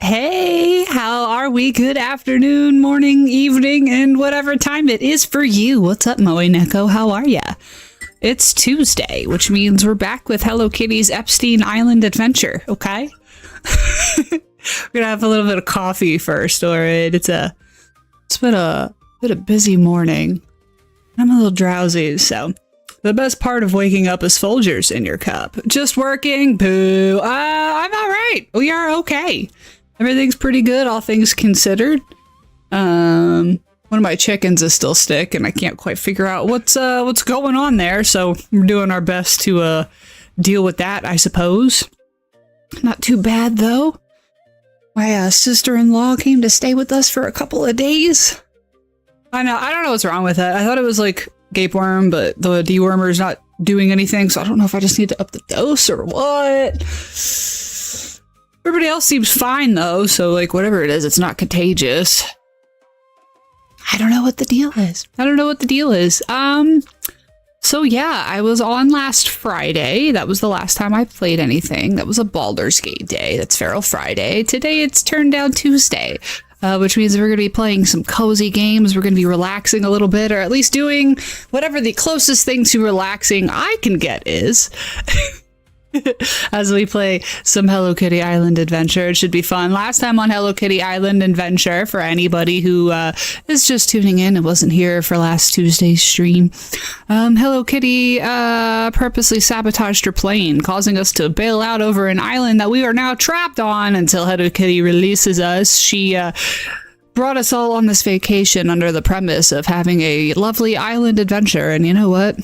Hey, how are we? Good afternoon, morning, evening, and whatever time it is for you. What's up, Moe Neko? How are ya? It's Tuesday, which means we're back with Hello Kitty's Epstein Island adventure, okay? We're gonna have a little bit of coffee first, alright? It's been a busy morning. I'm a little drowsy, so the best part of waking up is Folgers in your cup. Just working, boo. I'm alright. We are okay. Everything's pretty good, all things considered. One of my chickens is still sick, and I can't quite figure out what's going on there. So we're doing our best to deal with that, I suppose. Not too bad though. My sister-in-law came to stay with us for a couple of days. I don't know what's wrong with it. I thought it was like gapeworm, but the dewormer is not doing anything. So I don't know if I just need to up the dose or what. Everybody else seems fine though, so like whatever it is, it's not contagious. I don't know what the deal is. So yeah, I was on last Friday. That was the last time I played anything. That was a Baldur's Gate day. That's Feral Friday. Today it's turned down Tuesday, which means we're going to be playing some cozy games. We're going to be relaxing a little bit, or at least doing whatever the closest thing to relaxing I can get is. As we play some Hello Kitty Island Adventure. It should be fun. Last time on Hello Kitty Island Adventure, for anybody who is just tuning in and wasn't here for last Tuesday's stream, Hello Kitty purposely sabotaged her plane, causing us to bail out over an island that we are now trapped on until Hello Kitty releases us. She brought us all on this vacation under the premise of having a lovely island adventure, and you know what?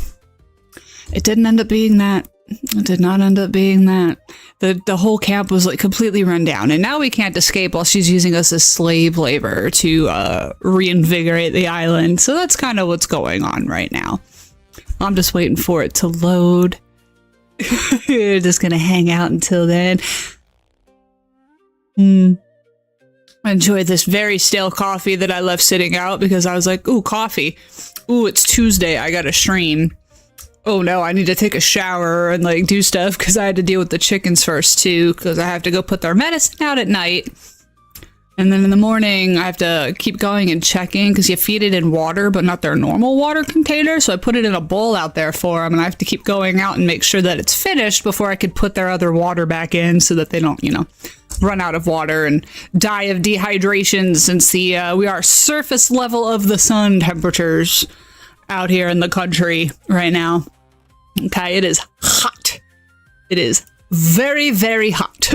It didn't end up being that. It did not end up being that. The whole camp was like completely run down, and now we can't escape while she's using us as slave labor to reinvigorate the island. So that's kind of what's going on right now. I'm just waiting for it to load. We're just gonna hang out until then. I enjoyed this very stale coffee that I left sitting out because I was like, ooh, coffee. Ooh, it's Tuesday. I gotta stream. Oh no, I need to take a shower and like do stuff because I had to deal with the chickens first too, because I have to go put their medicine out at night. And then in the morning, I have to keep going and checking because you feed it in water, but not their normal water container. So I put it in a bowl out there for them, and I have to keep going out and make sure that it's finished before I could put their other water back in so that they don't, run out of water and die of dehydration, since we are surface level of the sun temperatures out here in the country right now. Okay, it is hot. It is very, very hot.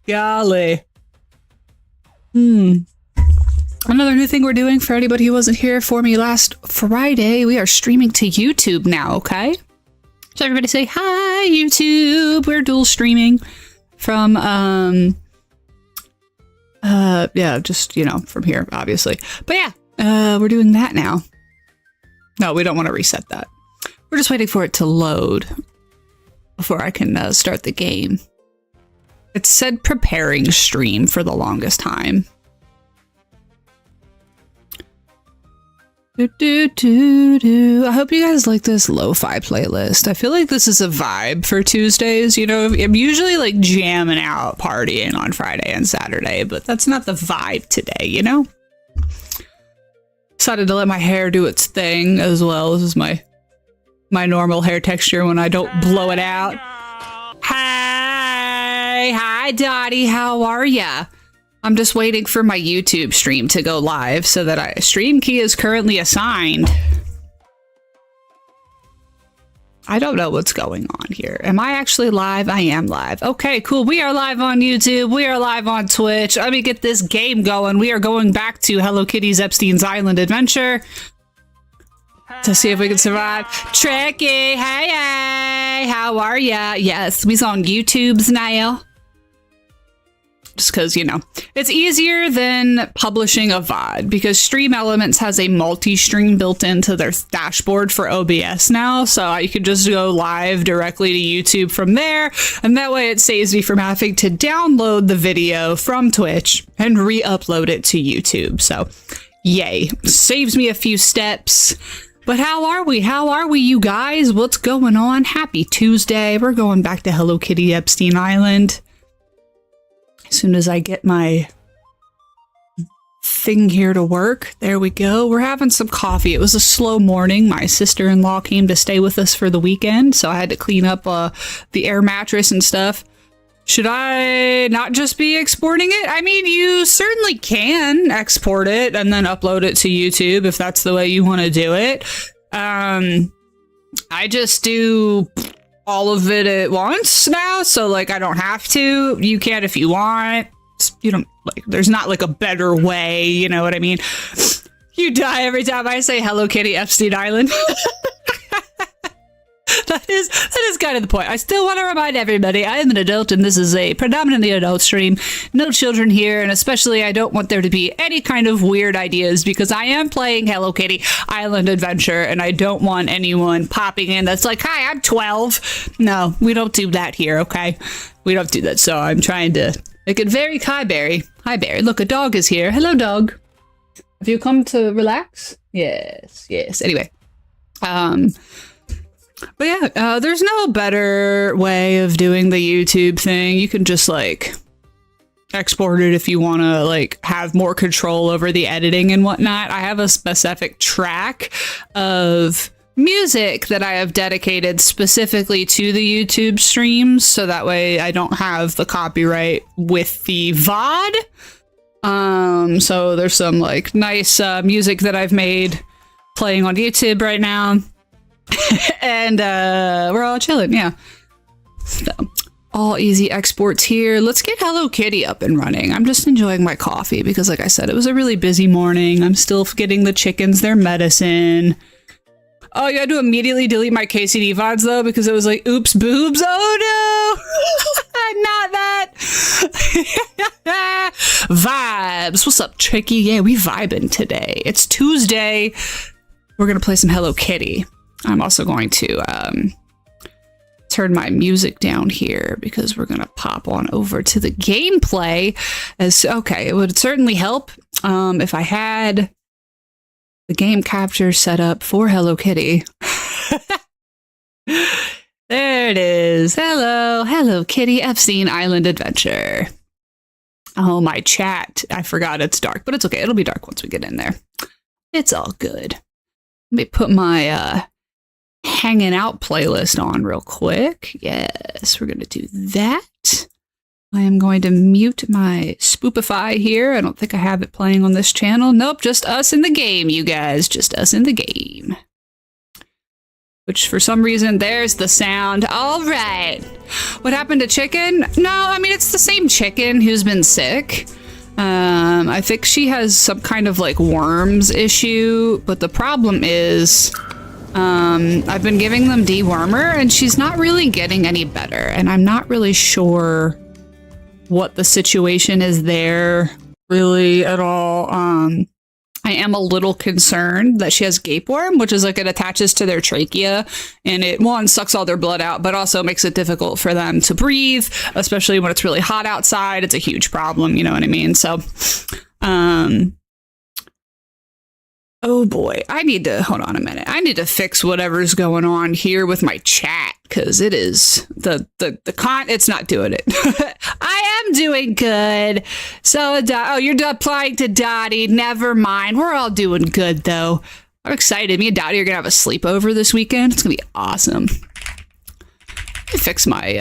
Golly. Another new thing we're doing for anybody who wasn't here for me last Friday, we are streaming to YouTube now, okay? So everybody say, hi, YouTube. We're dual streaming from, just, from here, obviously. But yeah. We're doing that now. No, we don't want to reset that. We're just waiting for it to load before I can start the game. It said preparing stream for the longest time. I hope you guys like this lo-fi playlist. I feel like this is a vibe for Tuesdays. I'm usually like jamming out, partying on Friday and Saturday, but that's not the vibe today, Decided to let my hair do its thing as well. This is my normal hair texture when I don't blow it out. Hi Dottie, how are ya? I'm just waiting for my YouTube stream to go live so that stream key is currently assigned. I don't know what's going on here. Am I actually live? I am live. Okay, cool. We are live on YouTube. We are live on Twitch. Let me get this game going. We are going back to Hello Kitty's Epstein's Island Adventure to see if we can survive. Tricky, hey, how are ya? Yes, we's on YouTube's now. Just because, it's easier than publishing a VOD because Stream Elements has a multi-stream built into their dashboard for OBS now. So you can just go live directly to YouTube from there. And that way it saves me from having to download the video from Twitch and re-upload it to YouTube. So yay, saves me a few steps. But how are we? How are we, you guys? What's going on? Happy Tuesday. We're going back to Hello Kitty Epstein Island. As soon as I get my thing here to work, there we go. We're having some coffee. It was a slow morning. My sister-in-law came to stay with us for the weekend, so I had to clean up the air mattress and stuff. Should I not just be exporting it? I mean, you certainly can export it and then upload it to YouTube if that's the way you want to do it. I just do all of it at once now, so like I don't have to. You can if you want. You don't like. There's not like a better way. You know what I mean? You die every time I say Hello Kitty Epstein Island. That is kind of the point. I still want to remind everybody I am an adult and this is a predominantly adult stream. No children here, and especially I don't want there to be any kind of weird ideas because I am playing Hello Kitty Island Adventure and I don't want anyone popping in that's like, hi, I'm 12. No, we don't do that here, okay? We don't do that. So I'm trying to make it very hi, Barry. Hi, Barry. Look, a dog is here. Hello, dog. Have you come to relax? Yes, yes. Anyway, but yeah, there's no better way of doing the YouTube thing. You can just like export it if you want to like have more control over the editing and whatnot. I have a specific track of music that I have dedicated specifically to the YouTube streams, so that way I don't have the copyright with the VOD. So there's some like nice music that I've made playing on YouTube right now. And we're all chilling, yeah. So, all easy exports here. Let's get Hello Kitty up and running. I'm just enjoying my coffee because, like I said, it was a really busy morning. I'm still getting the chickens their medicine. Oh, you had to immediately delete my KCD VODs, though, because it was like, oops, boobs. Oh, no. Not that. Vibes. What's up, Tricky? Yeah, we vibing today. It's Tuesday. We're going to play some Hello Kitty. I'm also going to turn my music down here because we're going to pop on over to the gameplay. Okay, it would certainly help if I had the game capture set up for Hello Kitty. There it is. Hello Kitty Epstein Island Adventure. Oh, my chat. I forgot it's dark, but it's okay. It'll be dark once we get in there. It's all good. Let me put my hanging out playlist on real quick. Yes, we're going to do that. I am going to mute my Spoopify here. I don't think I have it playing on this channel. Nope, just us in the game, you guys. Just us in the game. Which, for some reason, there's the sound. All right. What happened to Chicken? No, I mean, it's the same chicken who's been sick. I think she has some kind of, like, worms issue. But the problem is, I've been giving them dewormer, and she's not really getting any better. And I'm not really sure what the situation is there, really, at all. I am a little concerned that she has gapeworm, which is like it attaches to their trachea and it, one, sucks all their blood out, but also makes it difficult for them to breathe, especially when it's really hot outside. It's a huge problem, you know what I mean? So, oh boy, I need to, hold on a minute. I need to fix whatever's going on here with my chat because it is, it's not doing it. I am doing good. So, you're applying to Dottie. Never mind. We're all doing good though. I'm excited. Me and Dottie are going to have a sleepover this weekend. It's going to be awesome. Let me fix my,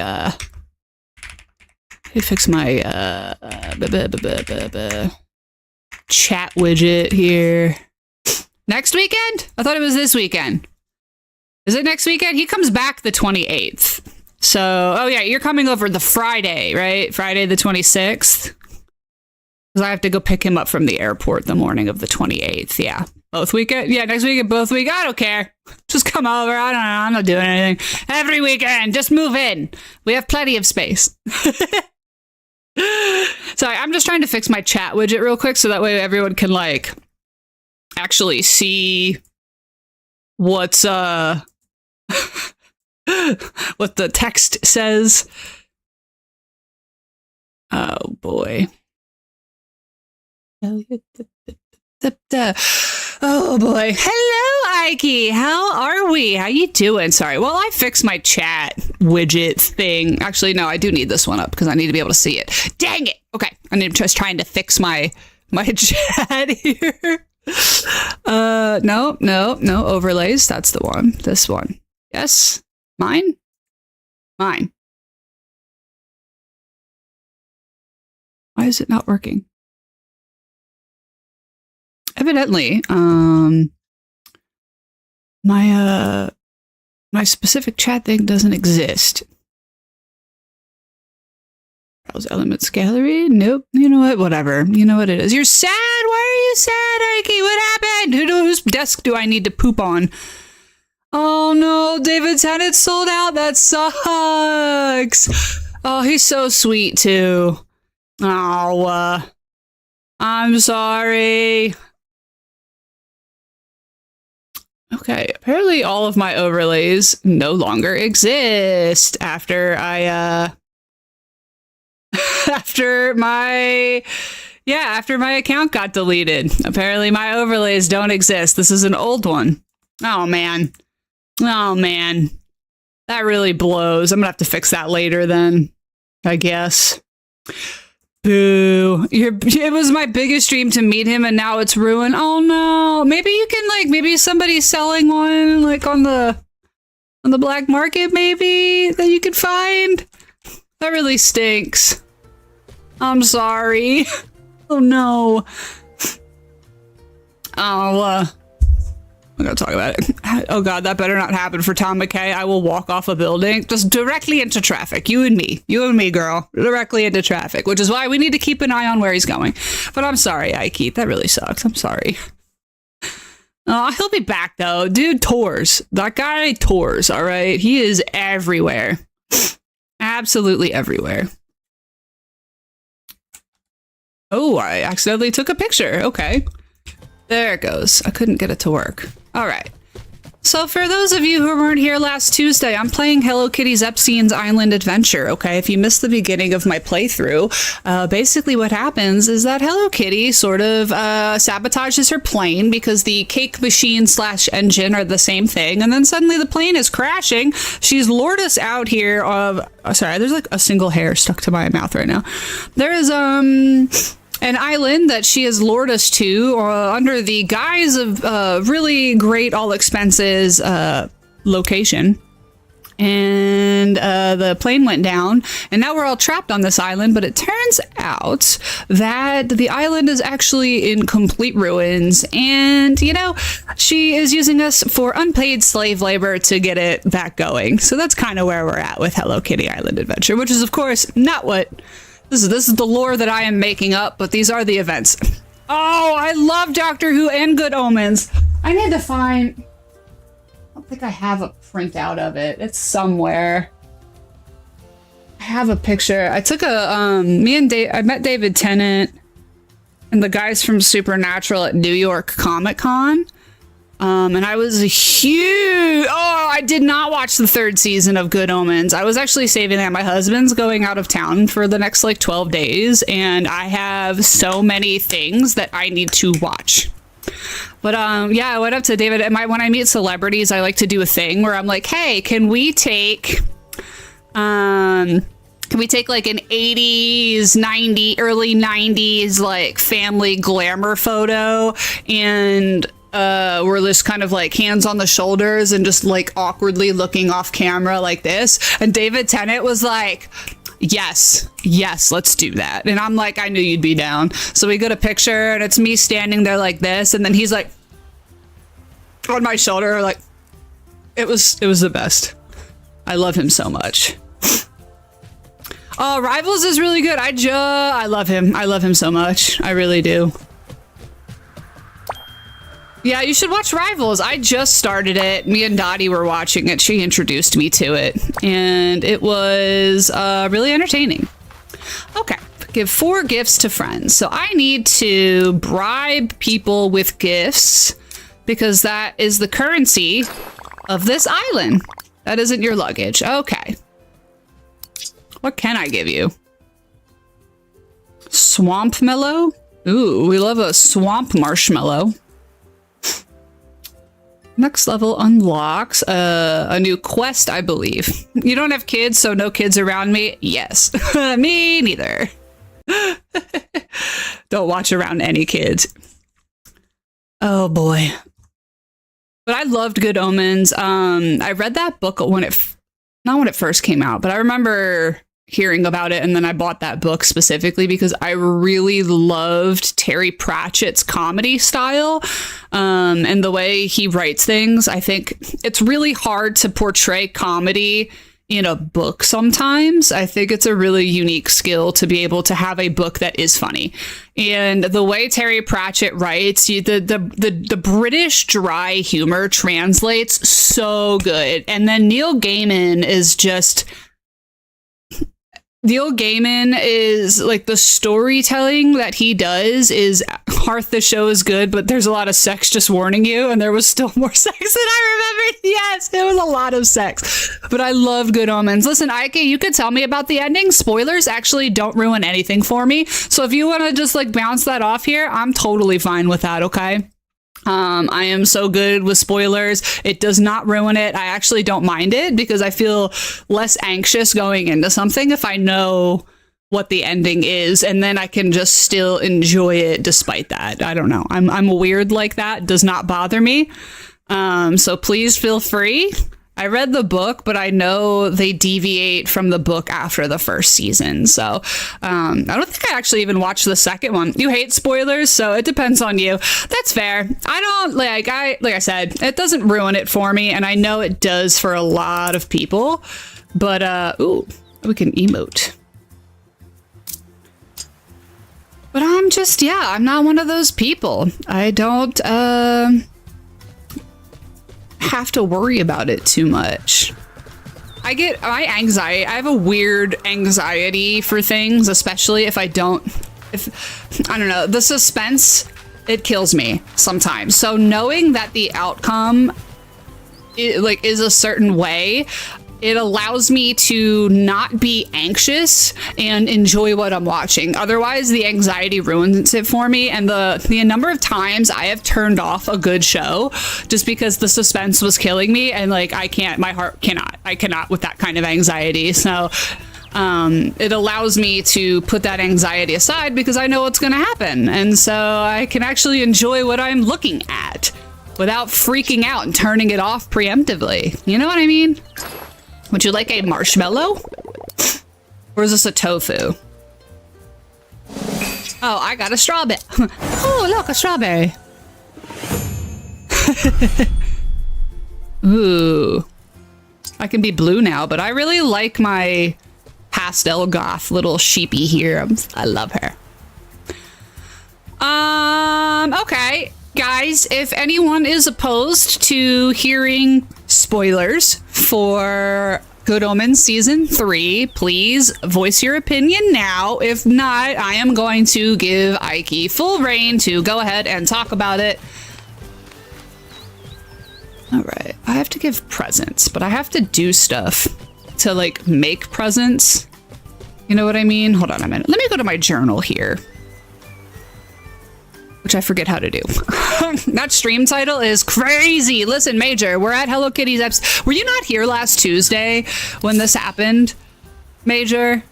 chat widget here. Next weekend? I thought it was this weekend. Is it next weekend? He comes back the 28th. So, oh yeah, you're coming over the Friday, right? Friday the 26th? Because I have to go pick him up from the airport the morning of the 28th. Yeah. Both weekend? Yeah, next weekend, both week. I don't care. Just come over. I don't know. I'm not doing anything. Every weekend, just move in. We have plenty of space. Sorry, I'm just trying to fix my chat widget real quick so that way everyone can, like, actually see what's what the text says. Oh boy. Oh boy. Hello, Ike. How are we? How you doing? Sorry. Well, I fixed my chat widget thing. Actually, no, I do need this one up because I need to be able to see it. Dang it. Okay. I'm just trying to fix my chat here. No overlays. That's the one. This one. Yes. Mine. Why is it not working? Evidently, my specific chat thing doesn't exist. Browse elements gallery. Nope. You know what? Whatever. You know what it is. You're sad. Why are you sad, Ike? What happened? Whose desk do I need to poop on? Oh no, David Tennant sold out. That sucks. Oh, he's so sweet too. Oh, I'm sorry. Okay, apparently all of my overlays no longer exist after I, after my account got deleted. Apparently my overlays don't exist. This is an old one. Oh man. Oh man. That really blows. I'm gonna have to fix that later then, I guess. Boo. It was my biggest dream to meet him and now it's ruined. Oh no. Maybe you can maybe somebody's selling one on the black market maybe that you could find. That really stinks. I'm sorry. Oh no. Oh, I'm gonna talk about it. Oh god, that better not happen for Tom McKay. I will walk off a building just directly into traffic. You and me, girl, directly into traffic, which is why we need to keep an eye on where he's going. But I'm sorry, Ike. That really sucks. I'm sorry. Oh, he'll be back though. Dude tours. That guy tours, all right? He is everywhere. Absolutely everywhere. Oh, I accidentally took a picture. Okay. There it goes. I couldn't get it to work. All right. So for those of you who weren't here last Tuesday, I'm playing Hello Kitty's Epstein's Island Adventure, okay? If you missed the beginning of my playthrough, basically what happens is that Hello Kitty sort of sabotages her plane because the cake machine / engine are the same thing, and then suddenly the plane is crashing. She's lured us out here of... Oh, sorry, there's a single hair stuck to my mouth right now. There is, an island that she has lured us to under the guise of really great all expenses location. And the plane went down and now we're all trapped on this island. But it turns out that the island is actually in complete ruins. And, you know, she is using us for unpaid slave labor to get it back going. So that's kind of where we're at with Hello Kitty Island Adventure, which is, of course, not what... This is the lore that I am making up, but these are the events. Oh, I love Doctor Who and Good Omens. I need to find... I don't think I have a printout of it. It's somewhere. I have a picture. I took a... I met David Tennant and the guys from Supernatural at New York Comic Con. And I was a huge... Oh, I did not watch the 3rd season of Good Omens. I was actually saving that. My husband's going out of town for the next 12 days, and I have so many things that I need to watch. But yeah, I went up to David, and when I meet celebrities, I like to do a thing where I'm like, hey, can we take an 80s, early 90s family glamour photo, and we're just kind of hands on the shoulders and just awkwardly looking off camera like this. And David Tennant was like, yes, let's do that. And I'm like, I knew you'd be down. So we get a picture and it's me standing there like this. And then he's like on my shoulder, it was the best. I love him so much. Oh, Rivals is really good. I love him. I love him so much. I really do. Yeah, you should watch Rivals. I just started it. Me and Dottie were watching it. She introduced me to it. And it was really entertaining. Okay. Give 4 gifts to friends. So I need to bribe people with gifts because that is the currency of this island. That isn't your luggage. Okay. What can I give you? Swamp mellow? Ooh, we love a swamp marshmallow. Next level unlocks a new quest, I believe. You don't have kids, so no kids around me? Yes. Me neither. Don't watch around any kids. Oh boy. But I loved Good Omens. I read that book when not when it first came out, but I remember hearing about it, and then I bought that book specifically because I really loved Terry Pratchett's comedy style, and the way he writes things. I think it's really hard to portray comedy in a book sometimes. I think it's a really unique skill to be able to have a book that is funny. And the way Terry Pratchett writes, the British dry humor translates so good. And then Neil Gaiman is like, the storytelling that he does is, Hearth the show is good, but there's a lot of sex, just warning you. And there was still more sex than I remembered. Yes, it was a lot of sex, but I love Good Omens. Listen, Ike, you could tell me about the ending. Spoilers actually don't ruin anything for me. So if you want to just like bounce that off here, I'm totally fine with that. Okay. I am so good with spoilers. It does not ruin it. I actually don't mind it because I feel less anxious going into something if I know what the ending is, and then I can just still enjoy it despite that. I don't know. I'm weird like that. It does not bother me. So please feel free. I read the book, but I know they deviate from the book after the first season. So I don't think I actually even watched the second one. You hate spoilers, so it depends on you. That's fair. I don't like I said, it doesn't ruin it for me, and I know it does for a lot of people. But ooh, we can emote. But I'm not one of those people. I don't have to worry about it too much. I get my anxiety. I have a weird anxiety for things, especially if I don't know, the suspense, it kills me sometimes. So knowing that the outcome is a certain way, it allows me to not be anxious and enjoy what I'm watching. Otherwise, the anxiety ruins it for me. And the number of times I have turned off a good show just because the suspense was killing me, and like I cannot with that kind of anxiety. So it allows me to put that anxiety aside because I know what's going to happen. And so I can actually enjoy what I'm looking at without freaking out and turning it off preemptively. You know what I mean? Would you like a marshmallow? Or is this a tofu? Oh, I got a strawberry. Oh, look, a strawberry. Ooh. I can be blue now, but I really like my pastel goth little sheepy here. I love her. Okay. Guys, if anyone is opposed to hearing spoilers for Good Omens Season 3, please voice your opinion now. If not, I am going to give Ike full reign to go ahead and talk about it. All right, I have to give presents, but I have to do stuff to like make presents. You know what I mean? Hold on a minute. Let me go to my journal here, which I forget how to do. That stream title is crazy. Listen, Major, we're at Hello Kitty's Epstein. Were you not here last Tuesday when this happened, Major?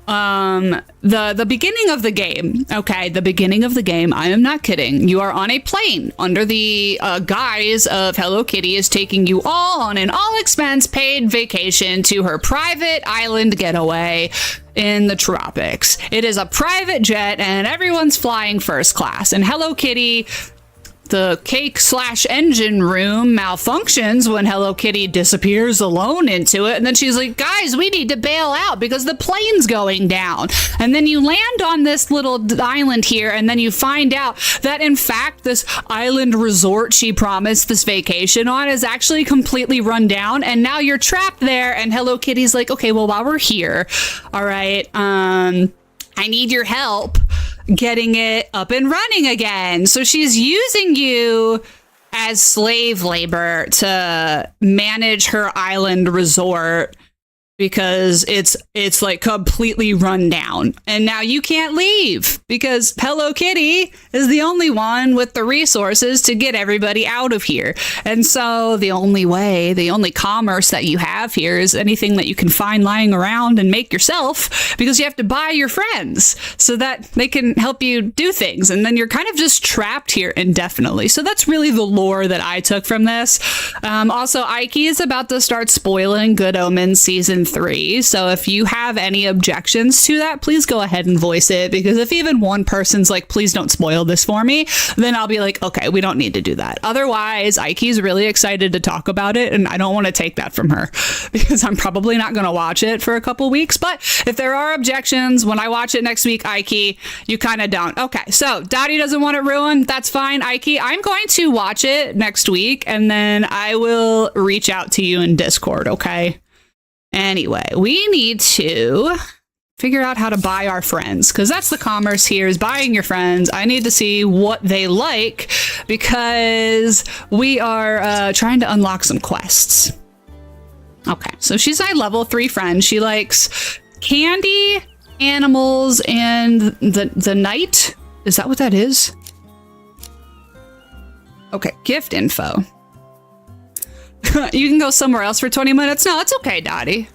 The beginning of the game. Okay, the beginning of the game. I am not kidding. You are on a plane under the guise of Hello Kitty is taking you all on an all-expense paid vacation to her private island getaway in the tropics. It is a private jet and everyone's flying first class. And Hello Kitty, the cake/engine room malfunctions when Hello Kitty disappears alone into it. And then she's like, guys, we need to bail out because the plane's going down. And then you land on this little island here. And then you find out that, in fact, this island resort she promised this vacation on is actually completely run down. And now you're trapped there. And Hello Kitty's like, okay, well, while we're here, all right, I need your help getting it up and running again. So she's using you as slave labor to manage her island resort because it's like completely run down. And now you can't leave because Hello Kitty is the only one with the resources to get everybody out of here. And so the only commerce that you have here is anything that you can find lying around and make yourself, because you have to buy your friends so that they can help you do things. And then you're kind of just trapped here indefinitely. So that's really the lore that I took from this. Also, Ike is about to start spoiling Good Omens season 3. So if you have any objections to that, please go ahead and voice it, because if even one person's like, please don't spoil this for me, then I'll be like, okay, we don't need to do that. Otherwise, Ike's really excited to talk about it, and I don't want to take that from her because I'm probably not going to watch it for a couple weeks. But if there are objections when I watch it next week, Ike, you kind of don't. Okay, so Dottie doesn't want it ruined. That's fine, Ike. I'm going to watch it next week, and then I will reach out to you in Discord, okay? Anyway, we need to figure out how to buy our friends, because that's the commerce here, is buying your friends. I need to see what they like, because we are trying to unlock some quests. Okay, so she's my level 3 friend. She likes candy, animals, and the night. Is that what that is? Okay, gift info. You can go somewhere else for 20 minutes. No, it's okay, Dottie.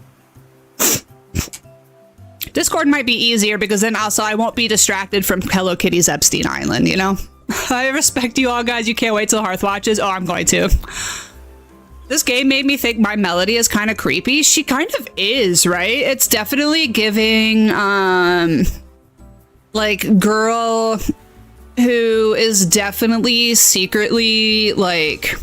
Discord might be easier because then also I won't be distracted from Hello Kitty's Epstein Island, you know? I respect you all, guys. You can't wait till Hearth watches. Oh, I'm going to. This game made me think my Melody is kind of creepy. She kind of is, right? It's definitely giving, like, girl who is definitely secretly, like...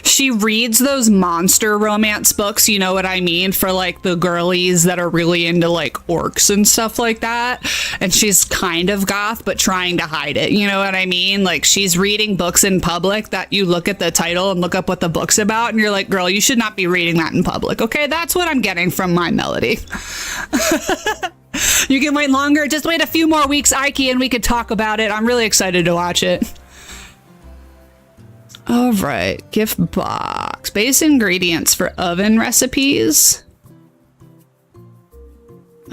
She reads those monster romance books, you know what I mean, for like the girlies that are really into like orcs and stuff like that. And she's kind of goth, but trying to hide it. You know what I mean? Like, she's reading books in public that you look at the title and look up what the book's about. And you're like, girl, you should not be reading that in public. Okay, that's what I'm getting from my Melody. You can wait longer. Just wait a few more weeks, Ike, and we could talk about it. I'm really excited to watch it. All right, gift box. Base ingredients for oven recipes.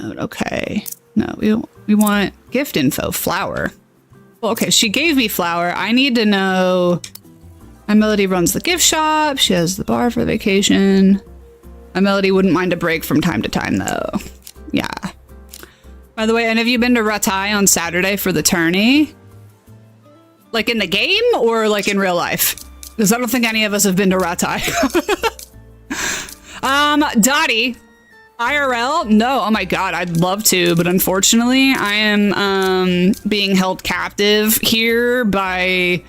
Okay. No, we want gift info, flour. Well, okay, she gave me flour. I need to know. My Melody runs the gift shop. She has the bar for vacation. My Melody wouldn't mind a break from time to time, though. Yeah. By the way, any of you been to Ratai on Saturday for the tourney? Like in the game or like in real life? Because I don't think any of us have been to Ratai. Dottie, IRL? No, oh my god, I'd love to, but unfortunately I am being held captive here by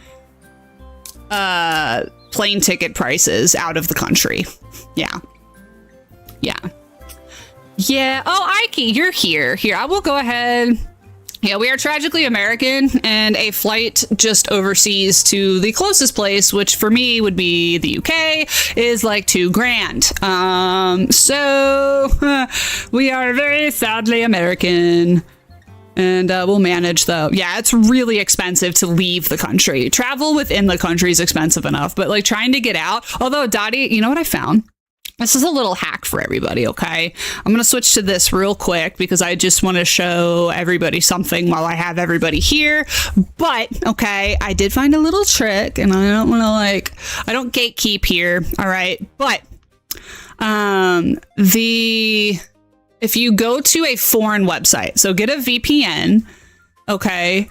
plane ticket prices out of the country. Yeah. Oh, Ike, you're here. Here, I will go ahead. Yeah, we are tragically American, and a flight just overseas to the closest place, which for me would be the UK, is like $2,000. So we are very sadly American, and we'll manage though. Yeah, it's really expensive to leave the country. Travel within the country is expensive enough, but like trying to get out. Although, Dottie, you know what I found? This is a little hack for everybody, okay? I'm going to switch to this real quick because I just want to show everybody something while I have everybody here. But, okay, I did find a little trick, and I don't want to, like, I don't gatekeep here, all right? But, if you go to a foreign website, so get a VPN, okay?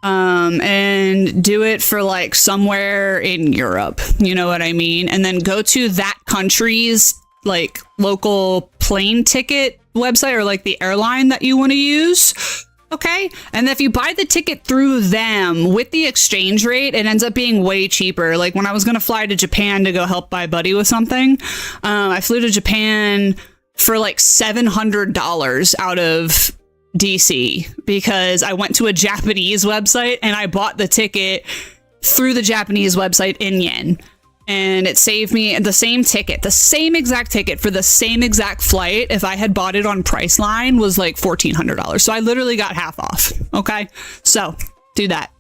And do it for like somewhere in Europe, you know what I mean? And then go to that country's like local plane ticket website or like the airline that you want to use. Okay. And if you buy the ticket through them with the exchange rate, it ends up being way cheaper. Like when I was going to fly to Japan to go help my buddy with something, I flew to Japan for like $700 out of DC because I went to a Japanese website and I bought the ticket through the Japanese website in yen, and it saved me the same ticket, the same exact ticket for the same exact flight. If I had bought it on Priceline was like $1,400. So I literally got half off. Okay. So do that.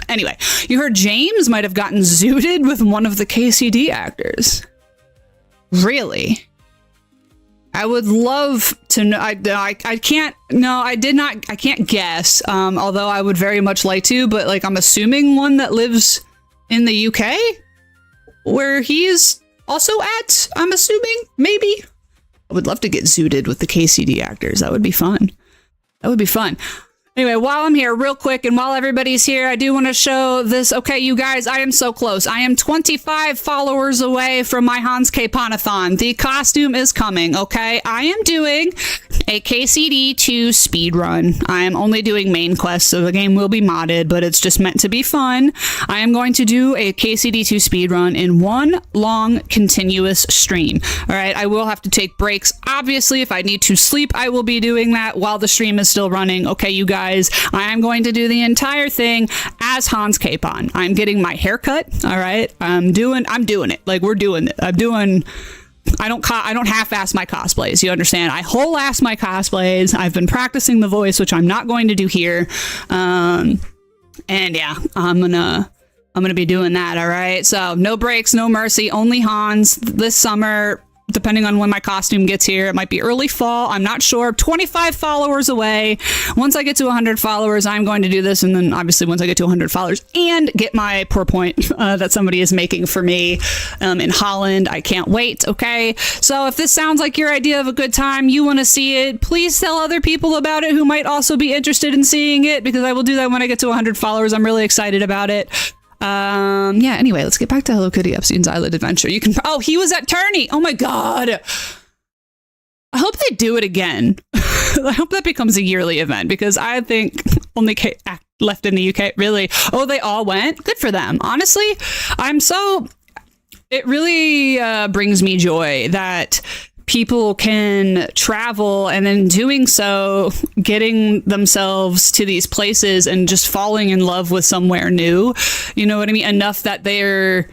Anyway, you heard James might have gotten zooted with one of the KCD actors. Really? I would love to know. I can't. No, I did not. I can't guess. Although I would very much like to. But like, I'm assuming one that lives in the UK, where he's also at. I'm assuming, maybe. I would love to get zooted with the KCD actors. That would be fun. That would be fun. Anyway, while I'm here, real quick, and while everybody's here, I do want to show this. Okay, you guys, I am so close. I am 25 followers away from my Hans K. Ponathon. The costume is coming, okay? I am doing a KCD 2 speedrun. I am only doing main quests, so the game will be modded, but it's just meant to be fun. I am going to do a KCD 2 speedrun in one long, continuous stream. All right, I will have to take breaks. Obviously, if I need to sleep, I will be doing that while the stream is still running. Okay, you guys. I am going to do the entire thing as Hans Capon. I'm getting my hair cut. All right. I'm doing it. Like, we're doing it. I don't half-ass my cosplays. You understand? I whole-ass my cosplays. I've been practicing the voice, which I'm not going to do here. And yeah, I'm gonna be doing that. All right. So no breaks, no mercy, only Hans this summer. Depending on when my costume gets here, it might be early fall. I'm not sure. 25 followers away. Once I get to 100 followers, I'm going to do this. And then obviously once I get to 100 followers and get my poor point that somebody is making for me in Holland, I can't wait. Okay. So if this sounds like your idea of a good time, you want to see it, please tell other people about it who might also be interested in seeing it, because I will do that when I get to 100 followers. I'm really excited about it. Yeah, anyway, let's get back to Hello Kitty Epstein's Island Adventure. You can, oh, he was at Tourney. Oh my God. I hope they do it again. I hope that becomes a yearly event, because I think only Kate left in the UK. Really? Oh, they all went? Good for them. Honestly, it really brings me joy that people can travel, and then doing so, getting themselves to these places and just falling in love with somewhere new. You know what I mean? Enough that they're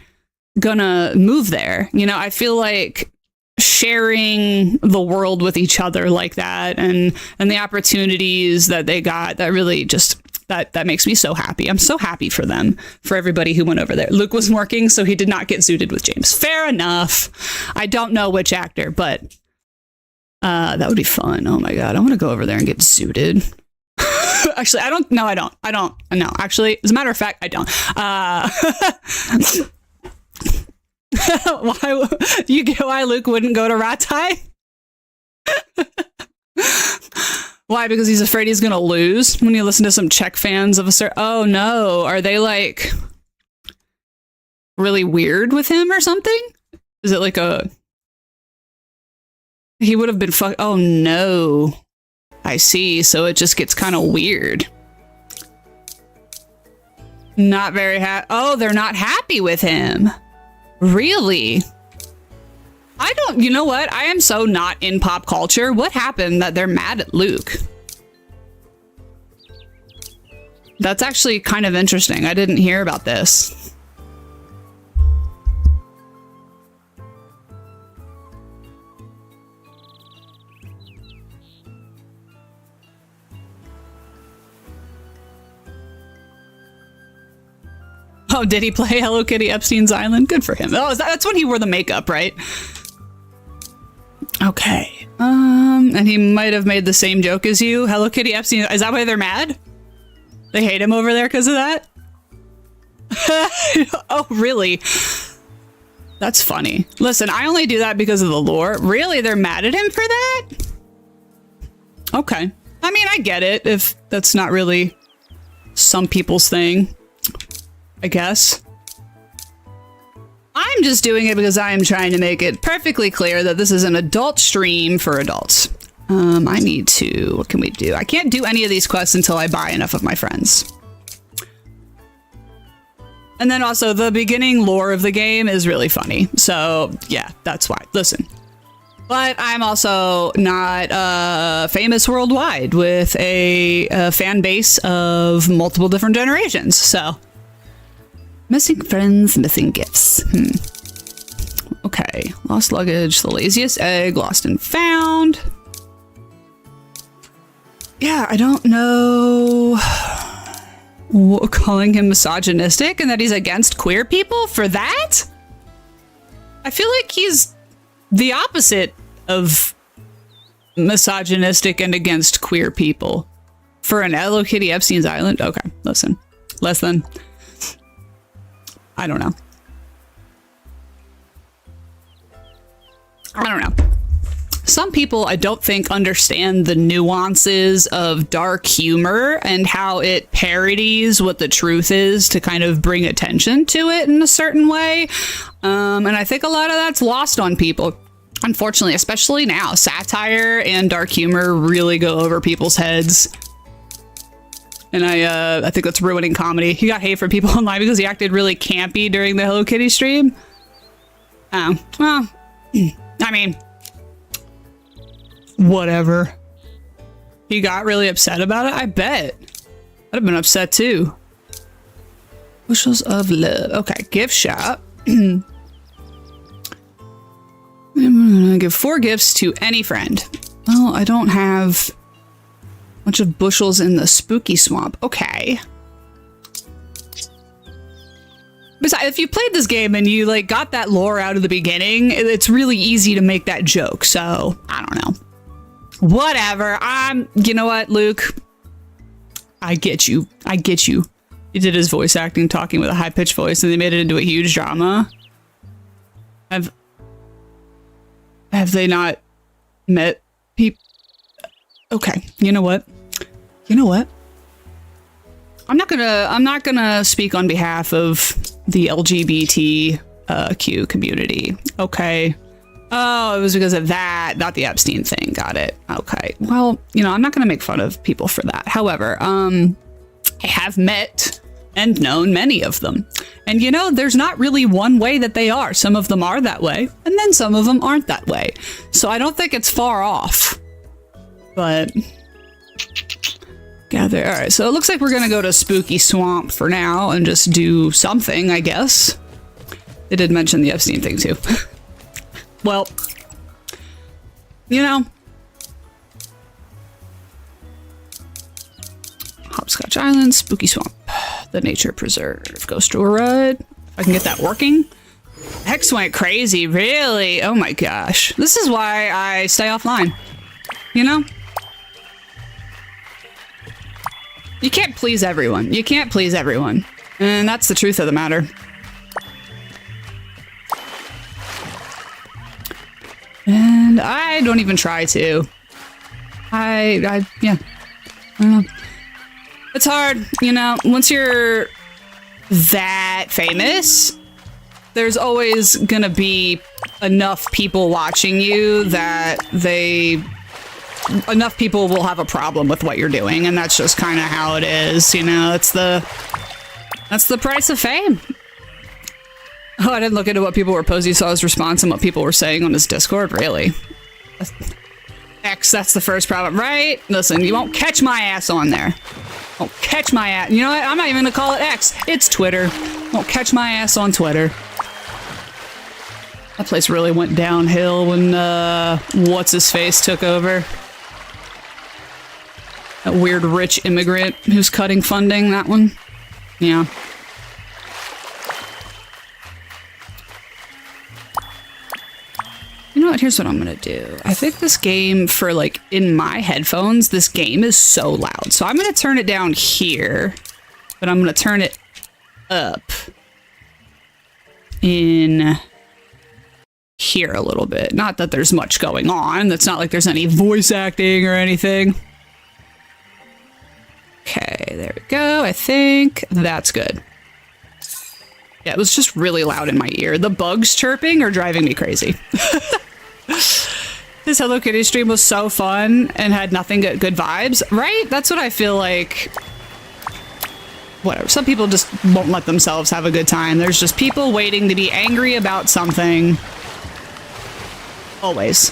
gonna move there. You know, I feel like sharing the world with each other like that, and the opportunities that they got, that really just that makes me so happy. I'm so happy for them, for everybody who went over there. Luke was working, so he did not get zooted with James. Fair enough. I don't know which actor, but that would be fun. Oh my God, I want to go over there and get zooted. Actually, I don't. No, I don't. No, actually, as a matter of fact, I don't. Why Luke wouldn't go to Ratai? Why? Because he's afraid he's gonna lose. When you listen to some Czech fans of a certain... Oh no, are they like really weird with him or something? Is it like a... He would have been Oh no. I see. So it just gets kind of weird. Not very happy. Oh, they're not happy with him. Really? You know what? I am so not in pop culture. What happened that they're mad at Luke? That's actually kind of interesting. I didn't hear about this. Oh, did he play Hello Kitty Epstein's Island? Good for him. Oh, that's when he wore the makeup, right? Okay. And he might have made the same joke as you. Hello Kitty Epstein. Is that why they're mad? They hate him over there because of that? Oh, really? That's funny. Listen, I only do that because of the lore. Really? They're mad at him for that? Okay. I mean, I get it if that's not really some people's thing, I guess. I'm just doing it because I am trying to make it perfectly clear that this is an adult stream for adults. I need to... What can we do? I can't do any of these quests until I buy enough of my friends. And then also, the beginning lore of the game is really funny. So, yeah, that's why. Listen. But I'm also not famous worldwide with a fan base of multiple different generations. So... Missing friends, missing gifts. Okay. Lost luggage, the laziest egg, lost and found. Yeah, I don't know. Calling him misogynistic and that he's against queer people for that? I feel like he's the opposite of misogynistic and against queer people. For an Hello Kitty Epstein's Island? Okay, listen. Less than. I don't know. I don't know. Some people, I don't think, understand the nuances of dark humor and how it parodies what the truth is to kind of bring attention to it in a certain way. And I think a lot of that's lost on people. Unfortunately, especially now, satire and dark humor really go over people's heads. And I think that's ruining comedy. He got hate from people online because he acted really campy during the Hello Kitty stream. Oh, well, I mean, whatever. He got really upset about it? I bet. I'd have been upset too. Bushels of love. Okay, gift shop. I'm gonna give 4 gifts to any friend. Well, I don't have a bunch of bushels in the spooky swamp. Okay. Besides, if you played this game and you like got that lore out of the beginning, it's really easy to make that joke. So I don't know. Whatever. You know what, Luke? I get you. I get you. He did his voice acting, talking with a high-pitched voice, and they made it into a huge drama. Have they not met people? Okay. You know what? You know what? I'm not gonna speak on behalf of the LGBTQ community. Okay. Oh, it was because of that, not the Epstein thing. Got it. Okay. Well, you know, I'm not gonna make fun of people for that. However, I have met and known many of them. And you know, there's not really one way that they are. Some of them are that way, and then some of them aren't that way. So I don't think it's far off. But gather. All right, so it looks like we're gonna go to Spooky Swamp for now and just do something, I guess. They did mention the Epstein thing too. Well, you know, Hopscotch Island, Spooky Swamp, the Nature Preserve. Ghost Tour Ride. If I can get that working. Hex went crazy, really? Oh my gosh. This is why I stay offline. You know? You can't please everyone. You can't please everyone. And that's the truth of the matter. And I don't even try to. Yeah. I don't know. It's hard, you know, once you're that famous, there's always gonna be enough people watching you that enough people will have a problem with what you're doing, and that's just kind of how it is, you know. That's the price of fame. Oh, I didn't look into what people were posting. You saw his response and what people were saying on his Discord. Really? X, that's the first problem, right? Listen, you won't catch my ass on there. Won't catch my ass. You know what? I'm not even gonna call it X. It's Twitter. Won't catch my ass on Twitter. That place really went downhill when what's-his-face took over. That weird rich immigrant who's cutting funding, that one. Yeah. You know what? Here's what I'm gonna do. I think this game, for like in my headphones, this game is so loud. So I'm gonna turn it down here, but I'm gonna turn it up in here a little bit. Not that there's much going on. It's not like there's any voice acting or anything. Okay, there we go. I think that's good. Yeah, it was just really loud in my ear. The bugs chirping are driving me crazy. This Hello Kitty stream was so fun and had nothing but good vibes, right? That's what I feel like. Whatever. Some people just won't let themselves have a good time. There's just people waiting to be angry about something. Always.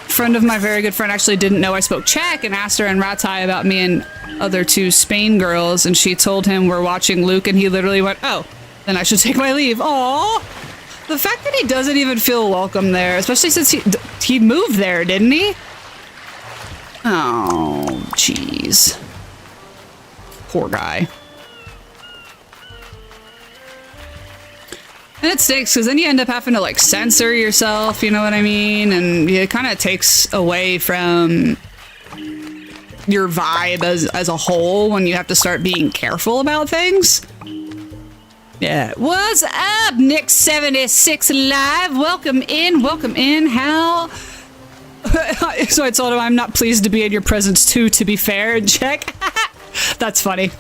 Friend of my very good friend actually didn't know I spoke Czech and asked her in Ratai about me and other 2 Spain girls, and she told him we're watching Luke, and he literally went, oh, then I should take my leave. Aww. The fact that he doesn't even feel welcome there, especially since he moved there, didn't he? Oh, jeez. Poor guy. And it stinks because then you end up having to like censor yourself, you know what I mean? And it kind of takes away from your vibe as a whole when you have to start being careful about things. Yeah. What's up, Nick76 Live? Welcome in. How? So I told him I'm not pleased to be in your presence too, to be fair, and check. That's funny.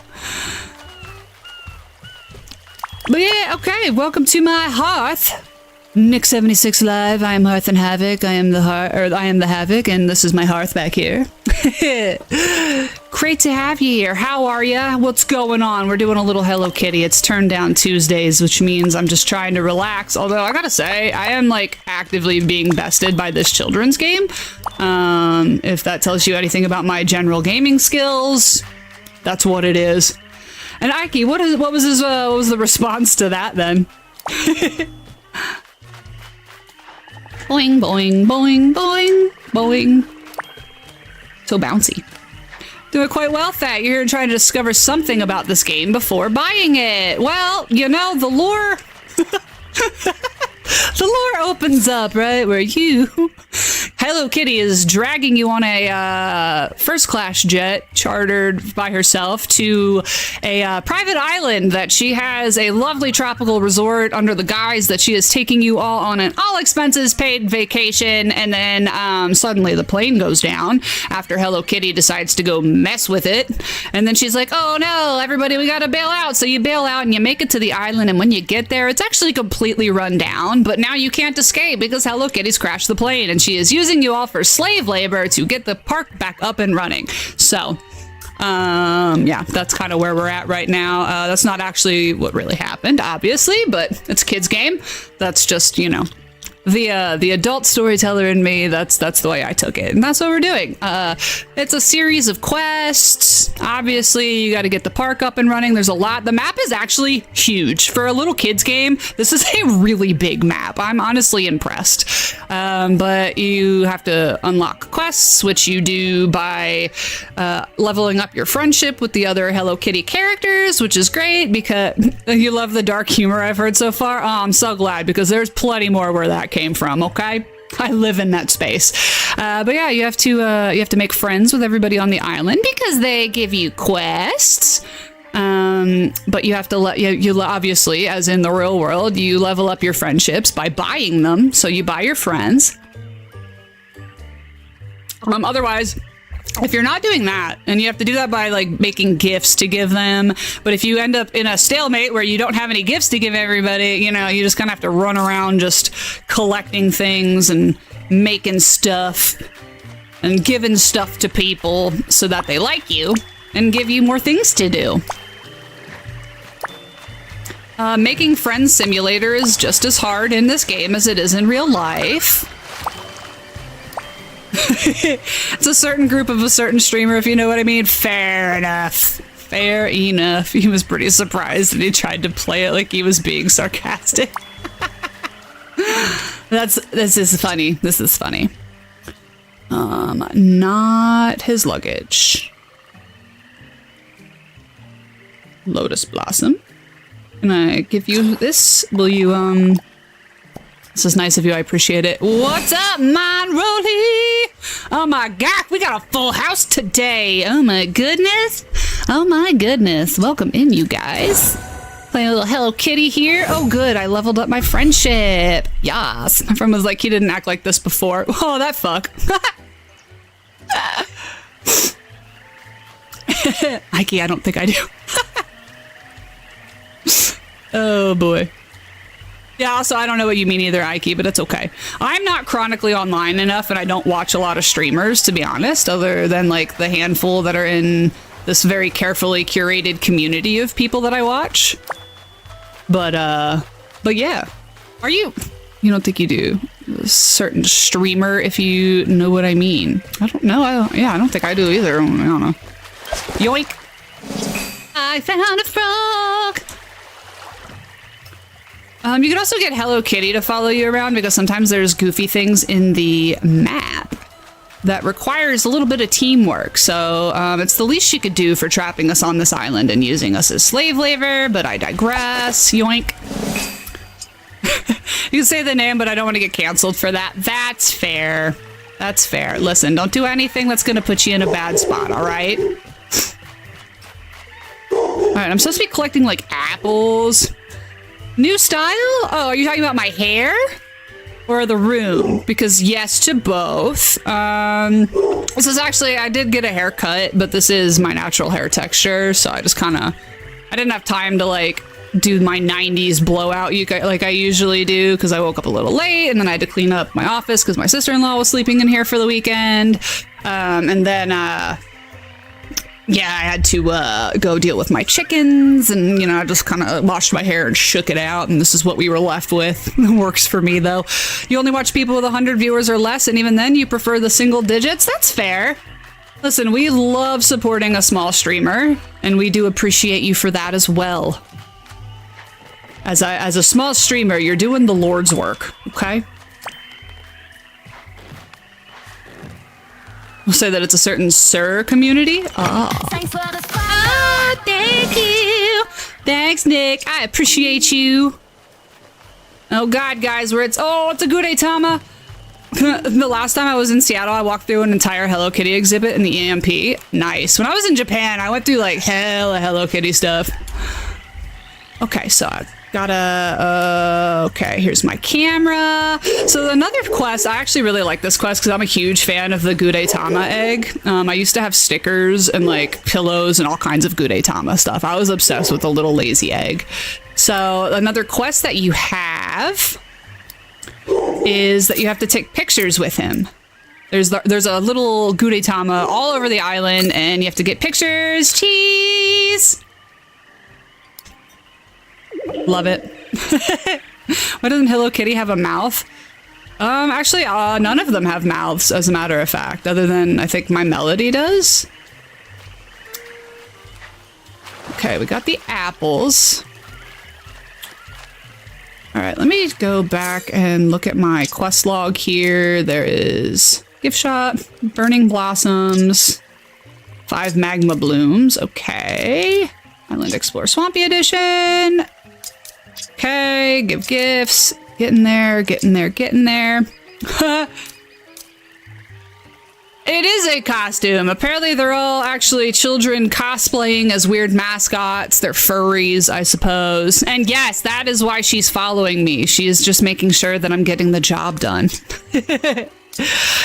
But yeah, okay, welcome to my hearth. Nick76 Live, I am Hearth and Havoc. I am the Havoc, and this is my hearth back here. Great to have you here. How are ya? What's going on? We're doing a little Hello Kitty. It's Turn Down Tuesdays, which means I'm just trying to relax. Although I gotta say, I am like actively being bested by this children's game. If that tells you anything about my general gaming skills, that's what it is. And Ike, what was the response to that then? Boing, boing, boing, boing, boing. So bouncy. Doing quite well, Fat. You're here trying to discover something about this game before buying it. Well, you know, the lore... the lore opens up, right, where you... Hello Kitty is dragging you on a first-class jet chartered by herself to a private island that she has a lovely tropical resort under the guise that she is taking you all on an all-expenses-paid vacation, and then suddenly the plane goes down after Hello Kitty decides to go mess with it, and then she's like, oh no, everybody, we gotta bail out. So you bail out and you make it to the island, and when you get there, it's actually completely run down, but now you can't escape because Hello Kitty's crashed the plane, and she is using you all for slave labor to get the park back up and running. So, yeah, that's kind of where we're at right now. That's not actually what really happened, obviously, but it's a kid's game. That's just, you know, the adult storyteller in me. That's the way I took it, and that's what we're doing. It's a series of quests. Obviously, you got to get the park up and running. There's a lot. The map is actually huge for a little kids game. This is a really big map. I'm honestly impressed. But you have to unlock quests, which you do by leveling up your friendship with the other Hello Kitty characters, which is great because you love the dark humor I've heard so far. Oh, I'm so glad, because there's plenty more where that came from. Okay, I live in that space. But yeah, you have to make friends with everybody on the island because they give you quests. But you have to you obviously, as in the real world, you level up your friendships by buying them. So you buy your friends. Otherwise, if you're not doing that, and you have to do that by like making gifts to give them, but if you end up in a stalemate where you don't have any gifts to give everybody, you know, you just kind of have to run around just collecting things and making stuff and giving stuff to people so that they like you and give you more things to do. Making Friends Simulator is just as hard in this game as it is in real life. It's a certain group of a certain streamer, if you know what I mean. Fair enough. Fair enough. He was pretty surprised and he tried to play it like he was being sarcastic. This is funny. This is funny. Not his luggage. Lotus Blossom. Can I give you this? Will you, this is nice of you, I appreciate it. What's up, man, Rolly? Oh my god, we got a full house today. Oh my goodness. Oh my goodness. Welcome in, you guys. Playing a little Hello Kitty here. Oh good, I leveled up my friendship. Yas. My friend was like, he didn't act like this before. Oh, that fuck. Ike, I don't think I do. Oh boy. Yeah, also, I don't know what you mean either, Ike, but it's okay. I'm not chronically online enough, and I don't watch a lot of streamers, to be honest, other than like the handful that are in this very carefully curated community of people that I watch. But yeah. Are you don't think you do? A certain streamer, if you know what I mean. I don't know. I don't think I do either. I don't know. Yoink. I found a frog. You can also get Hello Kitty to follow you around because sometimes there's goofy things in the map that requires a little bit of teamwork. So it's the least she could do for trapping us on this island and using us as slave labor, but I digress. Yoink. You can say the name, but I don't want to get canceled for that. That's fair. That's fair. Listen, don't do anything that's going to put you in a bad spot, all right? All right, I'm supposed to be collecting, like, apples. New style? Oh, are you talking about my hair? Or the room? Because yes to both. This is actually, I did get a haircut, but this is my natural hair texture, so I just kind of, I didn't have time to, like, do my 90s blowout like I usually do, because I woke up a little late, and then I had to clean up my office because my sister-in-law was sleeping in here for the weekend. And then, yeah, I had to go deal with my chickens, and, you know, I just kind of washed my hair and shook it out, and this is what we were left with. It works for me, though. You only watch people with 100 viewers or less, and even then you prefer the single digits? That's fair. Listen, we love supporting a small streamer, and we do appreciate you for that as well. As a small streamer, you're doing the Lord's work, okay? We'll say that it's a certain Sir community. Oh. Oh, thank you. Thanks, Nick. I appreciate you. Oh, God, guys, it's a good Tama. The last time I was in Seattle, I walked through an entire Hello Kitty exhibit in the EMP. Nice. When I was in Japan, I went through, like, hella Hello Kitty stuff. Okay, so I gotta, okay, here's my camera. So another quest, I actually really like this quest because I'm a huge fan of the Gudetama egg. I used to have stickers and like pillows and all kinds of Gudetama stuff. I was obsessed with the little lazy egg. So another quest that you have is that you have to take pictures with him. There's a little Gudetama all over the island and you have to get pictures. Cheese! Love it. Why doesn't Hello Kitty have a mouth? Actually, none of them have mouths, as a matter of fact, other than I think my Melody does. Okay, we got the apples. All right, let me go back and look at my quest log here. There is gift shop, burning blossoms, 5 magma blooms. Okay. Island Explore Swampy Edition. Okay, give gifts. Getting there, getting there, getting there. It is a costume. Apparently they're all actually children cosplaying as weird mascots. They're furries, I suppose. And yes, that is why she's following me. She is just making sure that I'm getting the job done.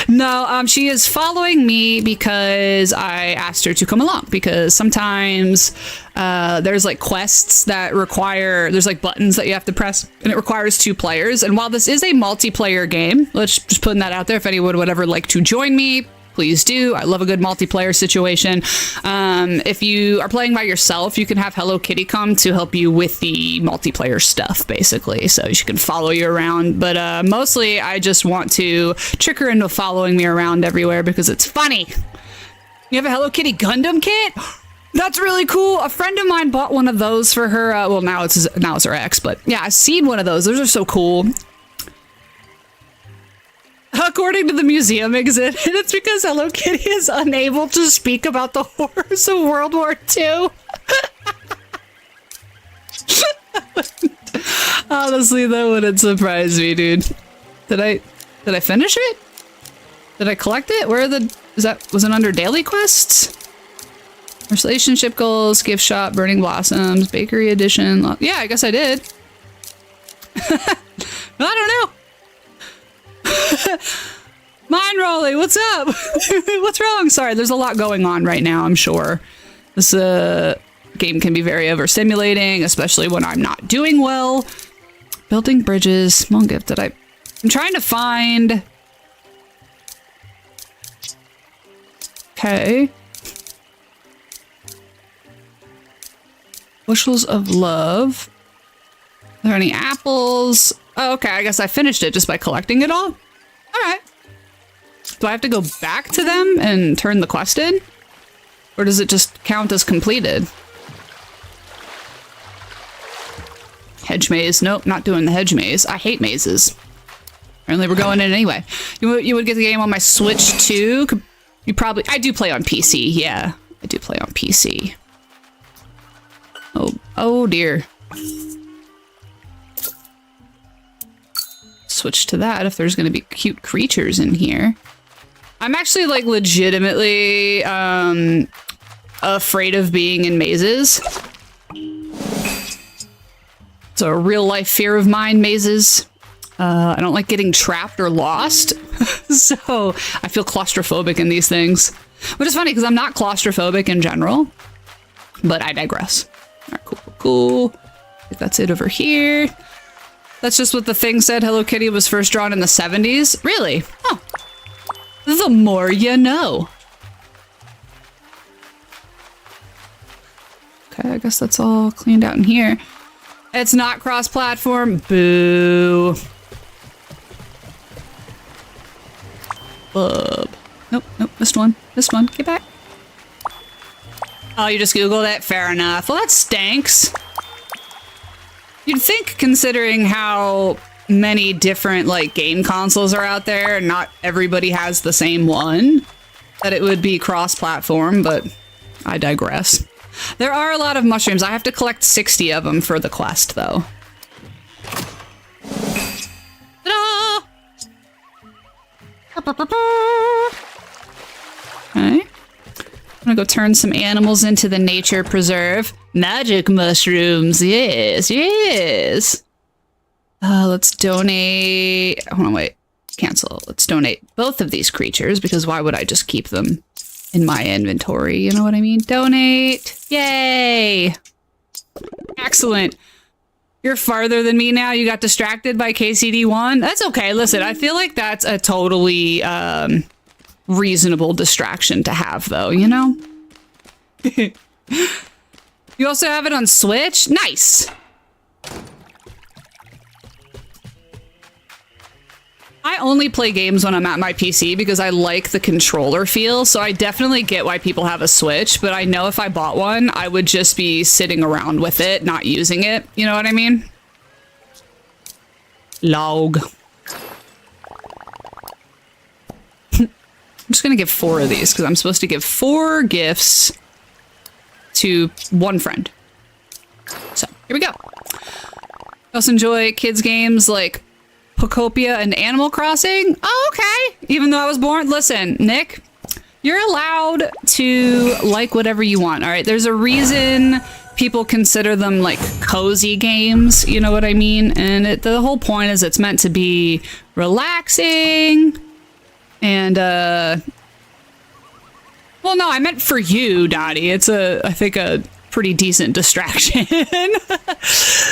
No, she is following me because I asked her to come along, because sometimes there's like quests that require, there's like buttons that you have to press and it requires 2 players. And while this is a multiplayer game, let's just put that out there. If anyone would ever like to join me, please do. I love a good multiplayer situation. If you are playing by yourself, you can have Hello Kitty come to help you with the multiplayer stuff, basically. So she can follow you around. But mostly, I just want to trick her into following me around everywhere because it's funny. You have a Hello Kitty Gundam kit? That's really cool. A friend of mine bought one of those for her. Well, now it's her ex, but yeah, I've seen one of those. Those are so cool. According to the museum exhibit, it's because Hello Kitty is unable to speak about the horrors of World War II. Honestly, that wouldn't surprise me, dude. Did I finish it? Did I collect it? Where are the... Was it under daily quests? Relationship goals, gift shop, burning blossoms, bakery edition. Yeah, I guess I did. I don't know. Mind Rolly, what's up? What's wrong? Sorry, there's a lot going on right now, I'm sure. This game can be very overstimulating, especially when I'm not doing well. Building bridges, small gift that I'm trying to find. Okay. Bushels of love. Are there any apples? Oh, okay, I guess I finished it just by collecting it all. All right. Do I have to go back to them and turn the quest in? Or does it just count as completed? Hedge maze. Nope, not doing the hedge maze. I hate mazes. Apparently we're going in anyway. You would get the game on my Switch too? You probably... I do play on PC, yeah. I do play on PC. Oh dear. switch to that if there's going to be cute creatures in here. I'm actually like legitimately afraid of being in mazes. It's a real life fear of mine, mazes. I don't like getting trapped or lost. So I feel claustrophobic in these things. Which is funny because I'm not claustrophobic in general. But I digress. All right, cool, cool. I think that's it over here. That's just what the thing said. Hello Kitty was first drawn in the 70s. Really? Huh. The more you know. Okay, I guess that's all cleaned out in here. It's not cross-platform. Boo. Bub. Nope, nope, missed one. Missed one. Get back. Oh, you just Googled it? Fair enough. Well, that stinks. You'd think, considering how many different, like, game consoles are out there, and not everybody has the same one, that it would be cross-platform, but I digress. There are a lot of mushrooms. I have to collect 60 of them for the quest, though. Ta-da! Okay. I'm gonna go turn some animals into the nature preserve. Magic mushrooms, yes, yes. Let's donate. Hold on, wait. Cancel. Let's donate both of these creatures because why would I just keep them in my inventory? You know what I mean? Donate. Yay. Excellent. You're farther than me now. You got distracted by KCD1. That's okay. Listen, I feel like that's a totally reasonable distraction to have, though, you know? You also have it on Switch? Nice. I only play games when I'm at my PC because I like the controller feel, so I definitely get why people have a Switch, but I know if I bought one, I would just be sitting around with it, not using it. You know what I mean? Log. I'm just gonna give 4 of these because I'm supposed to give 4 gifts to one friend. So, here we go. I also enjoy kids games like Pocopia and Animal Crossing. Oh, okay. Even though I was born. Listen, Nick, you're allowed to like whatever you want. All right. There's a reason people consider them like cozy games. You know what I mean? And the whole point is it's meant to be relaxing and, well, no, I meant for you, Dottie. It's I think a pretty decent distraction.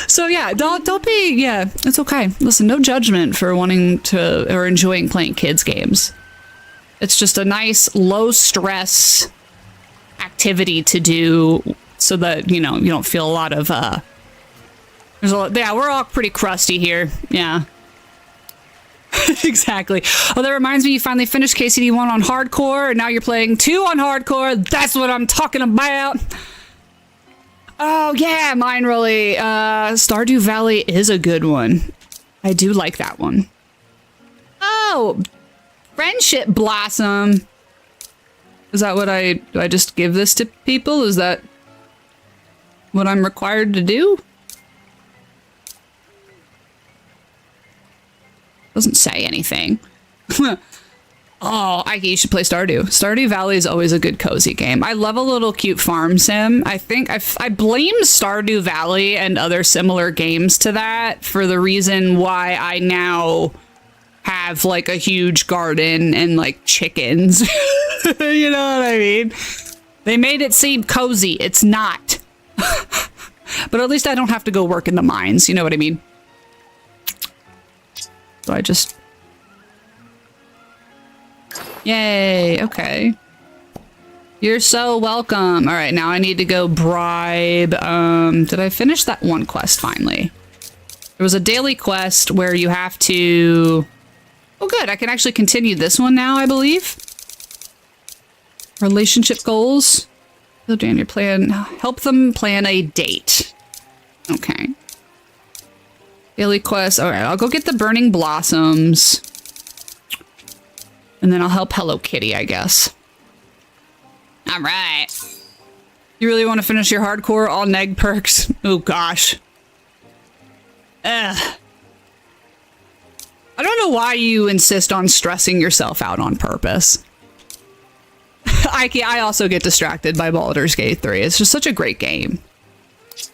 So yeah, don't be, yeah, it's okay. Listen, no judgment for wanting to or enjoying playing kids games. It's just a nice low stress activity to do so that, you know, you don't feel a lot of, there's a lot, yeah, we're all pretty crusty here. Yeah. Exactly. Oh, that reminds me, you finally finished KCD 1 on hardcore and now you're playing 2 on hardcore. That's what I'm talking about. Oh, yeah, mine really. Stardew Valley is a good one. I do like that one. Oh, Friendship Blossom. Is that what do I just give this to people? Is that what I'm required to do? Doesn't say anything. Oh, Ike, you should play Stardew. Stardew Valley is always a good cozy game. I love a little cute farm sim. I think I blame Stardew Valley and other similar games to that for the reason why I now have like a huge garden and like chickens. You know what I mean? They made it seem cozy. It's not. But at least I don't have to go work in the mines. You know what I mean? So I just... Yay, okay. You're so welcome. All right, now I need to go bribe. Did I finish that one quest finally? There was a daily quest where you have to... Oh, good. I can actually continue this one now, I believe. Relationship goals. Build your plan. Help them plan a date. Okay. Daily quest. All right, I'll go get the burning blossoms. And then I'll help Hello Kitty, I guess. All right. You really want to finish your hardcore all neg perks? Oh, gosh. Ugh. I don't know why you insist on stressing yourself out on purpose. I also get distracted by Baldur's Gate 3. It's just such a great game.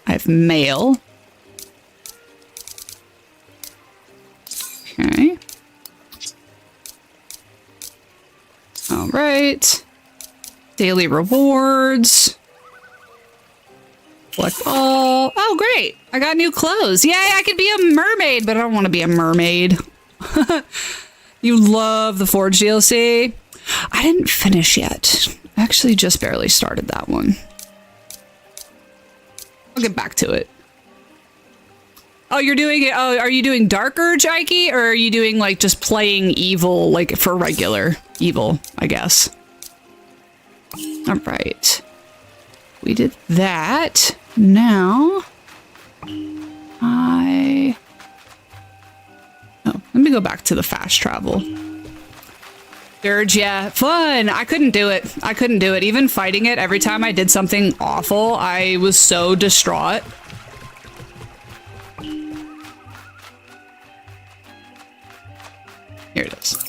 I have mail. Okay. All right. Daily rewards. Collect all. Oh, great. I got new clothes. Yay, I could be a mermaid, but I don't want to be a mermaid. You love the Forge DLC? I didn't finish yet. I actually just barely started that one. I'll get back to it. Oh, you're doing it. Oh, are you doing Dark Urge, Ike? Or are you doing like just playing evil, like for regular evil, I guess? All right. We did that. Now, oh, let me go back to the fast travel. Dirge, yeah, fun. I couldn't do it. I couldn't do it. Even fighting it, every time I did something awful, I was so distraught. Here it is.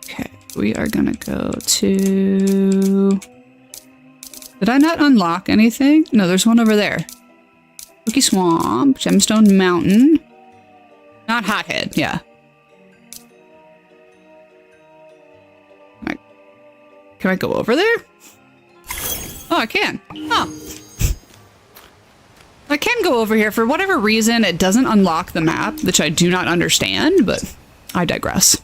Okay, we are gonna go to... Did I not unlock anything? No, there's one over there. Cookie Swamp, Gemstone Mountain. Not Hothead, yeah. Can I go over there? Oh, I can. Oh. I can go over here. For whatever reason, it doesn't unlock the map, which I do not understand, but I digress.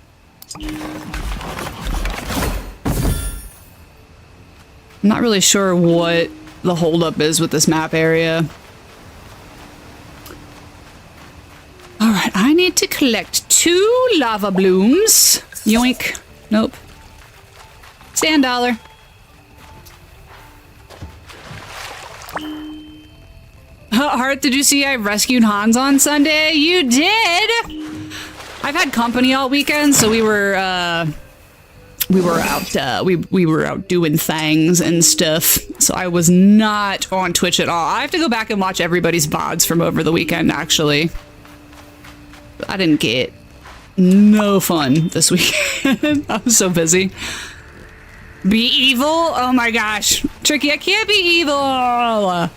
I'm not really sure what the holdup is with this map area. All right, I need to collect 2 lava blooms. Yoink. Nope. Sand dollar. Heart, did you see I rescued Hans on Sunday? You did! I've had company all weekend, so we were out we were out doing things and stuff. So I was not on Twitch at all. I have to go back and watch everybody's VODs from over the weekend, actually. I didn't get no fun this weekend. I was so busy. Be evil? Oh my gosh. Tricky, I can't be evil. I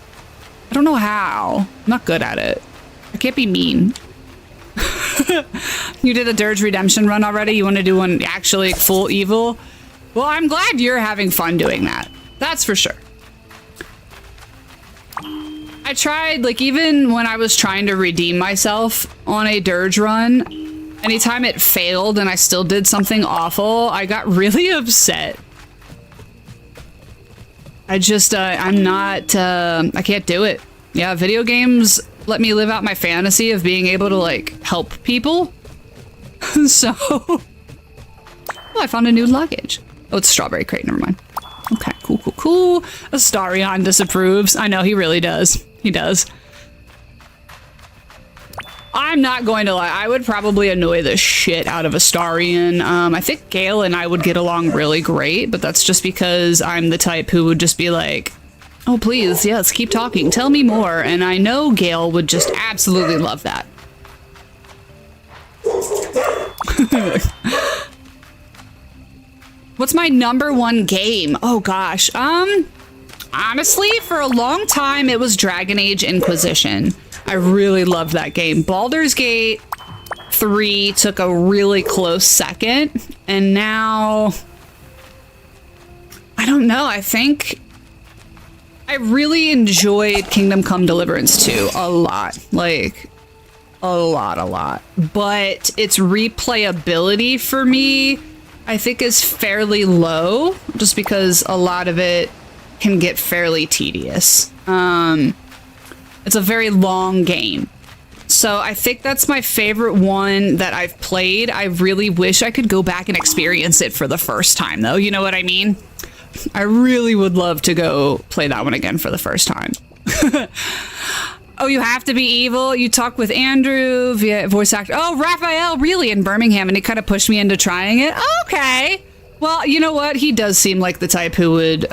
don't know how. I'm not good at it. I can't be mean. You did a Dirge Redemption run already? You want to do one actually full evil? Well, I'm glad you're having fun doing that. That's for sure. I tried, like, even when I was trying to redeem myself on a Dirge run, anytime it failed and I still did something awful, I got really upset. I just, I'm not, I can't do it. Yeah, video games let me live out my fantasy of being able to, like, help people. So, oh, I found a new luggage. Oh, it's Strawberry Crate, never mind. Okay, cool, cool, cool. Astarion disapproves. I know, he really does. He does. I'm not going to lie, I would probably annoy the shit out of Astarion. I think Gale and I would get along really great, but that's just because I'm the type who would just be like, oh, please, yes, keep talking, tell me more. And I know Gale would just absolutely love that. What's my #1 game? Oh gosh, honestly, for a long time, it was Dragon Age Inquisition. I really loved that game. Baldur's Gate 3 took a really close second, and now, I don't know, I think I really enjoyed Kingdom Come Deliverance 2 a lot. Like, a lot. But its replayability for me, I think, is fairly low, just because a lot of it can get fairly tedious. It's a very long game. So I think that's my favorite one that I've played. I really wish I could go back and experience it for the first time, though. You know what I mean? I really would love to go play that one again for the first time. Oh, you have to be evil? You talk with Andrew via voice actor. Oh, Raphael, really, in Birmingham, and he kind of pushed me into trying it. Okay. Well, you know what? He does seem like the type who would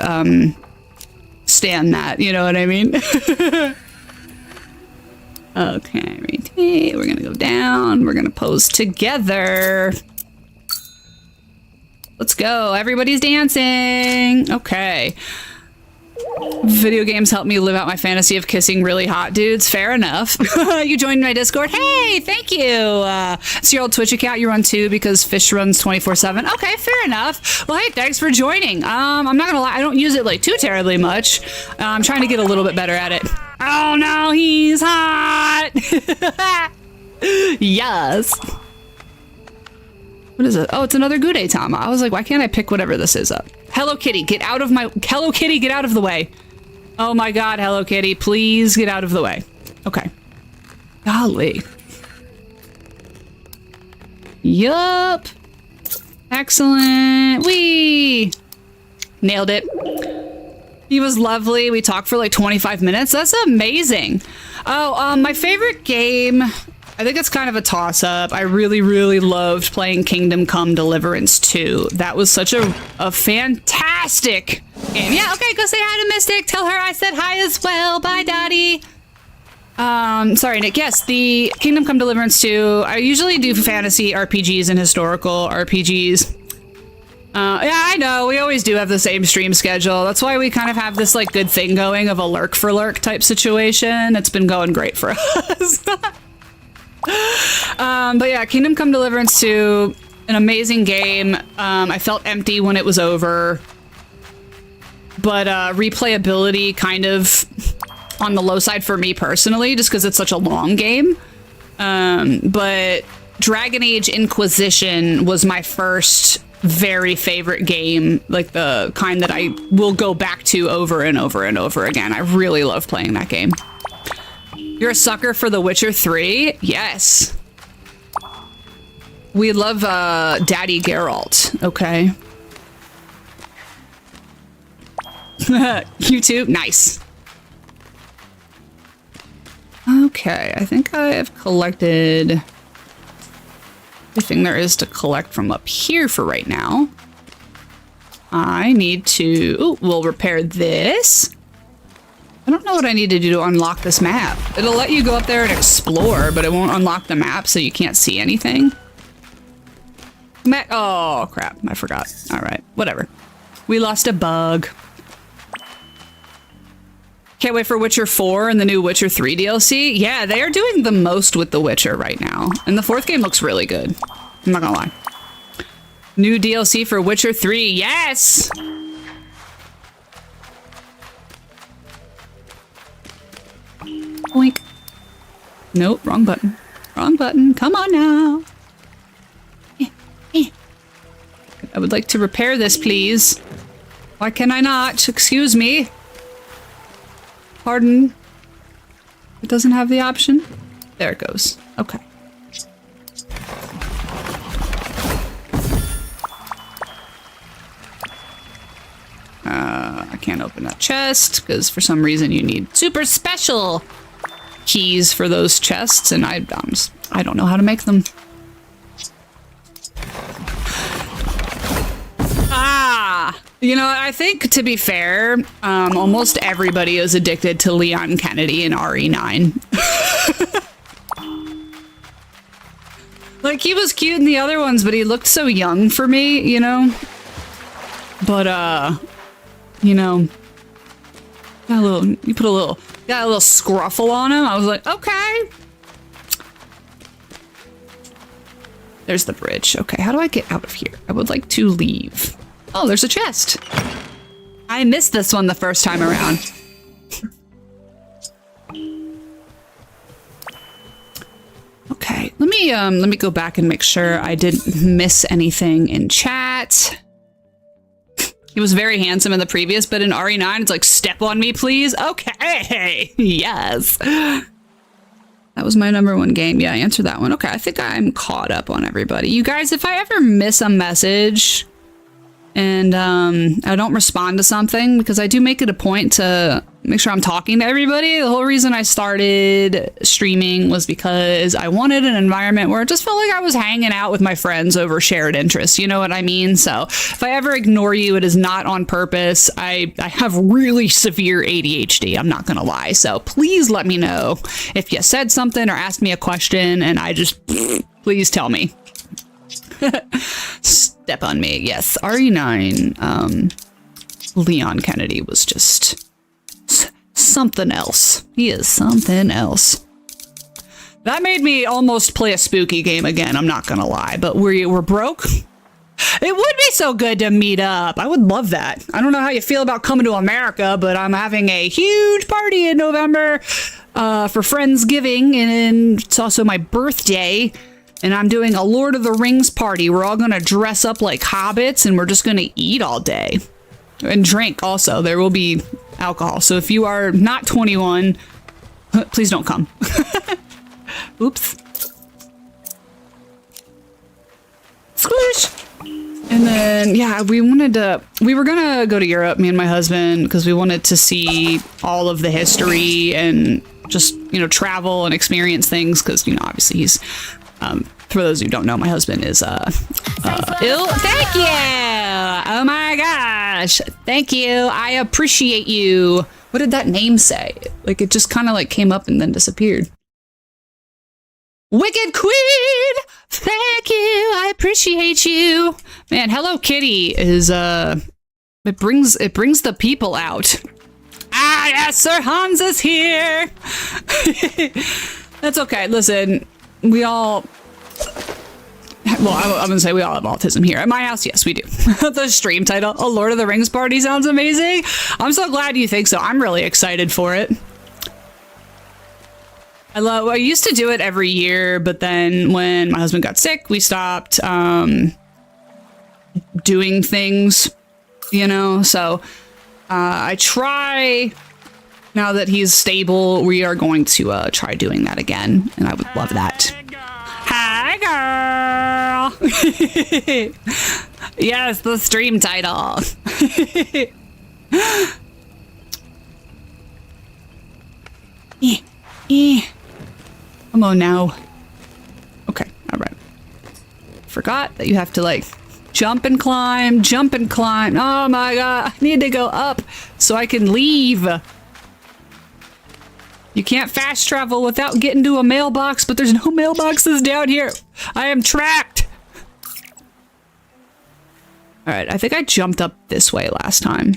stand that. You know what I mean? Okay, retake. We're gonna go down. We're gonna pose together. Let's go. Everybody's dancing. Okay. Video games help me live out my fantasy of kissing really hot dudes. Fair enough. You joined my Discord. Hey, thank you. It's your old Twitch account you run too because Fish runs 24/7. Okay, fair enough. Well, hey, thanks for joining. I'm not gonna lie, I don't use it like too terribly much. I'm trying to get a little bit better at it. Oh no, he's hot. Yes. What is it? Oh, it's another Gudetama. I was like, why can't I pick whatever this is up? Hello Kitty, get out of my... Hello Kitty, get out of the way. Oh my god, Hello Kitty, please get out of the way. Okay. Golly. Yup. Excellent. Whee! Nailed it. He was lovely. We talked for like 25 minutes. That's amazing. Oh, my favorite game... I think it's kind of a toss-up. I really, really loved playing Kingdom Come Deliverance 2. That was such a fantastic game. Yeah, okay, go say hi to Mystic. Tell her I said hi as well. Bye, Daddy. Sorry, Nick. Yes, the Kingdom Come Deliverance 2. I usually do fantasy RPGs and historical RPGs. Yeah, I know. We always do have the same stream schedule. That's why we kind of have this, like, good thing going of a lurk for lurk type situation. It's been going great for us. But yeah, Kingdom Come Deliverance 2, an amazing game. I felt empty when it was over, but replayability kind of on the low side for me personally, just because it's such a long game. But Dragon Age Inquisition was my first very favorite game, like the kind that I will go back to over and over and over again. I really love playing that game. You're a sucker for The Witcher 3? Yes. We love Daddy Geralt, okay? You too? Nice. Okay, I think I have collected everything there is to collect from up here for right now. I need to... Ooh, we'll repair this. I don't know what I need to do to unlock this map. It'll let you go up there and explore, but it won't unlock the map so you can't see anything. Oh, crap. I forgot. All right. Whatever. We lost a bug. Can't wait for Witcher 4 and the new Witcher 3 DLC. Yeah, they are doing the most with The Witcher right now. And the fourth game looks really good. I'm not gonna lie. New DLC for Witcher 3. Yes! Oink. Nope, wrong button. Wrong button. Come on now. I would like to repair this, please. Why can I not? Excuse me. Pardon. It doesn't have the option? There it goes. Okay. I can't open that chest because for some reason you need super special keys for those chests, and I don't know how to make them. You know, I think, to be fair, almost everybody is addicted to Leon Kennedy in RE9. Like, he was cute in the other ones, but he looked so young for me, you know? But, you know, got a little scruffle on him. I was like, okay. There's the bridge. Okay, how do I get out of here? I would like to leave. Oh, there's a chest. I missed this one the first time around. Okay, let me go back and make sure I didn't miss anything in chat. He was very handsome in the previous, but in RE9, it's like, step on me, please. Okay, yes. That was my #1 game. Yeah, I answered that one. Okay, I think I'm caught up on everybody. You guys, if I ever miss a message, and I don't respond to something because I do make it a point to make sure I'm talking to everybody. The whole reason I started streaming was because I wanted an environment where it just felt like I was hanging out with my friends over shared interests. You know what I mean? So if I ever ignore you, it is not on purpose. I have really severe ADHD. I'm not going to lie. So please let me know if you said something or asked me a question and I just, please tell me. Step on me. Yes. RE9. Leon Kennedy was just something else. He is something else. That made me almost play a spooky game again. I'm not gonna lie, but we're broke. It would be so good to meet up. I would love that. I don't know how you feel about coming to America, but I'm having a huge party in November for Friendsgiving, and it's also my birthday. And I'm doing a Lord of the Rings party. We're all gonna dress up like hobbits, and we're just gonna eat all day. And drink also. There will be alcohol. So if you are not 21, please don't come. Oops. Squish! And then, yeah, we were gonna go to Europe, me and my husband, because we wanted to see all of the history and just, you know, travel and experience things, because, you know, obviously he's, for those who don't know, my husband is, ill. Thank you! Oh my gosh! Thank you! I appreciate you! What did that name say? Like, it just kind of like came up and then disappeared. Wicked Queen! Thank you! I appreciate you! Man, Hello Kitty is, it brings the people out. Ah, yes, Sir Hans is here! That's okay, listen, we all... Well, I'm gonna say we all have autism here. At my house, yes, we do. The stream title, A Lord of the Rings Party, sounds amazing. I'm so glad you think so. I'm really excited for it. I used to do it every year, but then when my husband got sick, we stopped doing things, you know? So I try, now that he's stable, we are going to try doing that again, and I would love that. Hi, girl! Yes, the stream title. Come on now. Okay, all right. Forgot that you have to, like, jump and climb, jump and climb. Oh my god, I need to go up so I can leave. You can't fast travel without getting to a mailbox, but there's no mailboxes down here. I am trapped. All right, I think I jumped up this way last time.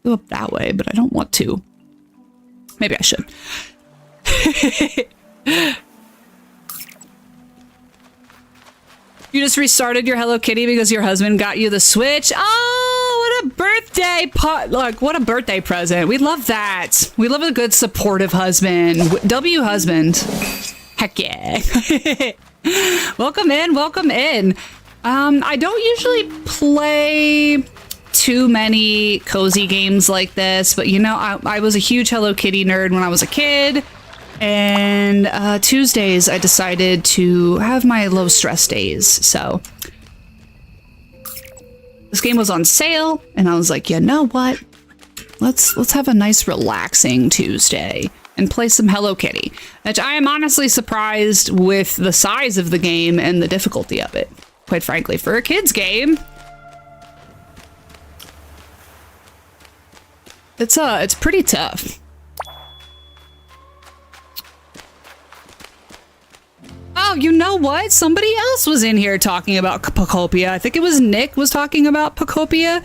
Go up that way, but I don't want to. Maybe I should. You just restarted your Hello Kitty because your husband got you the Switch? Oh, what a birthday look, what a birthday present. We love that. We love a good supportive husband. W husband. Heck yeah. Welcome in, welcome in. I don't usually play too many cozy games like this, but you know, I was a huge Hello Kitty nerd when I was a kid. And Tuesdays, I decided to have my low stress days. So this game was on sale, and I was like, you know what? Let's have a nice relaxing Tuesday and play some Hello Kitty. Which I am honestly surprised with the size of the game and the difficulty of it. Quite frankly, for a kid's game, it's pretty tough. Oh, you know what? Somebody else was in here talking about Pacopia. I think it was Nick was talking about Pacopia.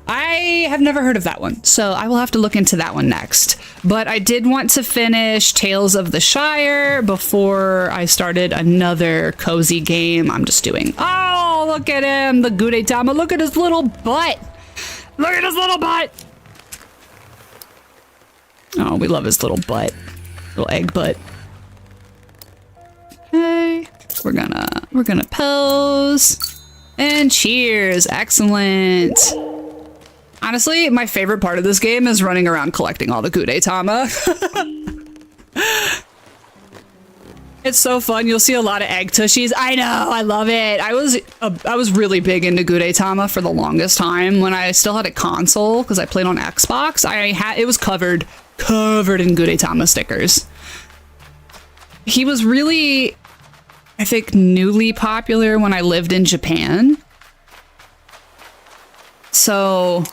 I have never heard of that one, so I will have to look into that one next. But I did want to finish Tales of the Shire before I started another cozy game I'm just doing. Oh, look at him, the Gudetama. Look at his little butt. Look at his little butt. Oh, we love his little butt. Little egg butt. Okay, we're gonna pose and cheers. Excellent. Honestly, my favorite part of this game is running around collecting all the Gudetama. It's so fun. You'll see a lot of egg tushies. I know. I love it. I was really big into Gudetama for the longest time when I still had a console because I played on Xbox. It was covered in Gudetama stickers. He was really, I think, newly popular when I lived in Japan. So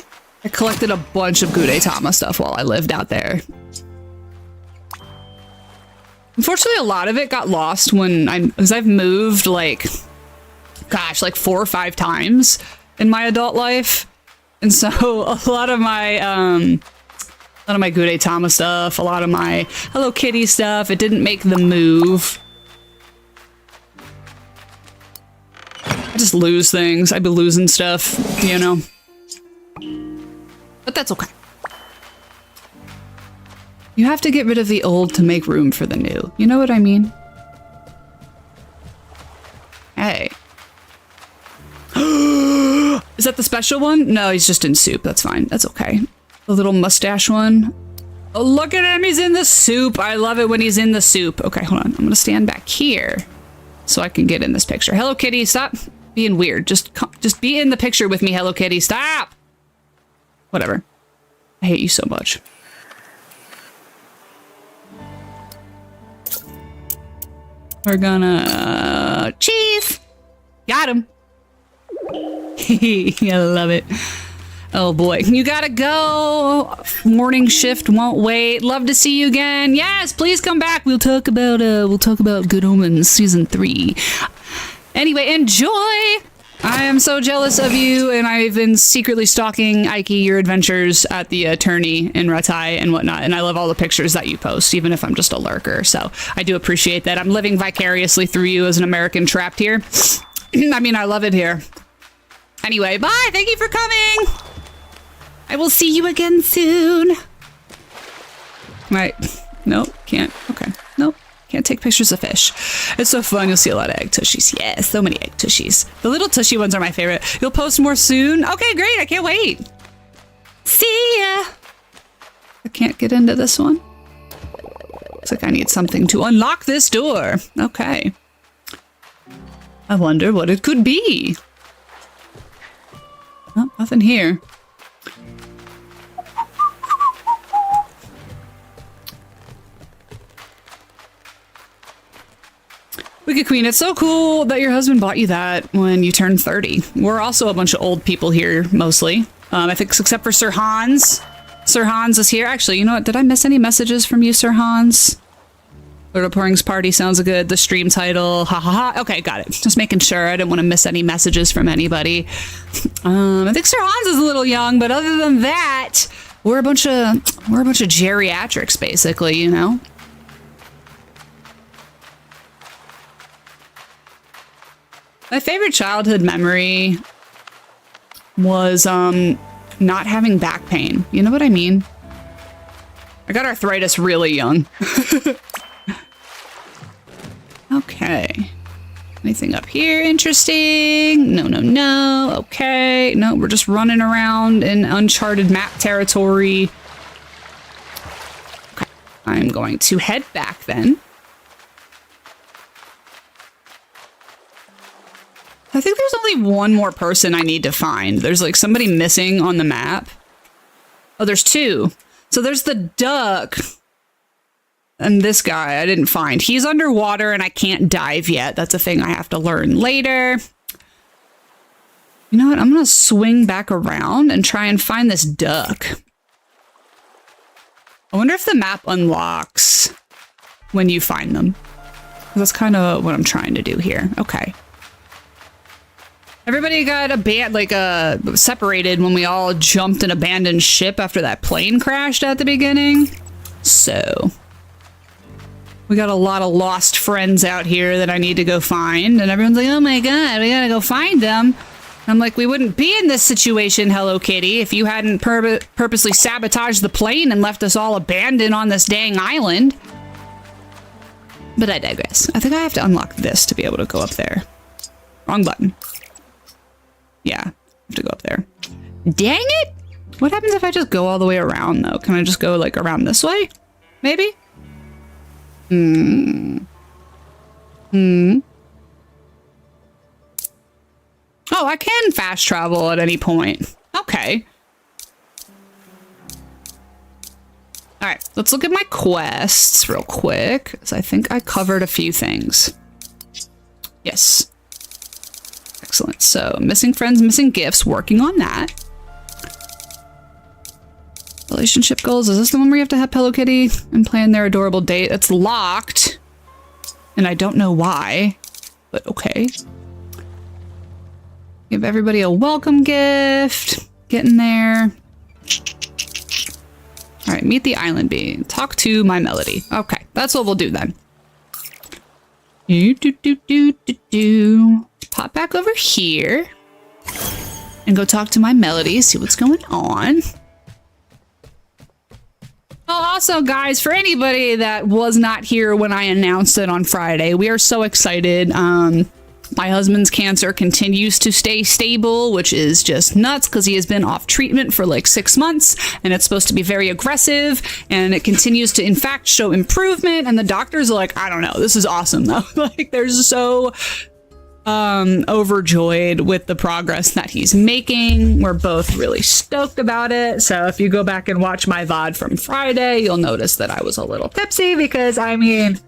I collected a bunch of Gudetama stuff while I lived out there. Unfortunately, a lot of it got lost because I've moved like 4 or 5 times in my adult life. And so a lot of my Gudetama stuff, a lot of my Hello Kitty stuff, it didn't make the move. I just lose things. I'd be losing stuff, you know. But that's okay. You have to get rid of the old to make room for the new. You know what I mean? Hey. Is that the special one? No, he's just in soup. That's fine. That's okay. The little mustache one. Oh, look at him. He's in the soup. I love it when he's in the soup. Okay, hold on. I'm going to stand back here so I can get in this picture. Hello, Kitty. Stop being weird. Just be in the picture with me, Hello Kitty. Stop. Whatever. I hate you so much. We're gonna cheese. Got him. I love it. Oh boy, you gotta go. Morning shift won't wait. Love to see you again. Yes, please come back. We'll talk about Good Omens season 3. Anyway, enjoy. I am so jealous of you, and I've been secretly stalking Ike, your adventures at the attorney in Ratai and whatnot, and I love all the pictures that you post, even if I'm just a lurker, so I do appreciate that. I'm living vicariously through you as an American trapped here. I mean, I love it here. Anyway, bye! Thank you for coming! I will see you again soon. Right. Nope, can't. Okay. Nope. Can't take pictures of fish. It's so fun. You'll see a lot of egg tushies. Yes, so many egg tushies. The little tushy ones are my favorite. You'll post more soon? Okay, great. I can't wait. See ya. I can't get into this one. Looks like I need something to unlock this door. Okay. I wonder what it could be. Oh, nothing here. Wicked Queen, it's so cool that your husband bought you that when you turned 30. We're also a bunch of old people here, mostly. I think except for Sir Hans. Sir Hans is here. Actually, you know what? Did I miss any messages from you, Sir Hans? Lord of Pouring's Party sounds good. The stream title. Ha ha ha. Okay, got it. Just making sure. I didn't want to miss any messages from anybody. I think Sir Hans is a little young, but other than that, we're a bunch of geriatrics, basically, you know? My favorite childhood memory was not having back pain. You know what I mean? I got arthritis really young. Okay. Anything up here interesting? No, no, no. Okay. No, we're just running around in uncharted map territory. Okay. I'm going to head back then. I think there's only one more person I need to find. There's like somebody missing on the map. Oh, there's 2. So there's the duck. And this guy I didn't find. He's underwater and I can't dive yet. That's a thing I have to learn later. You know what? I'm going to swing back around and try and find this duck. I wonder if the map unlocks when you find them. That's kind of what I'm trying to do here. Okay. Everybody got separated when we all jumped an abandoned ship after that plane crashed at the beginning. So we got a lot of lost friends out here that I need to go find. And everyone's like, oh my God, we gotta go find them. And I'm like, we wouldn't be in this situation, Hello Kitty, if you hadn't purposely sabotaged the plane and left us all abandoned on this dang island. But I digress. I think I have to unlock this to be able to go up there. Wrong button. Yeah, I have to go up there. Dang it! What happens if I just go all the way around, though? Can I just go, like, around this way? Maybe? Oh, I can fast travel at any point. Okay. All right, let's look at my quests real quick, because I think I covered a few things. Yes. Excellent. So, missing friends, missing gifts, working on that. Relationship goals. Is this the one where you have to have Hello Kitty and plan their adorable date? It's locked. And I don't know why, but okay. Give everybody a welcome gift. Getting there. All right, meet the island being. Talk to my melody. Okay, that's what we'll do then. Pop back over here and go talk to my melody, see what's going on. Oh, also, guys, for anybody that was not here when I announced it on Friday, we are so excited. My husband's cancer continues to stay stable, which is just nuts because he has been off treatment for like 6 months and it's supposed to be very aggressive and it continues to, in fact, show improvement. And the doctors are like, I don't know, this is awesome though. Like they're so overjoyed with the progress that he's making. We're both really stoked about it. So if you go back and watch my VOD from Friday, you'll notice that I was a little tipsy because I mean,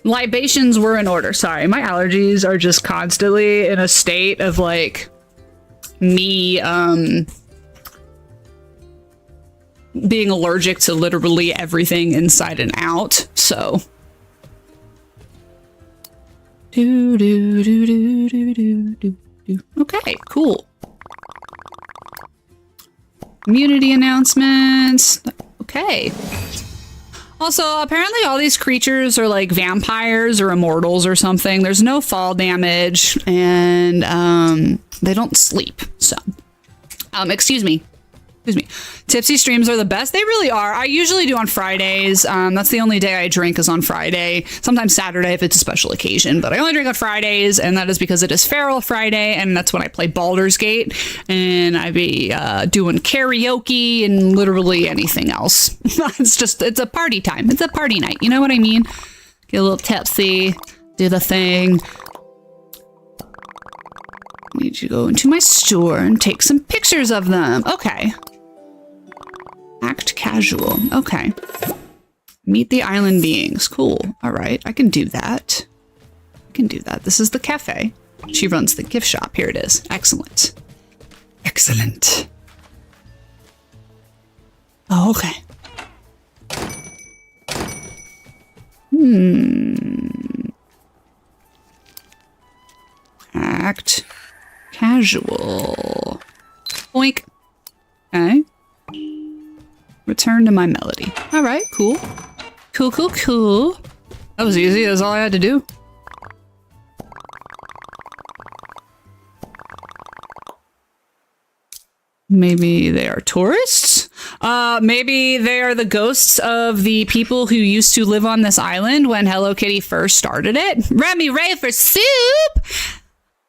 libations were in order. Sorry, my allergies are just constantly in a state of like me being allergic to literally everything inside and out. So okay, cool. Community announcements. Okay. Also, apparently all these creatures are like vampires or immortals or something. There's no fall damage and they don't sleep. So, excuse me. Tipsy streams are the best. They really are. I usually do on Fridays. That's the only day I drink is on Friday. Sometimes Saturday if it's a special occasion, but I only drink on Fridays, and that is because it is Feral Friday, and that's when I play Baldur's Gate, and I be doing karaoke and literally anything else. It's a party time. It's a party night. You know what I mean? Get a little tipsy, do the thing. Need you to go into my store and take some pictures of them. Okay. Act casual. Okay. Meet the island beings. Cool. All right. I can do that. This is the cafe. She runs the gift shop. Here it is. Excellent. Excellent. Oh, okay. Act casual. Boink. Okay. Return to my melody. All right, cool. Cool. That was easy. That's all I had to do. Maybe they are tourists? Maybe they are the ghosts of the people who used to live on this island when Hello Kitty first started it. Remy Ray for soup!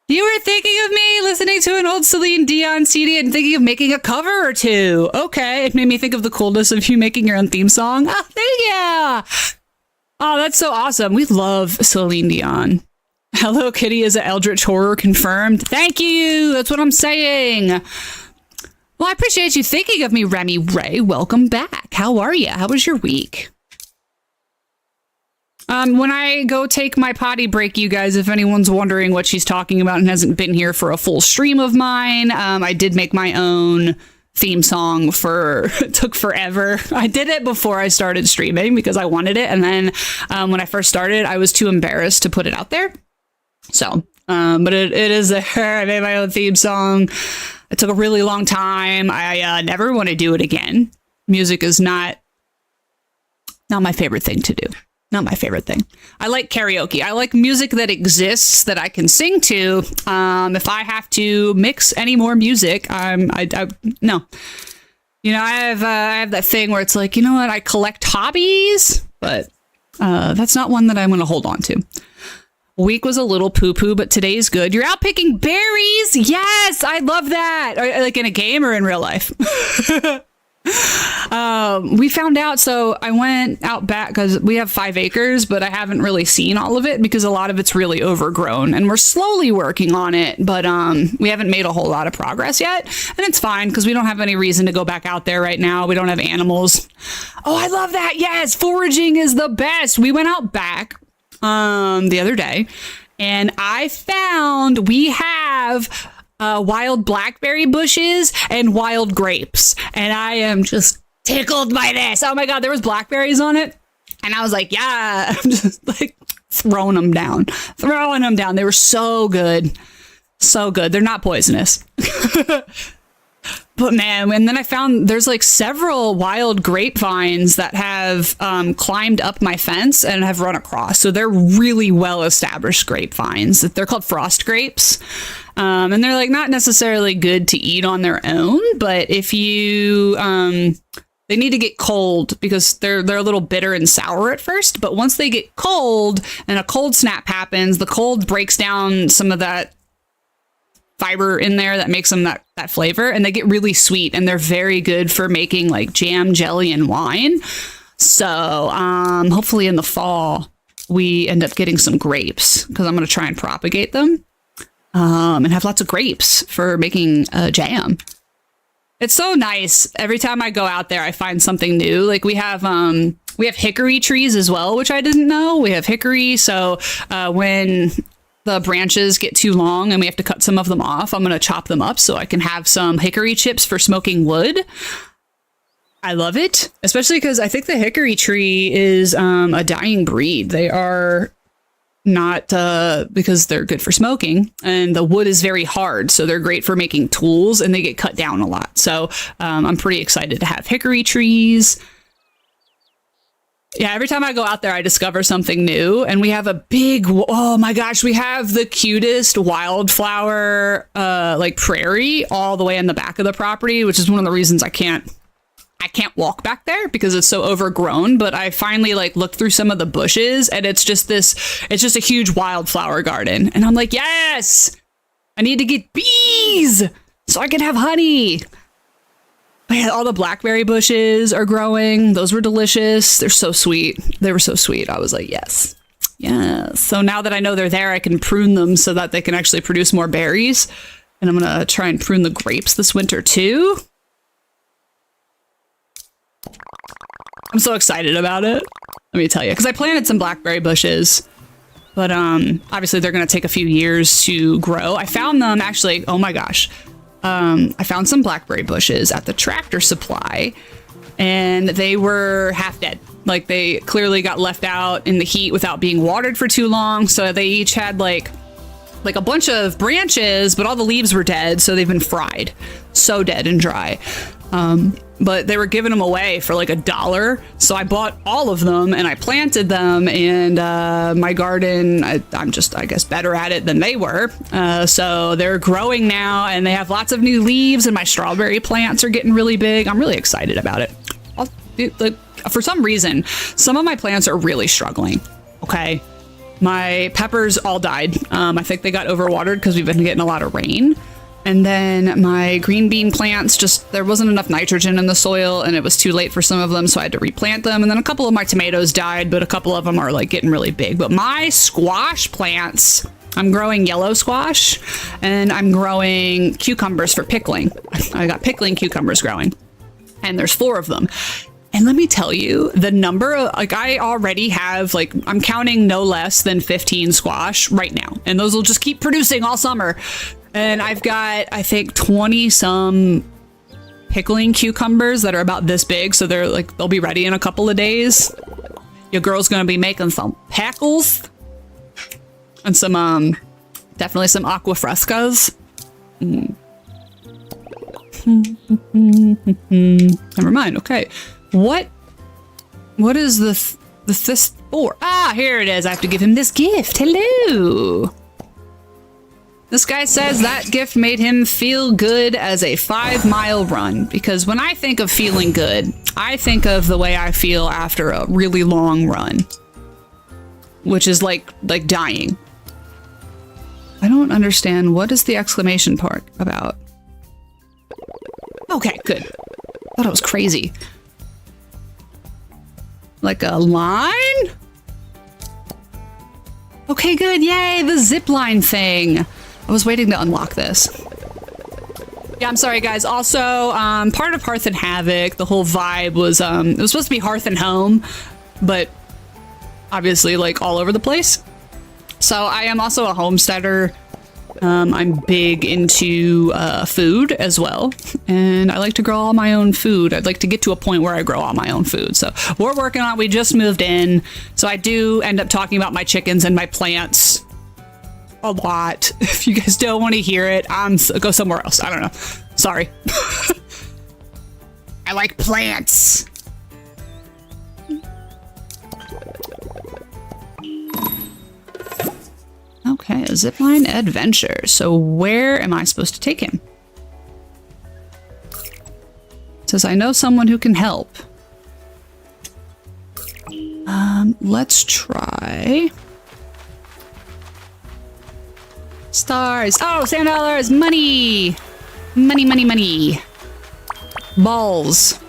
You were thinking of me listening to an old Celine Dion CD and thinking of making a cover or two. Okay, it made me think of the coolness of you making your own theme song. Oh, thank you! Oh, that's so awesome. We love Celine Dion. Hello Kitty is an eldritch horror confirmed. Thank you! That's what I'm saying. Well, I appreciate you thinking of me, Remy Ray. Welcome back. How are you? How was your week? When I go take my potty break, you guys, if anyone's wondering what she's talking about and hasn't been here for a full stream of mine, I did make my own theme song it took forever. I did it before I started streaming because I wanted it. And then when I first started, I was too embarrassed to put it out there. So, but it is there. I made my own theme song. It took a really long time. I never want to do it again. Music is not my favorite thing to do. Not my favorite thing. I like karaoke. I like music that exists that I can sing to. If I have to mix any more music, no. You know, I have that thing where it's like, you know what? I collect hobbies, but that's not one that I'm going to hold on to. Week was a little poo-poo, but today's good. You're out picking berries. Yes, I love that. Like in a game or in real life. We found out, so I went out back because we have 5 acres, but I haven't really seen all of it because a lot of it's really overgrown and we're slowly working on it, but we haven't made a whole lot of progress yet. And it's fine because we don't have any reason to go back out there right now. We don't have animals. Oh, I love that. Yes, foraging is the best. We went out back the other day and I found we have wild blackberry bushes and wild grapes. And I am just tickled by this. Oh my God, there was blackberries on it. And I was like, yeah, I'm just like throwing them down. They were so good. So good. They're not poisonous. But man, and then I found there's like several wild grapevines that have climbed up my fence and have run across. So they're really well-established grapevines. They're called frost grapes. And they're like not necessarily good to eat on their own, but if you, they need to get cold because they're a little bitter and sour at first. But once they get cold and a cold snap happens, the cold breaks down some of that fiber in there that makes them that flavor, and they get really sweet, and they're very good for making like jam, jelly, and wine. So hopefully in the fall we end up getting some grapes because I'm going to try and propagate them and have lots of grapes for making jam. It's so nice. Every time I go out there, I find something new. Like we have hickory trees as well, which I didn't know. We have hickory. So when the branches get too long and we have to cut some of them off, I'm going to chop them up so I can have some hickory chips for smoking wood. I love it, especially because I think the hickory tree is a dying breed. They are not because they're good for smoking, and the wood is very hard, so they're great for making tools, and they get cut down a lot. So I'm pretty excited to have hickory trees. Yeah, every time I go out there, I discover something new, and we have a big, oh my gosh, we have the cutest wildflower like prairie all the way in the back of the property, which is one of the reasons I can't walk back there because it's so overgrown. But I finally like looked through some of the bushes, and it's just a huge wildflower garden. And I'm like, yes, I need to get bees so I can have honey. But yeah, all the blackberry bushes are growing. Those were delicious. They're so sweet. They were so sweet. I was like, yes. Yes. So now that I know they're there, I can prune them so that they can actually produce more berries. And I'm going to try and prune the grapes this winter too. I'm so excited about it. Let me tell you, because I planted some blackberry bushes, but obviously they're going to take a few years to grow. I found them actually. Oh my gosh. I found some blackberry bushes at the Tractor Supply, and they were half dead. Like they clearly got left out in the heat without being watered for too long. So they each had like a bunch of branches, but all the leaves were dead. So they've been fried. So dead and dry. But they were giving them away for like $1. So I bought all of them and I planted them, and my garden, I'm just, I guess, better at it than they were. So they're growing now and they have lots of new leaves, and my strawberry plants are getting really big. I'm really excited about it. For some reason, some of my plants are really struggling. Okay. My peppers all died. I think they got overwatered because we've been getting a lot of rain. And then my green bean plants, just there wasn't enough nitrogen in the soil, and it was too late for some of them, so I had to replant them. And then a couple of my tomatoes died, but a couple of them are like getting really big. But my squash plants, I'm growing yellow squash, and I'm growing cucumbers for pickling. I got pickling cucumbers growing, and there's 4 of them. And let me tell you, the number of, like, I already have, like, I'm counting no less than 15 squash right now, and those will just keep producing all summer. And I've got, I think, 20 some pickling cucumbers that are about this big. So they're like, they'll be ready in a couple of days. Your girl's going to be making some pickles and some, definitely some aqua frescas. Never mind. Okay. What is this for? Ah, here it is. I have to give him this gift. Hello. This guy says that gift made him feel good as a 5-mile run, because when I think of feeling good, I think of the way I feel after a really long run, which is like dying. I don't understand. What is the exclamation part about? Okay, good. Thought it was crazy. Like a line? Okay, good. Yay, the zip line thing. I was waiting to unlock this. Yeah, I'm sorry, guys. Also, part of Hearth and Havoc, the whole vibe was, it was supposed to be Hearth and Home, but obviously, like, all over the place. So I am also a homesteader. I'm big into food as well, and I like to grow all my own food. I'd like to get to a point where I grow all my own food. So we're working on it. We just moved in, so I do end up talking about my chickens and my plants a lot. If you guys don't want to hear it, go somewhere else. I don't know. Sorry. I like plants. Okay, a zipline adventure. So where am I supposed to take him? It says I know someone who can help. Let's try. Stars. Oh, $7. Money. Money, money, money. Balls.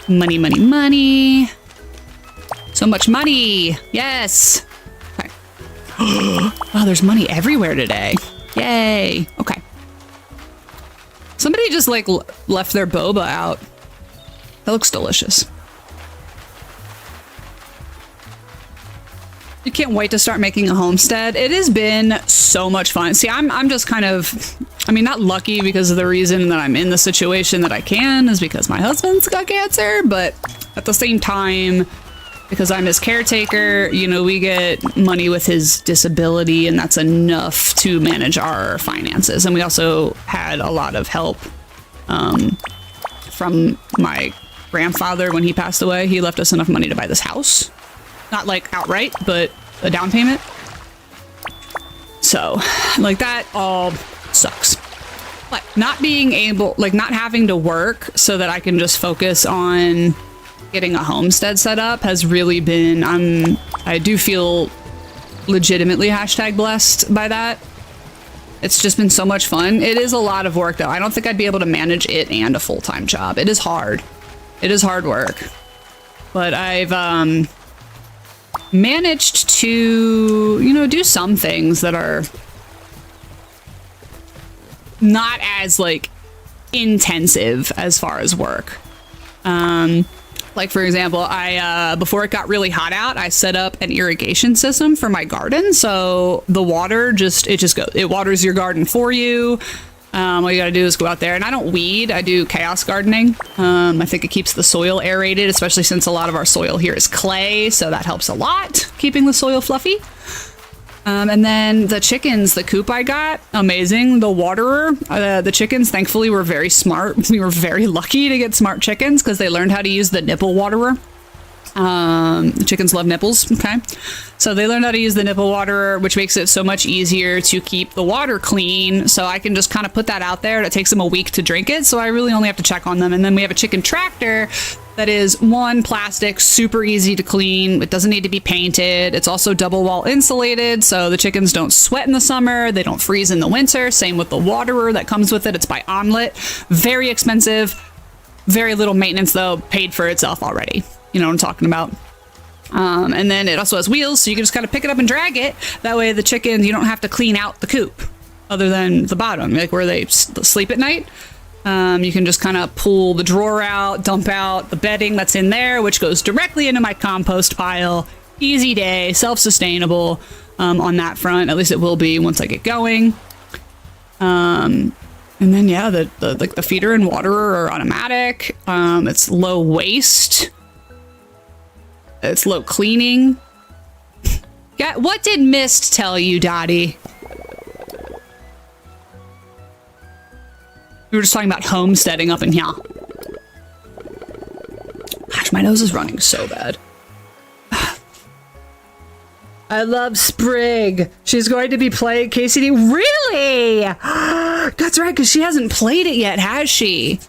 Money, money, money. So much money. Yes. Okay. Wow, there's money everywhere today. Yay. Okay. Somebody just like left their boba out. That looks delicious. You can't wait to start making a homestead. It has been so much fun. See, I'm just kind of, I mean, not lucky because of the reason that I'm in the situation that I can is because my husband's got cancer, but at the same time, because I'm his caretaker, you know, we get money with his disability, and that's enough to manage our finances. And we also had a lot of help from my grandfather when he passed away. He left us enough money to buy this house. Not like outright, but a down payment. So, like, that all sucks. But not being able, like, not having to work so that I can just focus on getting a homestead set up has really been, I do feel legitimately #blessed by that. It's just been so much fun. It is a lot of work, though. I don't think I'd be able to manage it and a full-time job. It is hard. It is hard work. But I've, managed to, you know, do some things that are not as, like, intensive as far as work. Like, for example, I, before it got really hot out, I set up an irrigation system for my garden. So the water it waters your garden for you. All you gotta do is go out there, and I don't weed, I do chaos gardening. I think it keeps the soil aerated, especially since a lot of our soil here is clay, so that helps a lot, keeping the soil fluffy. And then the chickens, the coop I got, amazing. The waterer, the chickens, thankfully, were very smart. We were very lucky to get smart chickens because they learned how to use the nipple waterer. Chickens love nipples, okay? So they learned how to use the nipple waterer, which makes it so much easier to keep the water clean. So I can just kind of put that out there. It takes them a week to drink it, so I really only have to check on them. And then we have a chicken tractor that is plastic, super easy to clean. It doesn't need to be painted. It's also double wall insulated, so the chickens don't sweat in the summer. They don't freeze in the winter. Same with the waterer that comes with it. It's by Omelet. Very expensive. Very little maintenance, though. Paid for itself already. You know what I'm talking about. And then it also has wheels, so you can just kind of pick it up and drag it. That way the chickens, you don't have to clean out the coop, other than the bottom, like where they sleep at night. You can just kind of pull the drawer out, dump out the bedding that's in there, which goes directly into my compost pile. Easy day, self-sustainable on that front. At least it will be once I get going. And then, yeah, the feeder and waterer are automatic. It's low waste. It's low cleaning. Yeah, what did Mist tell you, Dottie? We were just talking about homesteading up in here. Gosh, my nose is running so bad. I love Sprig. She's going to be playing KCD. Really? That's right, because she hasn't played it yet, has she?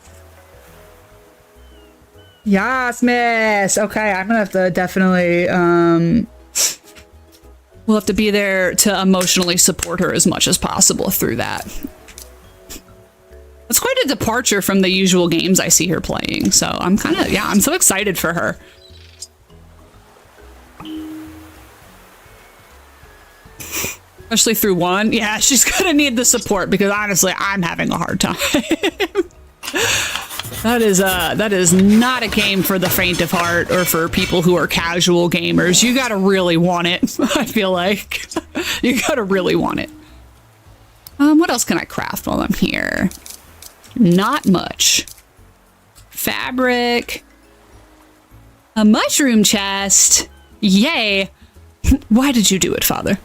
Yes, miss. Okay, I'm gonna have to definitely, we'll have to be there to emotionally support her as much as possible through that. It's quite a departure from the usual games I see her playing. So I'm kind of, yeah, I'm so excited for her. Especially through one. Yeah, she's gonna need the support because honestly, I'm having a hard time. That is not a game for the faint of heart or for people who are casual gamers. You gotta really want it. I feel like you gotta really want it. What else can I craft while I'm here? Not much. Fabric. A mushroom chest. Yay. Why did you do it, Father?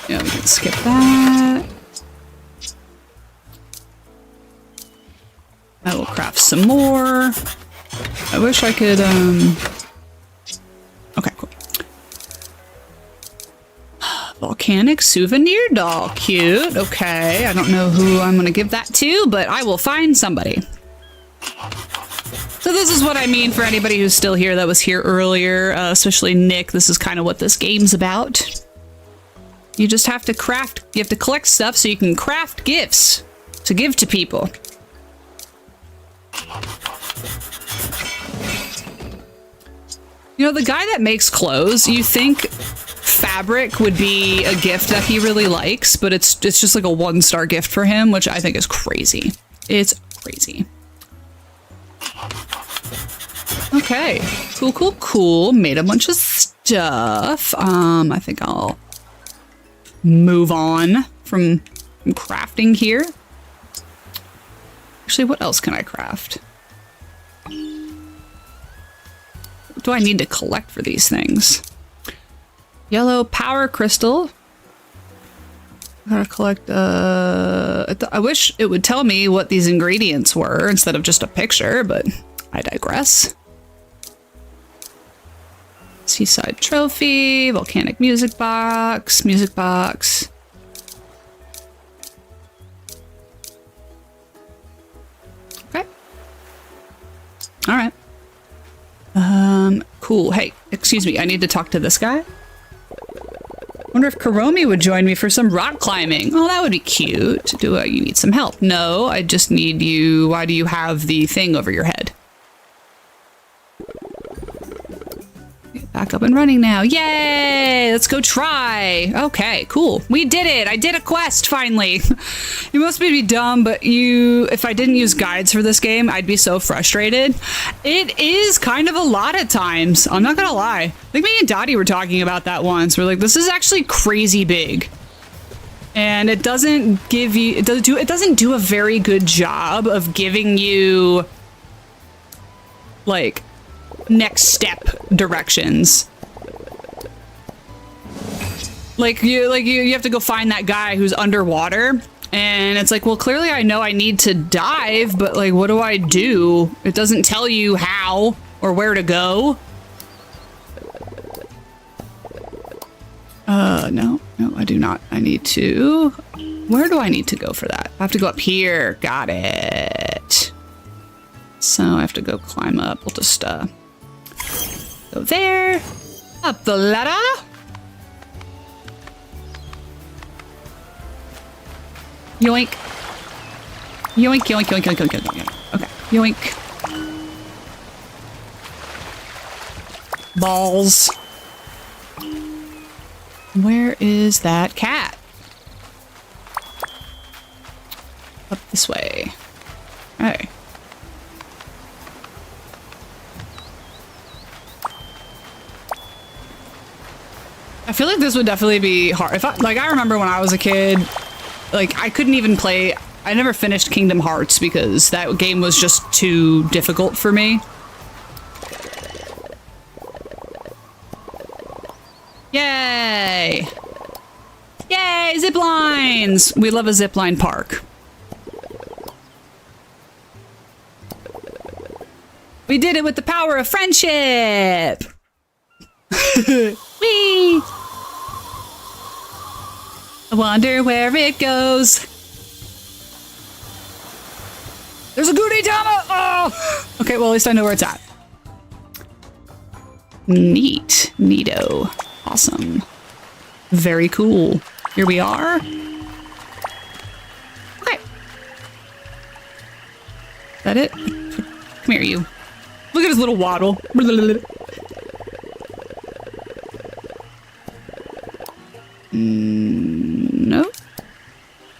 Yeah, we can skip that. I will craft some more. I wish I could, okay, cool. Volcanic souvenir doll. Cute. Okay, I don't know who I'm gonna give that to, but I will find somebody. So this is what I mean for anybody who's still here that was here earlier, especially Nick. This is kind of what this game's about. You just have to craft, you have to collect stuff so you can craft gifts to give to people. You know, the guy that makes clothes, you think fabric would be a gift that he really likes, but it's just like a 1-star gift for him, which I think is crazy. It's crazy. Okay, cool, cool, cool. Made a bunch of stuff. I think I'll move on from crafting here. Actually, what else can I craft? What do I need to collect for these things? Yellow power crystal. I gotta collect, I wish it would tell me what these ingredients were instead of just a picture, but I digress. Seaside trophy, volcanic music box, music box. Okay. All right. Cool. Hey, excuse me. I need to talk to this guy. Wonder if Karomi would join me for some rock climbing. Oh, that would be cute. Do you need some help? No, I just need you. Why do you have the thing over your head? Back up and running now. Yay! Let's go try. Okay, cool. We did it. I did a quest finally. You must be dumb, but if I didn't use guides for this game, I'd be so frustrated. It is kind of a lot at times. I'm not gonna lie. I think me and Dottie were talking about that once. We're like, this is actually crazy big. And it doesn't give you, it doesn't do a very good job of giving you like next step directions. Like you have to go find that guy who's underwater, and it's like, well, clearly I know I need to dive, but like, what do I do? It doesn't tell you how or where to go. No, I do not. I need to, where do I need to go for that? I have to go up here. Got it. So I have to go climb up. We'll just, go there, up the ladder. Yoink. Yoink, yoink, yoink, yoink, yoink, yoink, yoink. Okay, yoink. Balls. Where is that cat? Up this way. Okay. I feel like this would definitely be hard. If I remember when I was a kid, like I couldn't even play. I never finished Kingdom Hearts because that game was just too difficult for me. Yay! Yay! Zip lines! We love a zipline park. We did it with the power of friendship! Whee! I wonder where it goes. There's a Gudetama! Oh! Okay, well, at least I know where it's at. Neat. Neato. Awesome. Very cool. Here we are. Okay. Is that it? Come here, you. Look at his little waddle. No.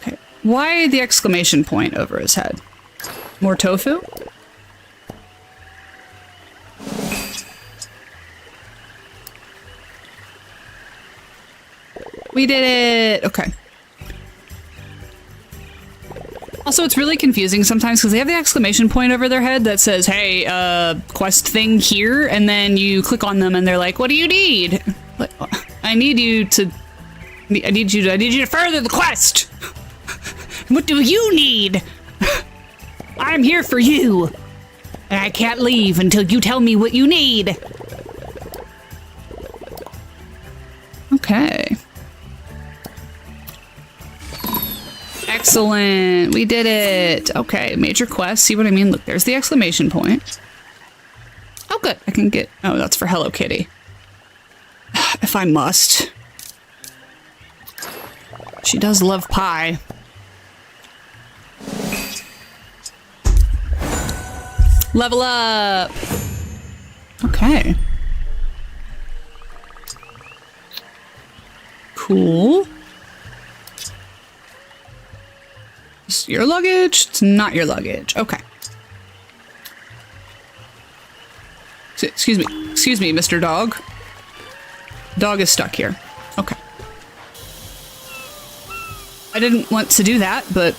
Okay. Why the exclamation point over his head? More tofu? We did it! Okay. Also, it's really confusing sometimes because they have the exclamation point over their head that says, hey, quest thing here, and then you click on them and they're like, what do you need? Like, I need you to further the quest! What do you need? I'm here for you! And I can't leave until you tell me what you need! Okay. Excellent. We did it. Okay, major quest. See what I mean? Look, there's the exclamation point. Oh, good. I can get... Oh, that's for Hello Kitty. If I must. She does love pie. Level up. Okay. Cool. It's your luggage. It's not your luggage. Okay. Excuse me, Mr. Dog. Dog is stuck here. Okay. I didn't want to do that, but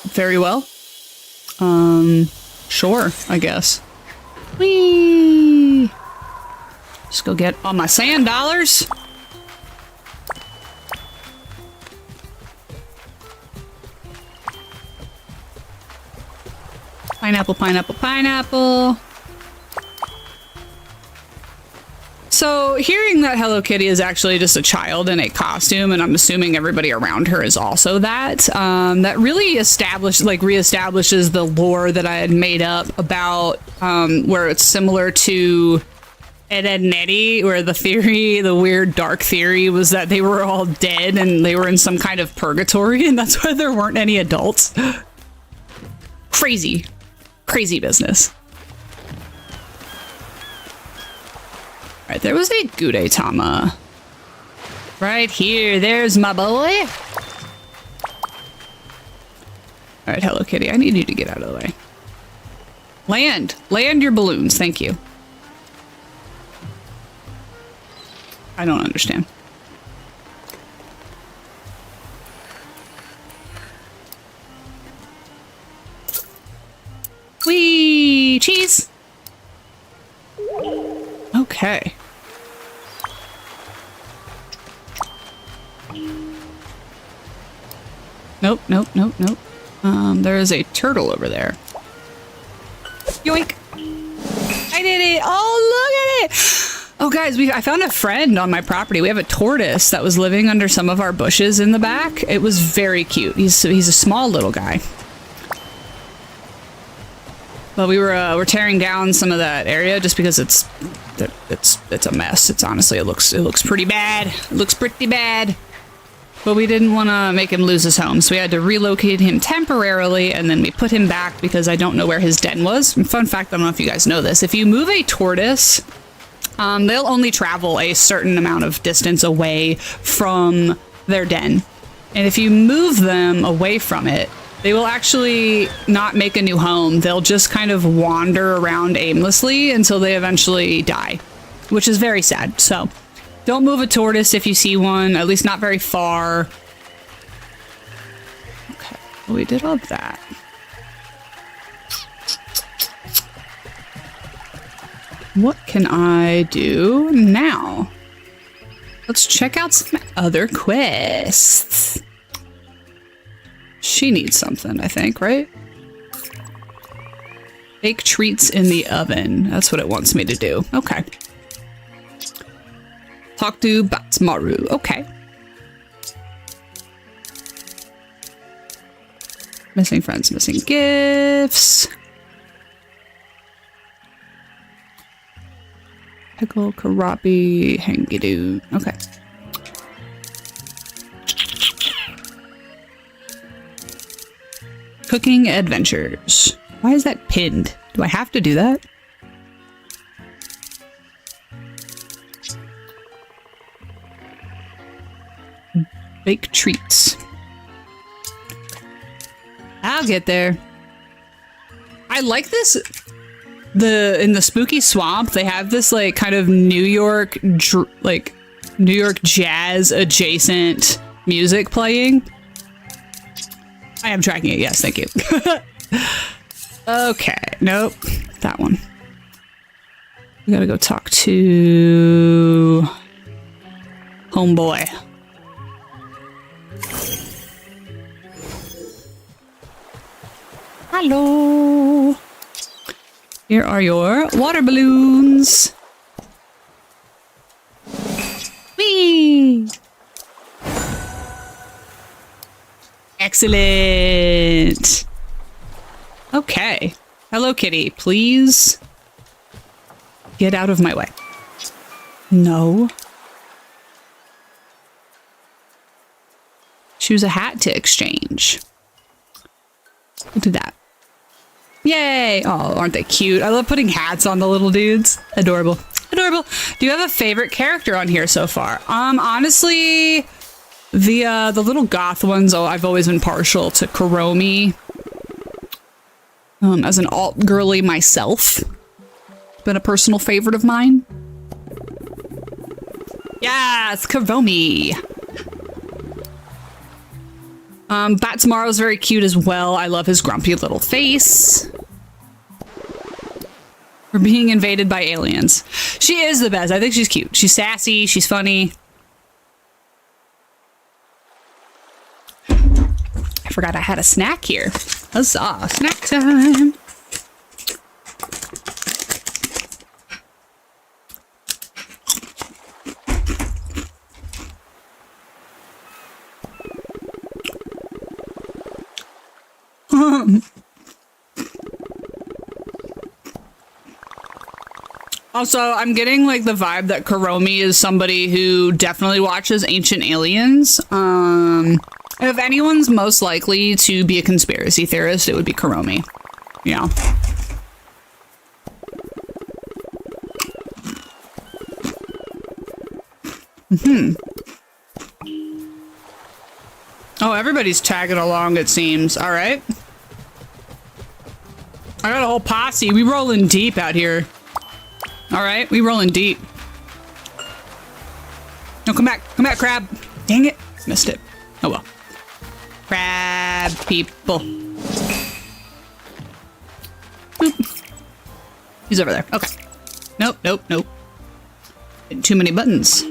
very well. Sure, I guess. Whee! Just go get all my sand dollars. Pineapple, pineapple, pineapple. So, hearing that Hello Kitty is actually just a child in a costume, and I'm assuming everybody around her is also that, that really reestablishes the lore that I had made up about, where it's similar to Ed, Ed and Eddie, where the weird dark theory was that they were all dead and they were in some kind of purgatory, and that's why there weren't any adults. Crazy. Crazy business. Alright, there was a Gudetama. Right here, there's my boy. Alright, Hello Kitty, I need you to get out of the way. Land your balloons, thank you. I don't understand. Whee! Cheese! Okay. Nope. There is a turtle over there. Yoink! I did it! Oh, look at it! Oh, guys, I found a friend on my property. We have a tortoise that was living under some of our bushes in the back. It was very cute. He's a small little guy. But we're tearing down some of that area just because it's a mess. It's honestly, it looks pretty bad. It looks pretty bad. But we didn't want to make him lose his home, so we had to relocate him temporarily, and then we put him back because I don't know where his den was. And fun fact, I don't know if you guys know this. If you move a tortoise, they'll only travel a certain amount of distance away from their den. And if you move them away from it, they will actually not make a new home. They'll just kind of wander around aimlessly until they eventually die, which is very sad. So don't move a tortoise if you see one, at least not very far. Okay, we did all that. What can I do now? Let's check out some other quests. She needs something, I think, right? Bake treats in the oven. That's what it wants me to do. Okay. Talk to Batsmaru. Okay. Missing friends, missing gifts. Pickle, karabi, hangidoo. Okay. Cooking adventures. Why is that pinned? Do I have to do that? Bake treats. I'll get there. I like this. In the spooky swamp, they have this like kind of New York jazz adjacent music playing. I am tracking it. Yes, thank you. Okay. Nope. That one. We gotta go talk to homeboy. Hello. Here are your water balloons. Whee! Excellent. Okay. Hello, kitty. Please get out of my way. No. Choose a hat to exchange. We'll do that. Yay! Oh, aren't they cute? I love putting hats on the little dudes. Adorable. Adorable. Do you have a favorite character on here so far? Honestly, the little goth ones, I've always been partial to Kuromi. As an alt girly myself. Been a personal favorite of mine. Yes, Kuromi. Bat Tomorrow's very cute as well. I love his grumpy little face. We're being invaded by aliens. She is the best. I think she's cute. She's sassy. She's funny. I forgot I had a snack here. Huzzah. Snack time. Also, I'm getting like the vibe that Kuromi is somebody who definitely watches Ancient Aliens. If anyone's most likely to be a conspiracy theorist, it would be Kuromi. Yeah. Oh, everybody's tagging along, it seems. All right. I got a whole posse. We rolling deep out here. All right, we rolling deep. No, come back, crab. Dang it, missed it. Oh well. Crab people. Boop. He's over there. Okay. Nope, nope, nope. Too many buttons.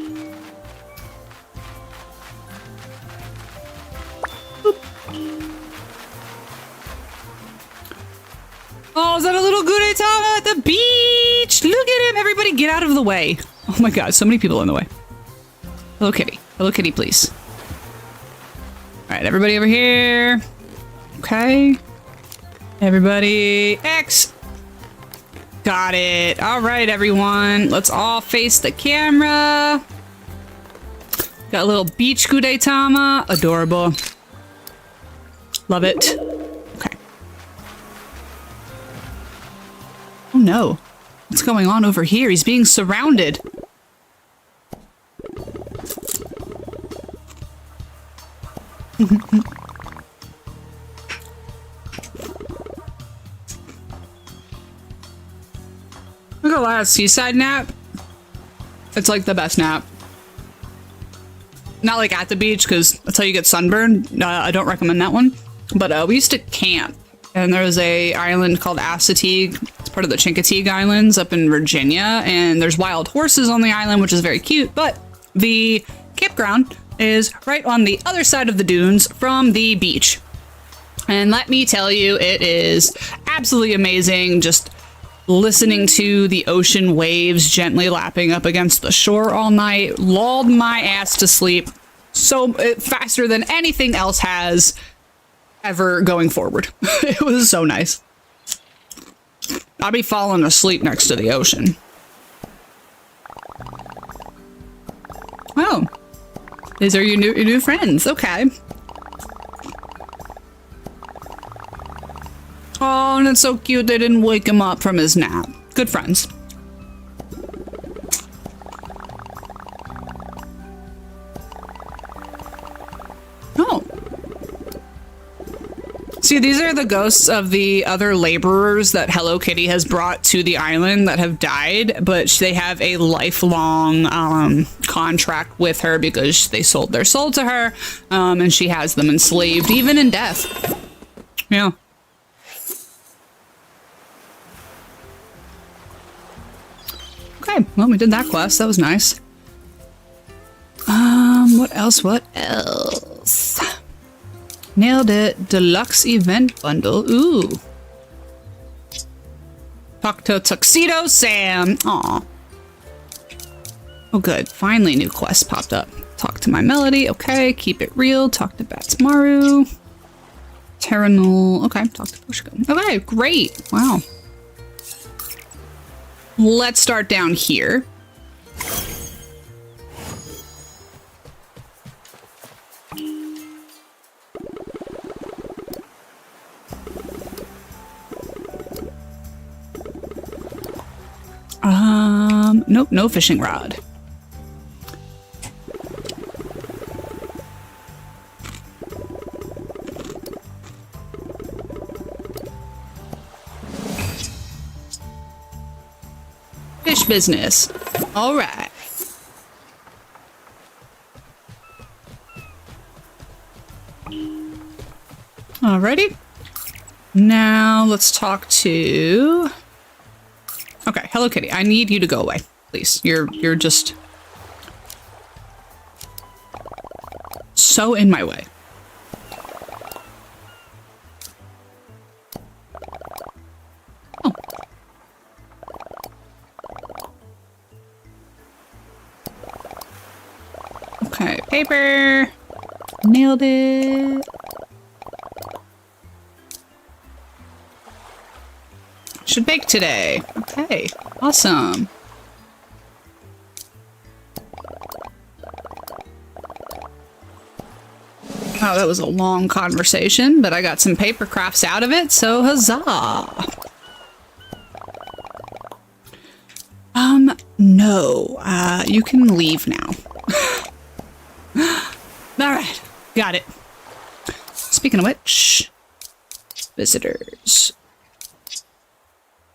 Oh, is that a little Gudetama at the beach? Look at him. Everybody get out of the way. Oh my god, so many people in the way. Hello, kitty. Hello, kitty, please. All right, everybody over here. Okay. Everybody. X. Got it. All right, everyone. Let's all face the camera. Got a little beach Gudetama. Adorable. Love it. Oh no. What's going on over here? He's being surrounded. Look at that seaside nap. It's like the best nap. Not like at the beach, because that's how you get sunburned. I don't recommend that one. But we used to camp. And there was a island called Assateague. It's part of the Chincoteague Islands up in Virginia. And there's wild horses on the island, which is very cute. But the campground is right on the other side of the dunes from the beach. And let me tell you, it is absolutely amazing just listening to the ocean waves gently lapping up against the shore all night. Lulled my ass to sleep so faster than anything else has ever going forward. It was so nice. I'll be falling asleep next to the ocean. These are your new friends. Okay. Oh, and it's so cute. They didn't wake him up from his nap. Good friends. Oh. See, these are the ghosts of the other laborers that Hello Kitty has brought to the island that have died, but they have a lifelong contract with her because they sold their soul to her, and she has them enslaved, even in death. Yeah. Okay, well, we did that quest. That was nice. What else? What else? Nailed it. Deluxe event bundle. Ooh. Talk to Tuxedo Sam. Aw. Oh, good. Finally, new quest popped up. Talk to my Melody. Okay. Keep it real. Talk to Batsmaru. Terranul. Okay. Talk to Pushka. Okay. Great. Wow. Let's start down here. Nope, no fishing rod. Fish business. All right. Alrighty. Now let's talk to... Okay, Hello Kitty, I need you to go away, please. You're just so in my way. Oh. Okay, paper. Nailed it. Should bake today. Okay, awesome. Wow, that was a long conversation, but I got some paper crafts out of it, so huzzah. No, you can leave now. All right, got it. Speaking of which, visitors.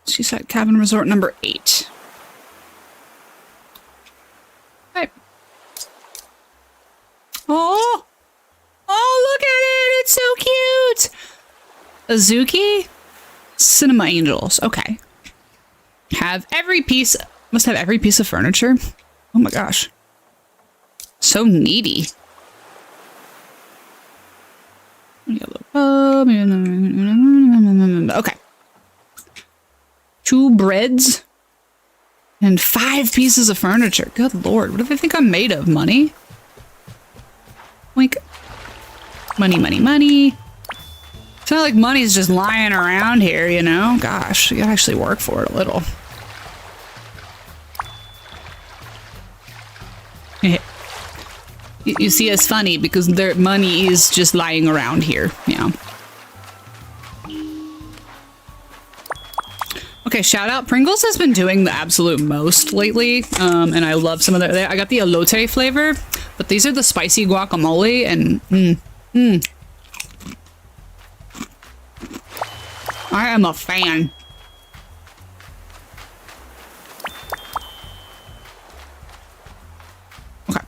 Seaside Cabin Resort number 8. Right. Oh! Oh, look at it! It's so cute! Azuki? Cinema Angels. Okay. Must have every piece of furniture. Oh my gosh. So needy. Okay. 2 breads and 5 pieces of furniture. Good lord, what do they think I'm made of? Money? Wink. Money, money, money. It's not like money's just lying around here, you know? Gosh, you gotta actually work for it a little. You see, it's funny because their money is just lying around here, yeah. Okay, shout out. Pringles has been doing the absolute most lately, and I love some of their... I got the elote flavor, but these are the spicy guacamole, and I am a fan. Okay.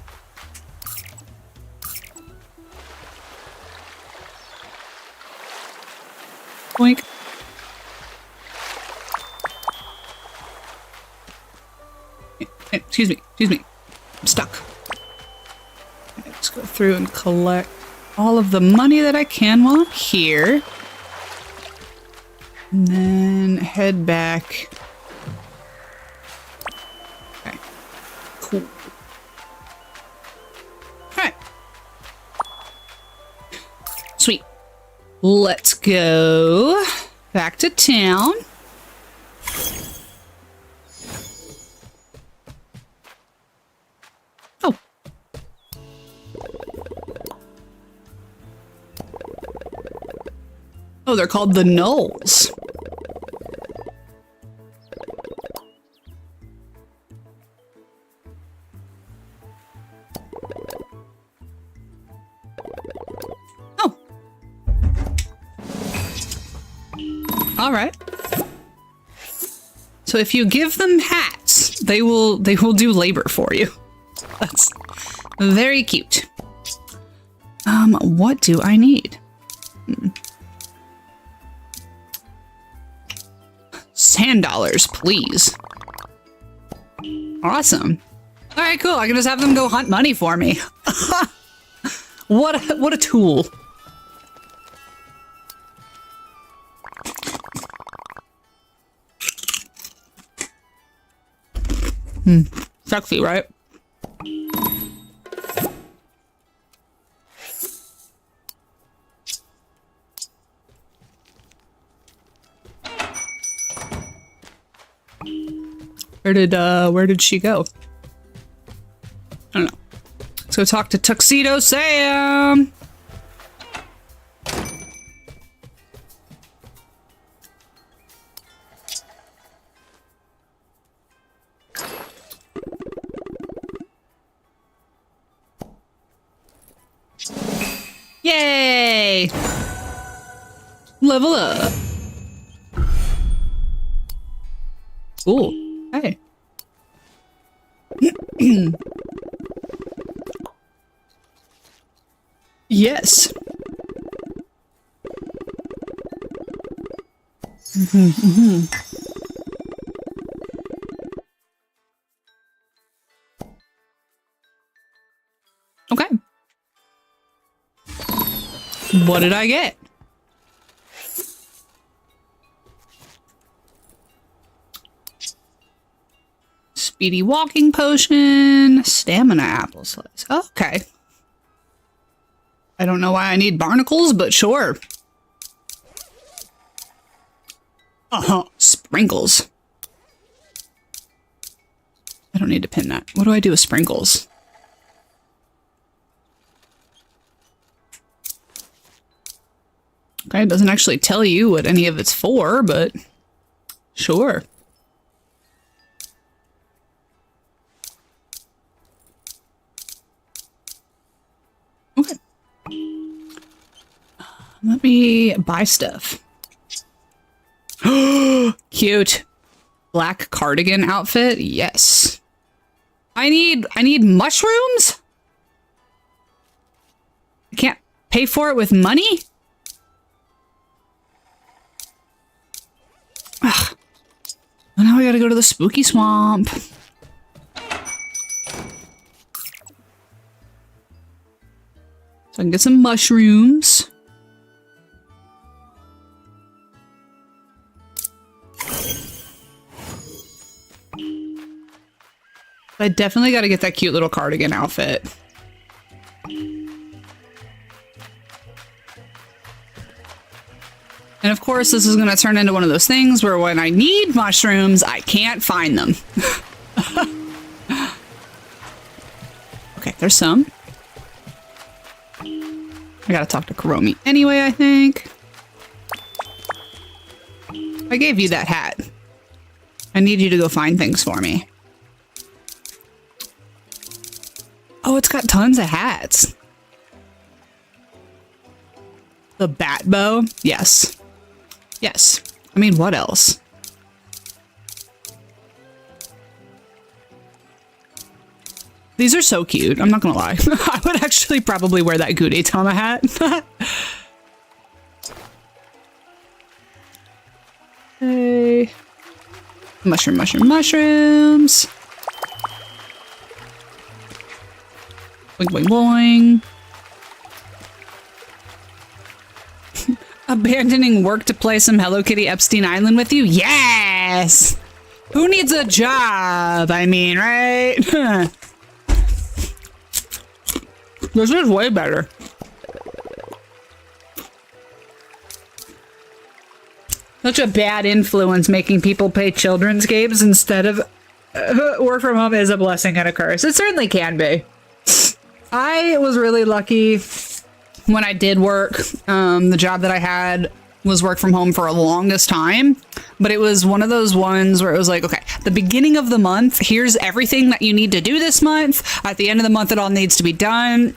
Boink. Excuse me. I'm stuck. Okay, let's go through and collect all of the money that I can while I'm here. And then head back. Okay. Cool. Alright. Sweet. Let's go back to town. Oh, they're called the Nulls. Oh. All right. So if you give them hats, they will do labor for you. That's very cute. What do I need? Sand dollars, please. Awesome. All right, cool. I can just have them go hunt money for me. What a tool. Sexy, right? Where did she go? I don't know. Let's go talk to Tuxedo Sam. Yay! Level up. Cool. Hey. Yes. Okay. What did I get? Speedy walking potion, stamina apple slice. Okay. I don't know why I need barnacles, but sure. Sprinkles. I don't need to pin that. What do I do with sprinkles? Okay, it doesn't actually tell you what any of it's for, but sure. Okay. Let me buy stuff. Cute. Black cardigan outfit? Yes. I need mushrooms? I can't pay for it with money? Ugh. Well, now we gotta go to the spooky swamp. So I can get some mushrooms. I definitely gotta get that cute little cardigan outfit. And of course, this is going to turn into one of those things where when I need mushrooms, I can't find them. Okay, there's some. I gotta talk to Kuromi anyway, I think. I gave you that hat. I need you to go find things for me. Oh, it's got tons of hats. The bat bow? Yes. Yes. I mean, what else? These are so cute. I'm not gonna lie. I would actually probably wear that Gudetama hat. Hey. Mushrooms. Boing, boing, boing. Abandoning work to play some Hello Kitty Epstein Island with you? Yes! Who needs a job? I mean, right? This is way better. Such a bad influence making people play children's games instead of work from home is a blessing and a curse. It certainly can be. I was really lucky when I did work. The job that I had was work from home for a longest time, but it was one of those ones where it was like, okay, the beginning of the month, here's everything that you need to do this month. At the end of the month, it all needs to be done.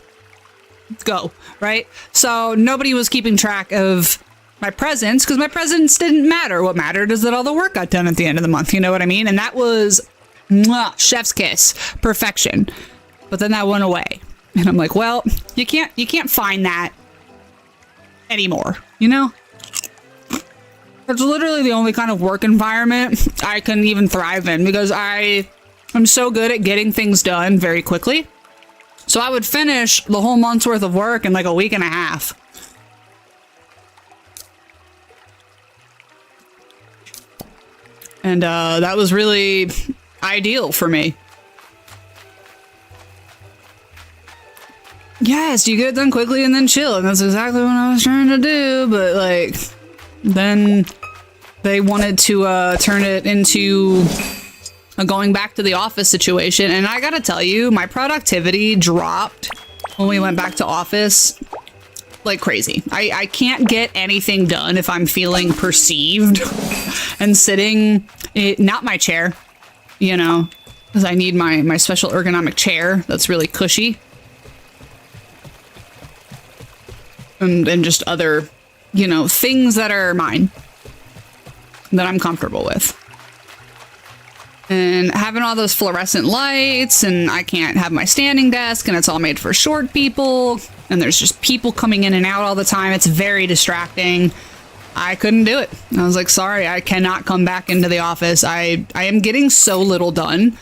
Go, right? So nobody was keeping track of my presents because my presents didn't matter. What mattered is that all the work got done at the end of the month. You know what I mean? And that was mwah, chef's kiss, perfection. But then that went away. And I'm like, well, you can't find that anymore, you know? It's literally the only kind of work environment I can even thrive in because I'm so good at getting things done very quickly. So I would finish the whole month's worth of work in like a week and a half. And that was really ideal for me. Yes, you get it done quickly and then chill. And that's exactly what I was trying to do. But like, then they wanted to turn it into a going back to the office situation. And I gotta tell you, my productivity dropped when we went back to office like crazy. I can't get anything done if I'm feeling perceived and sitting, not my chair, you know, because I need my special ergonomic chair that's really cushy. And just other, you know, things that are mine that I'm comfortable with. And having all those fluorescent lights, and I can't have my standing desk, and it's all made for short people, and there's just people coming in and out all the time. It's very distracting. I couldn't do it. I was like, sorry, I cannot come back into the office. I am getting so little done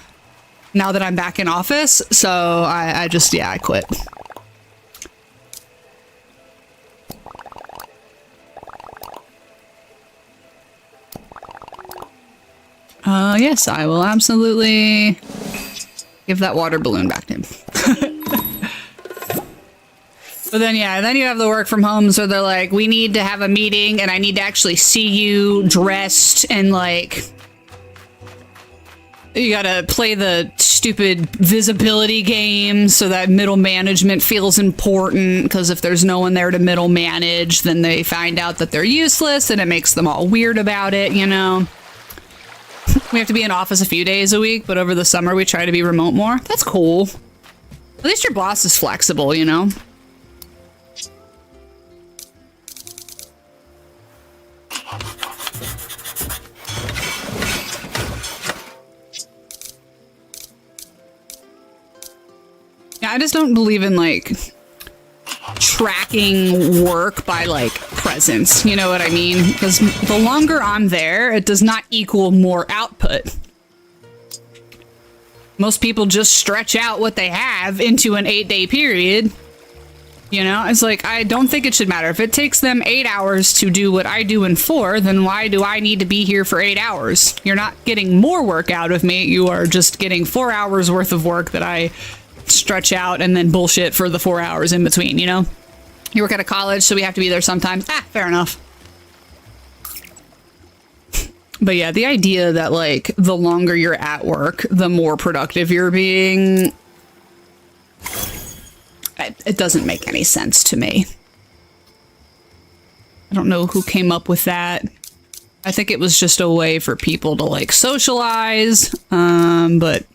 now that I'm back in office, so I just, yeah, I quit. Yes, I will absolutely give that water balloon back to him. But then, yeah, then you have the work from home, so they're like, we need to have a meeting, and I need to actually see you dressed, and like, you gotta play the stupid visibility game so that middle management feels important, because if there's no one there to middle manage, then they find out that they're useless, and it makes them all weird about it, you know? We have to be in office a few days a week, but over the summer we try to be remote more. That's cool. At least your boss is flexible, you know? Yeah, I just don't believe in, like, tracking work by, like, presence. You know what I mean? Because the longer I'm there, it does not equal more output. Most people just stretch out what they have into an 8-day period. You know, it's like, I don't think it should matter. If it takes them 8 hours to do what I do in 4, then why do I need to be here for 8 hours? You're not getting more work out of me. You are just getting 4 hours worth of work that I stretch out and then bullshit for the 4 hours in between, you know? You work at a college, so we have to be there sometimes. Ah, fair enough. But yeah, the idea that, like, the longer you're at work, the more productive you're being, it doesn't make any sense to me. I don't know who came up with that. I think it was just a way for people to, like, socialize, but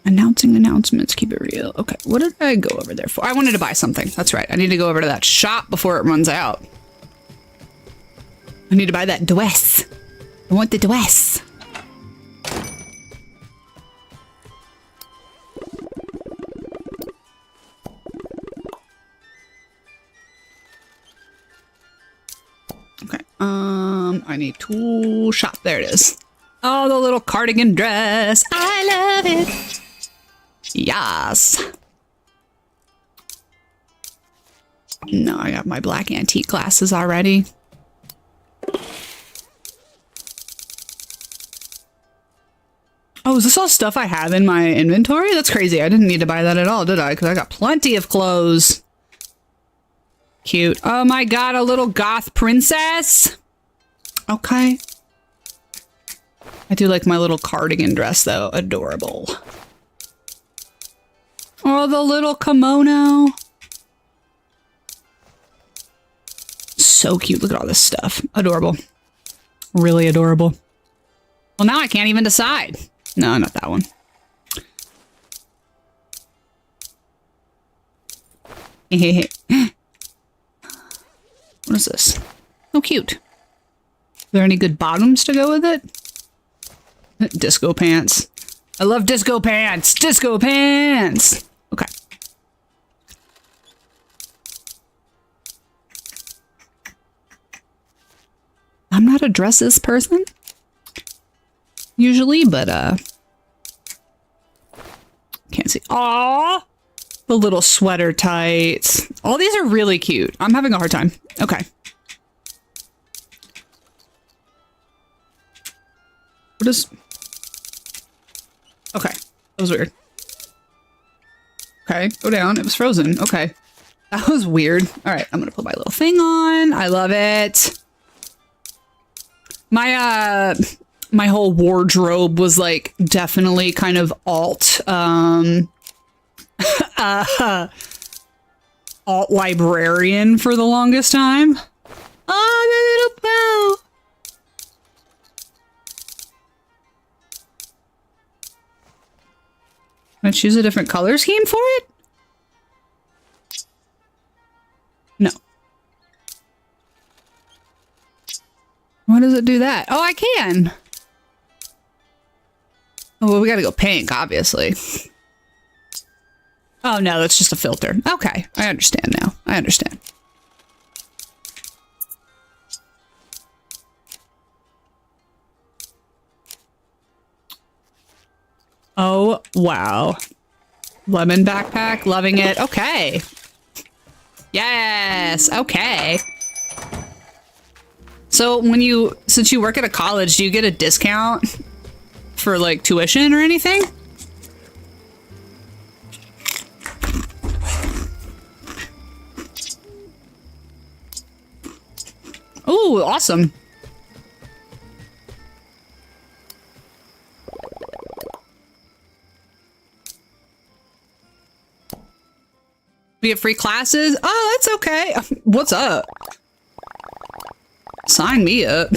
announcing announcements, keep it real. Okay, what did I go over there for? I wanted to buy something. That's right. I need to go over to that shop before it runs out. I need to buy that dress. I want the dress. Okay, I need to shop. There it is. Oh, the little cardigan dress. I love it. Yes. No, I got my black antique glasses already. Oh, is this all stuff I have in my inventory? That's crazy. I didn't need to buy that at all, did I? Because I got plenty of clothes. Cute. Oh my god, a little goth princess. Okay. I do like my little cardigan dress, though. Adorable. Oh, the little kimono. so cute. Look at all this stuff. Adorable. Really adorable. Well, now I can't even decide. No, not that one. What is this? Oh, cute. Are there any good bottoms to go with it? Disco pants. I love disco pants. Disco pants. Okay. I'm not a dresses person usually, but can't see. Aww. The little sweater tights. All these are really cute. I'm having a hard time. Okay. What is... Okay. That was weird. Okay. Go down. It was frozen. Okay. That was weird. All right. I'm going to put my little thing on. I love it. My, my whole wardrobe was like definitely kind of alt librarian for the longest time. Oh, the little bow. Can I choose a different color scheme for it? No. Why does it do that? Oh, I can. Oh, well, we gotta go pink, obviously. Oh, no, that's just a filter. Okay, I understand now. I understand. Oh, wow. Lemon backpack, loving it. Okay. Yes, okay. So since you work at a college, do you get a discount for like tuition or anything? Oh, awesome. We get free classes? Oh, that's okay. What's up? Sign me up.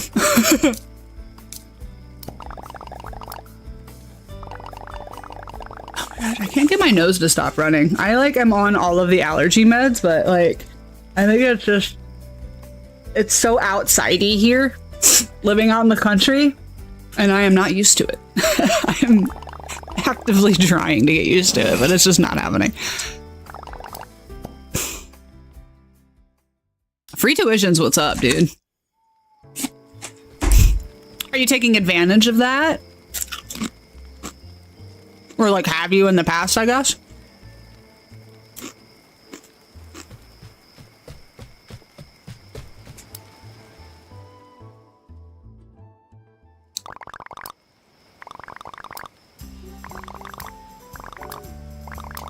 Oh my god, I can't get my nose to stop running. I like am on all of the allergy meds, but like, I think it's just, it's so outsidey here, living out in the country, and I am not used to it. I am actively trying to get used to it, but it's just not happening. Free tuition's what's up, dude. Are you taking advantage of that? Or like have you in the past, I guess?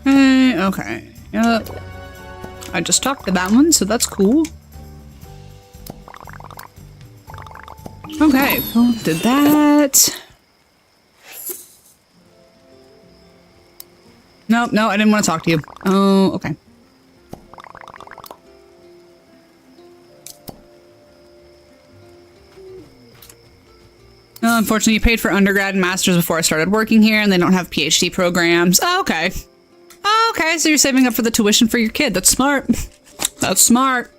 Okay. Yep. I just talked to that one, so that's cool. Okay, cool. Did that. Nope, no, I didn't want to talk to you. Oh, okay. No, unfortunately, you paid for undergrad and master's before I started working here, and they don't have PhD programs. Oh, okay. Oh, okay, so you're saving up for the tuition for your kid. That's smart. That's smart.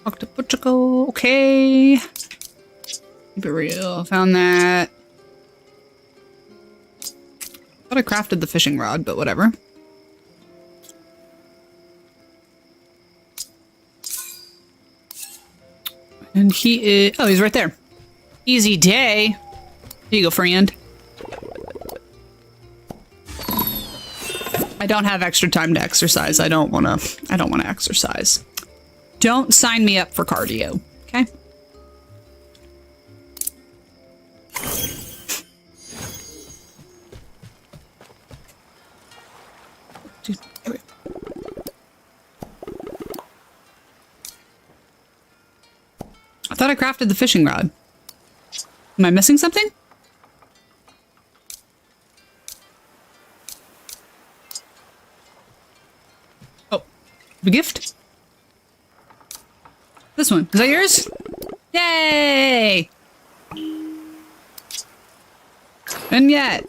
Octopuchico, okay. Keep it real. Found that. Thought I crafted the fishing rod, but whatever. And he is... Oh, he's right there. Easy day. Here you go, friend. I don't have extra time to exercise. I don't want to exercise. Don't sign me up for cardio, okay? thought I crafted the fishing rod. Am I missing something? Oh, the gift? This one. Is that yours? Yay! And yet.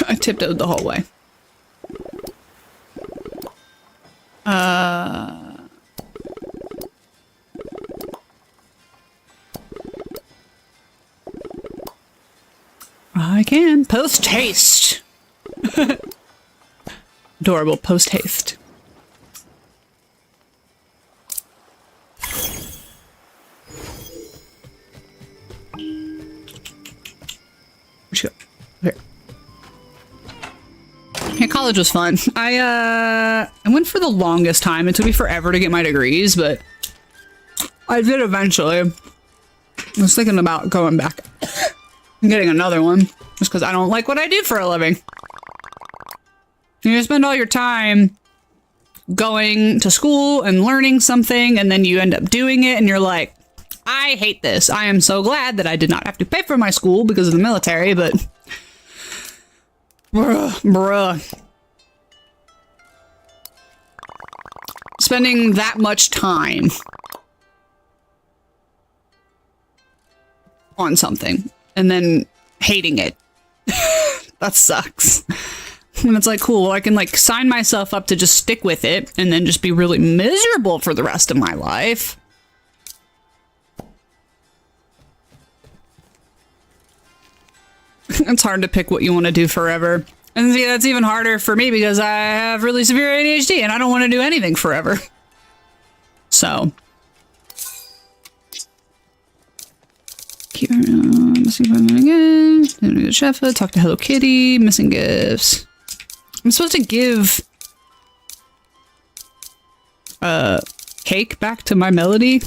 I tiptoed the whole way. I can. Post-haste. Adorable post-haste. Where'd you go? Here. Yeah, college was fun. I went for the longest time. It took me forever to get my degrees, but I did eventually. I was thinking about going back and getting another one, just because I don't like what I do for a living. You spend all your time going to school and learning something, and then you end up doing it, and you're like, I hate this. I am so glad that I did not have to pay for my school because of the military, but bruh. Spending that much time on something and then hating it. That sucks. And it's like, cool, well, I can like sign myself up to just stick with it and then just be really miserable for the rest of my life. It's hard to pick what you want to do forever. And see, that's even harder for me because I have really severe ADHD and I don't want to do anything forever. So. Keep missing again. The chef, talk to Hello Kitty, missing gifts. I'm supposed to give cake back to my Melody.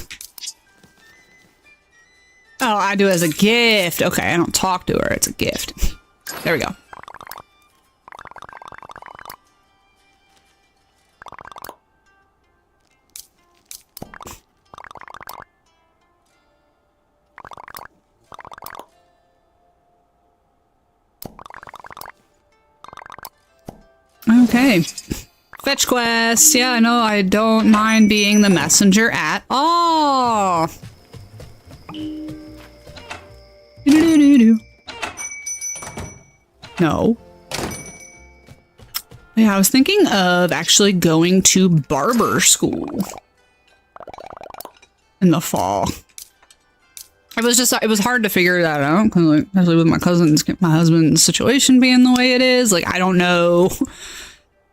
Oh, I do it as a gift. Okay, I don't talk to her. It's a gift. There we go. Okay. Fetch quest. Yeah, I know. I don't mind being the messenger at all. No. Yeah, I was thinking of actually going to barber school in the fall. It was hard to figure that out, because like, especially with my husband's situation being the way it is. Like, I don't know.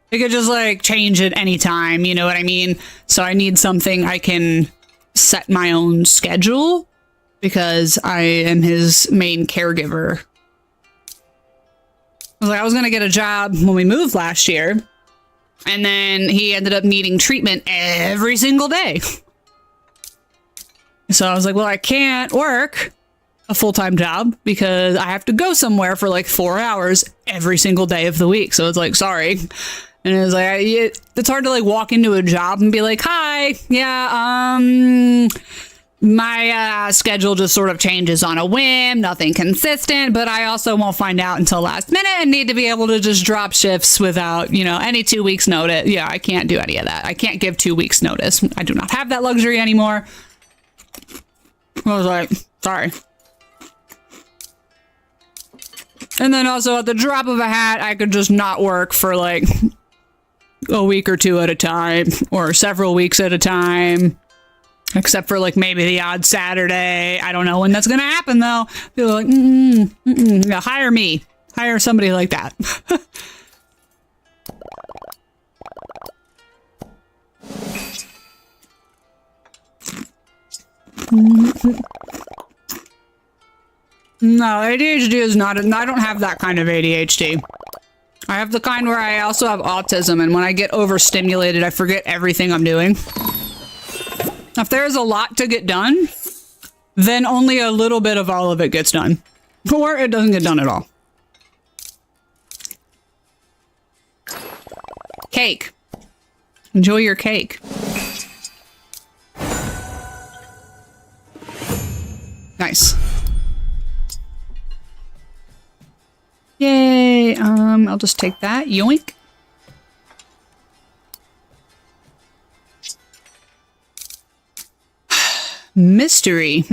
It could just like change at any time, you know what I mean? So I need something I can set my own schedule, because I am his main caregiver. I was gonna get a job when we moved last year, and then he ended up needing treatment every single day. So I was like, well, I can't work a full-time job because I have to go somewhere for like 4 hours every single day of the week. So it's like, sorry. And it was like, it's hard to like walk into a job and be like, hi, yeah, my schedule just sort of changes on a whim, nothing consistent, but I also won't find out until last minute and need to be able to just drop shifts without, you know, any 2 weeks notice. Yeah, I can't do any of that. I can't give 2 weeks notice. I do not have that luxury anymore. I was like, sorry. And then also at the drop of a hat, I could just not work for like a week or two at a time, or several weeks at a time. Except for like maybe the odd Saturday. I don't know when that's gonna happen though. People are like, yeah, hire me. Hire somebody like that. No, ADHD is not, I don't have that kind of ADHD. I have the kind where I also have autism, and when I get overstimulated, I forget everything I'm doing. If there's a lot to get done, then only a little bit of all of it gets done. Or it doesn't get done at all. Cake. Enjoy your cake. Nice. Yay. I'll just take that. Yoink. Mystery,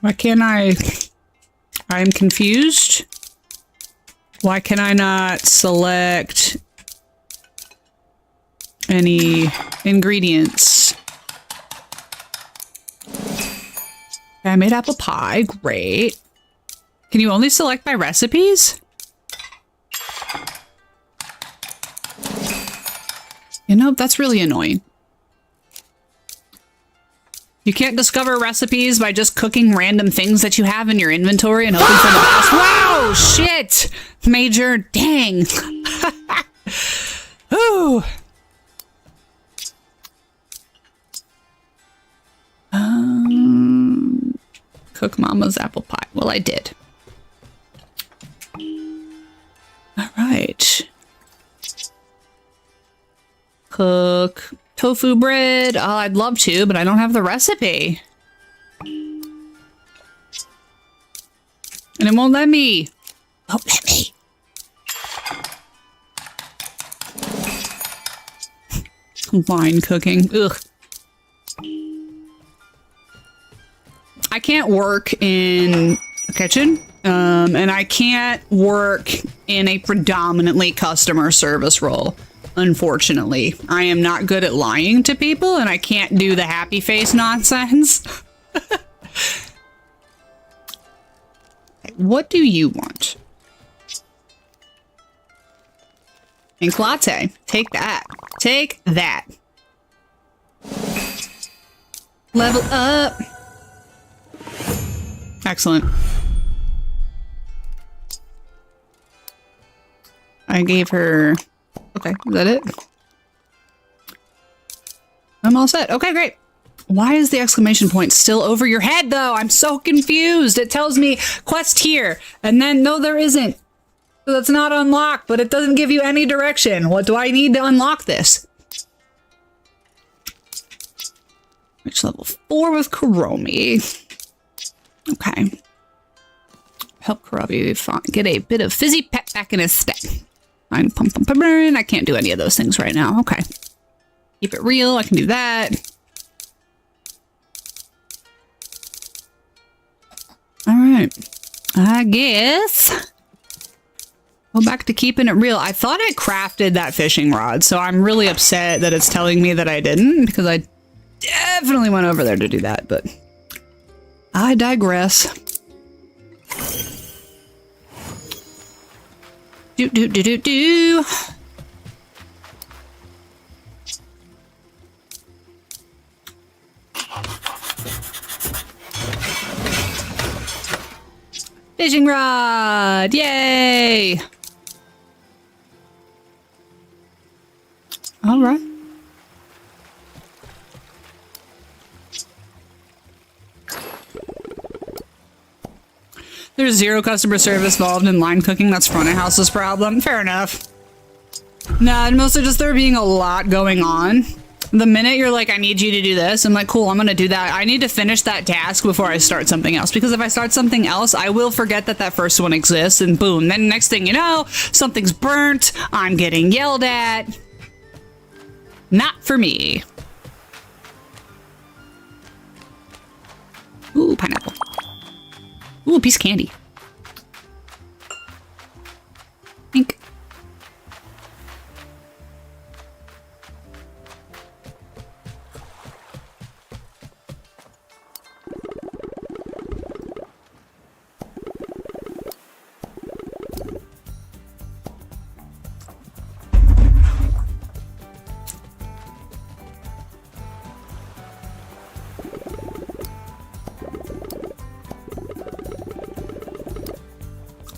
Why can't I'm confused. Why can I not select any ingredients? I made apple pie. Great. Can you only select by recipes? You know, that's really annoying. You can't discover recipes by just cooking random things that you have in your inventory and hoping for the best. Wow, shit! Major, dang. Ooh. Cook Mama's apple pie. Well, I did. All right. Cook tofu bread. Oh, I'd love to, but I don't have the recipe. And it won't let me. Won't let me. Line cooking. Ugh. I can't work in a kitchen, and I can't work in a predominantly customer service role. Unfortunately, I am not good at lying to people, and I can't do the happy face nonsense. What do you want? Pink latte. Take that. Take that. Level up. Excellent. I gave her... Okay, is that it? I'm all set. Okay, great. Why is the exclamation point still over your head, though? I'm so confused. It tells me quest here, and then no, there isn't. So that's not unlocked, but it doesn't give you any direction. What do I need to unlock this? Reach level 4 with Kuromi. Okay. Help Kuromi get a bit of fizzy pep back in his step. I'm pump, pump, pump, burn. I can't do any of those things right now. Okay. Keep it real. I can do that. All right. I guess. Go back to keeping it real. I thought I crafted that fishing rod, so I'm really upset that it's telling me that I didn't, because I definitely went over there to do that, but I digress. Do. Fishing rod! Yay! All right. There's zero customer service involved in line cooking. That's front of house's problem. Fair enough. Nah, mostly just there being a lot going on. The minute you're like, I need you to do this, I'm like, cool, I'm gonna do that. I need to finish that task before I start something else. Because if I start something else, I will forget that that first one exists, and boom. Then next thing you know, something's burnt, I'm getting yelled at. Not for me. Ooh, pineapple. Ooh, a piece of candy. Pink.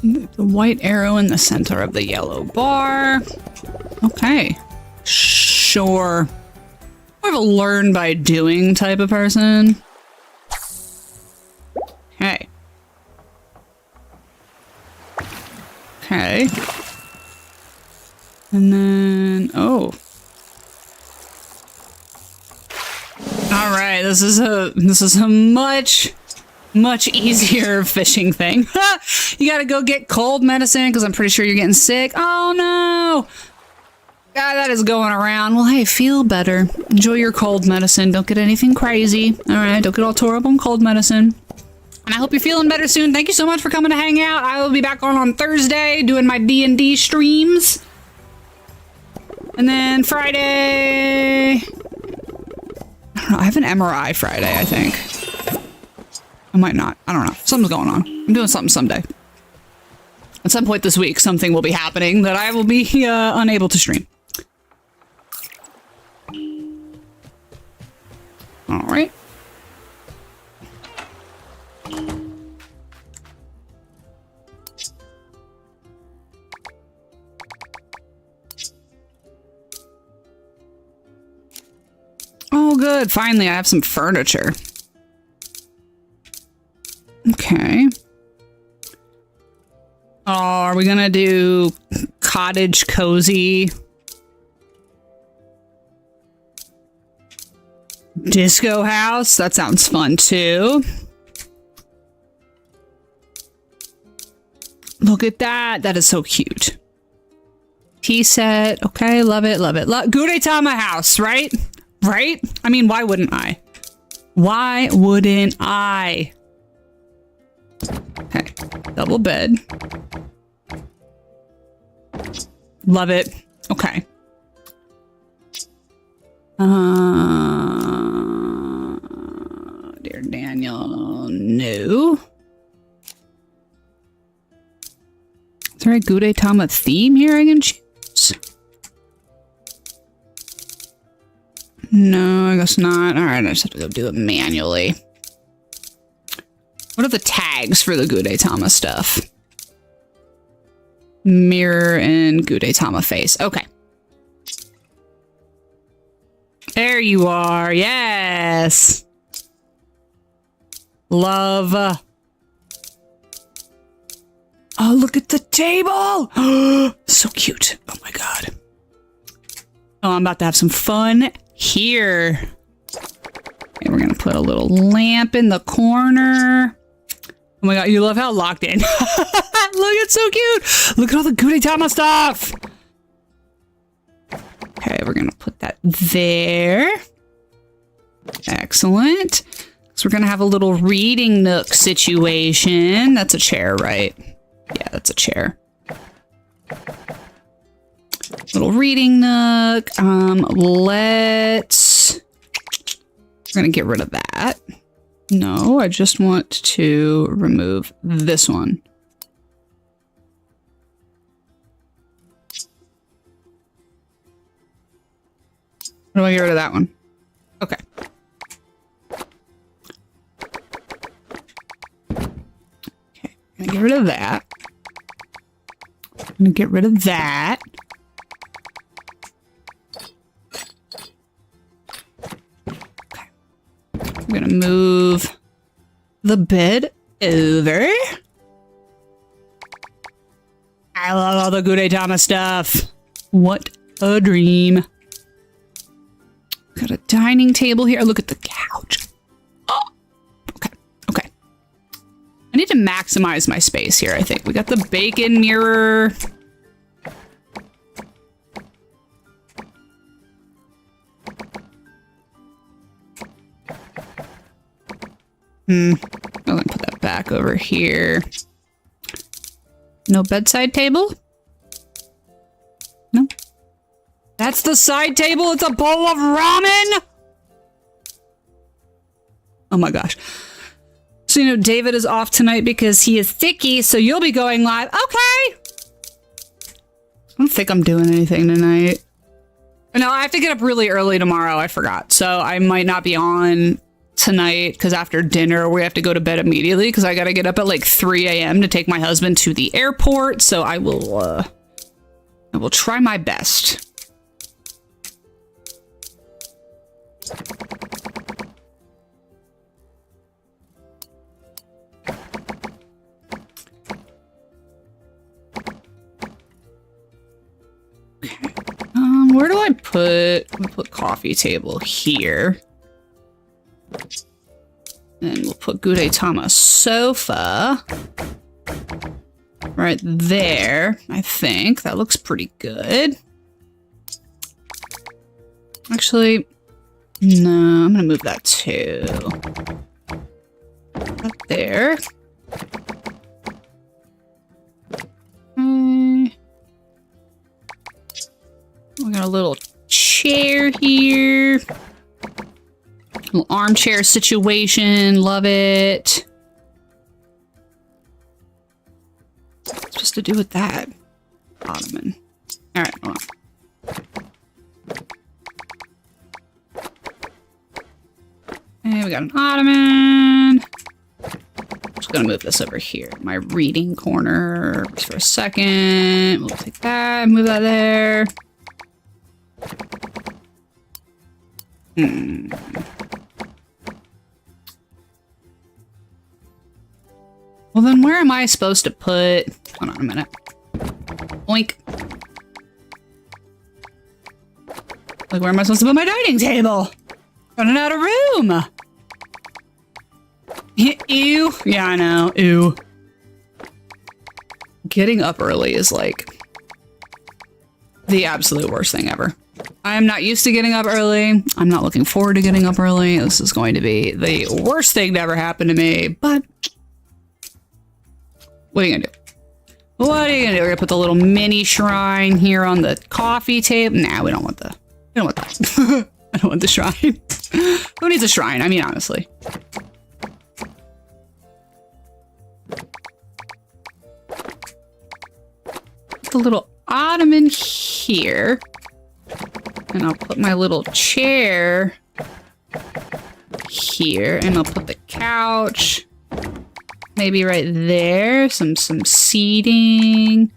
The white arrow in the center of the yellow bar. Okay. Sure. More of a learn by doing type of person. Okay. Okay. And then, oh. All right, this is a much easier fishing thing. You gotta go get cold medicine because I'm pretty sure you're getting sick. Oh no! God, that is going around. Well, hey, feel better. Enjoy your cold medicine. Don't get anything crazy. All right, don't get all tore up on cold medicine. And I hope you're feeling better soon. Thank you so much for coming to hang out. I will be back on Thursday doing my D&D streams. And then Friday... I don't know, I have an MRI Friday, I think. I might not. I don't know. Something's going on. I'm doing something someday. At some point this week, something will be happening that I will be unable to stream. All right. Oh, good. Finally, I have some furniture. Okay. Oh, are we gonna do cottage cozy? Disco house? That sounds fun too. Look at that. That is so cute. Tea set. Okay, love it, love it. Gudetama house, right? Right? I mean, why wouldn't I? Why wouldn't I? Okay, double bed. Love it. Okay. Dear Daniel, no. Is there a Gudetama theme here I can choose? No, I guess not. All right, I just have to go do it manually. What are the tags for the Gudetama stuff? Mirror and Gudetama face. Okay. There you are. Yes. Love. Oh, look at the table. So cute. Oh my God. Oh, I'm about to have some fun here. And we're going to put a little lamp in the corner. Oh my God, you love how locked in. Look, it's so cute. Look at all the Gudetama stuff. Okay, we're going to put that there. Excellent. So we're going to have a little reading nook situation. That's a chair, right? Yeah, that's a chair. Little reading nook. Let's... We're going to get rid of that. No, I just want to remove this one. How do I get rid of that one? Okay. Okay, I'm gonna get rid of that. I'm gonna get rid of that. Okay. I'm gonna move the bed over. I love all the Gudetama stuff. What a dream. Got a dining table here. Look at the couch. Oh, okay, okay. I need to maximize my space here, I think. We got the bacon mirror. I'm gonna put that back over here. No bedside table? No. That's the side table. It's a bowl of ramen. Oh my gosh. So, you know, David is off tonight because he is sicky, so you'll be going live. Okay. I don't think I'm doing anything tonight. No, I have to get up really early tomorrow. I forgot. So I might not be on tonight because after dinner we have to go to bed immediately because I gotta get up at like 3 a.m. to take my husband to the airport. So I will try my best. Where do I put coffee table here? And we'll put Gudetama sofa right there. I think that looks pretty good. Actually, no, I'm gonna move that too. Up there. We got a little chair here. Little armchair situation. Love it. What's supposed to do with that? Ottoman. Alright, hold on. And we got an ottoman. Just gonna move this over here. My reading corner for a second. We'll take that, move that there. Well, then where am I supposed to put... Hold on a minute. Oink. Like, where am I supposed to put my dining table? Running out of room. Ew. Yeah, I know. Ew. Getting up early is like the absolute worst thing ever. I am not used to getting up early. I'm not looking forward to getting up early. This is going to be the worst thing to ever happen to me, but what are you gonna do? What are you gonna do? We're gonna put the little mini shrine here on the coffee table. Nah, we don't want that. I don't want the shrine. Who needs a shrine? I mean, honestly. The little ottoman here. And I'll put my little chair here. And I'll put the couch maybe right there. Some seating.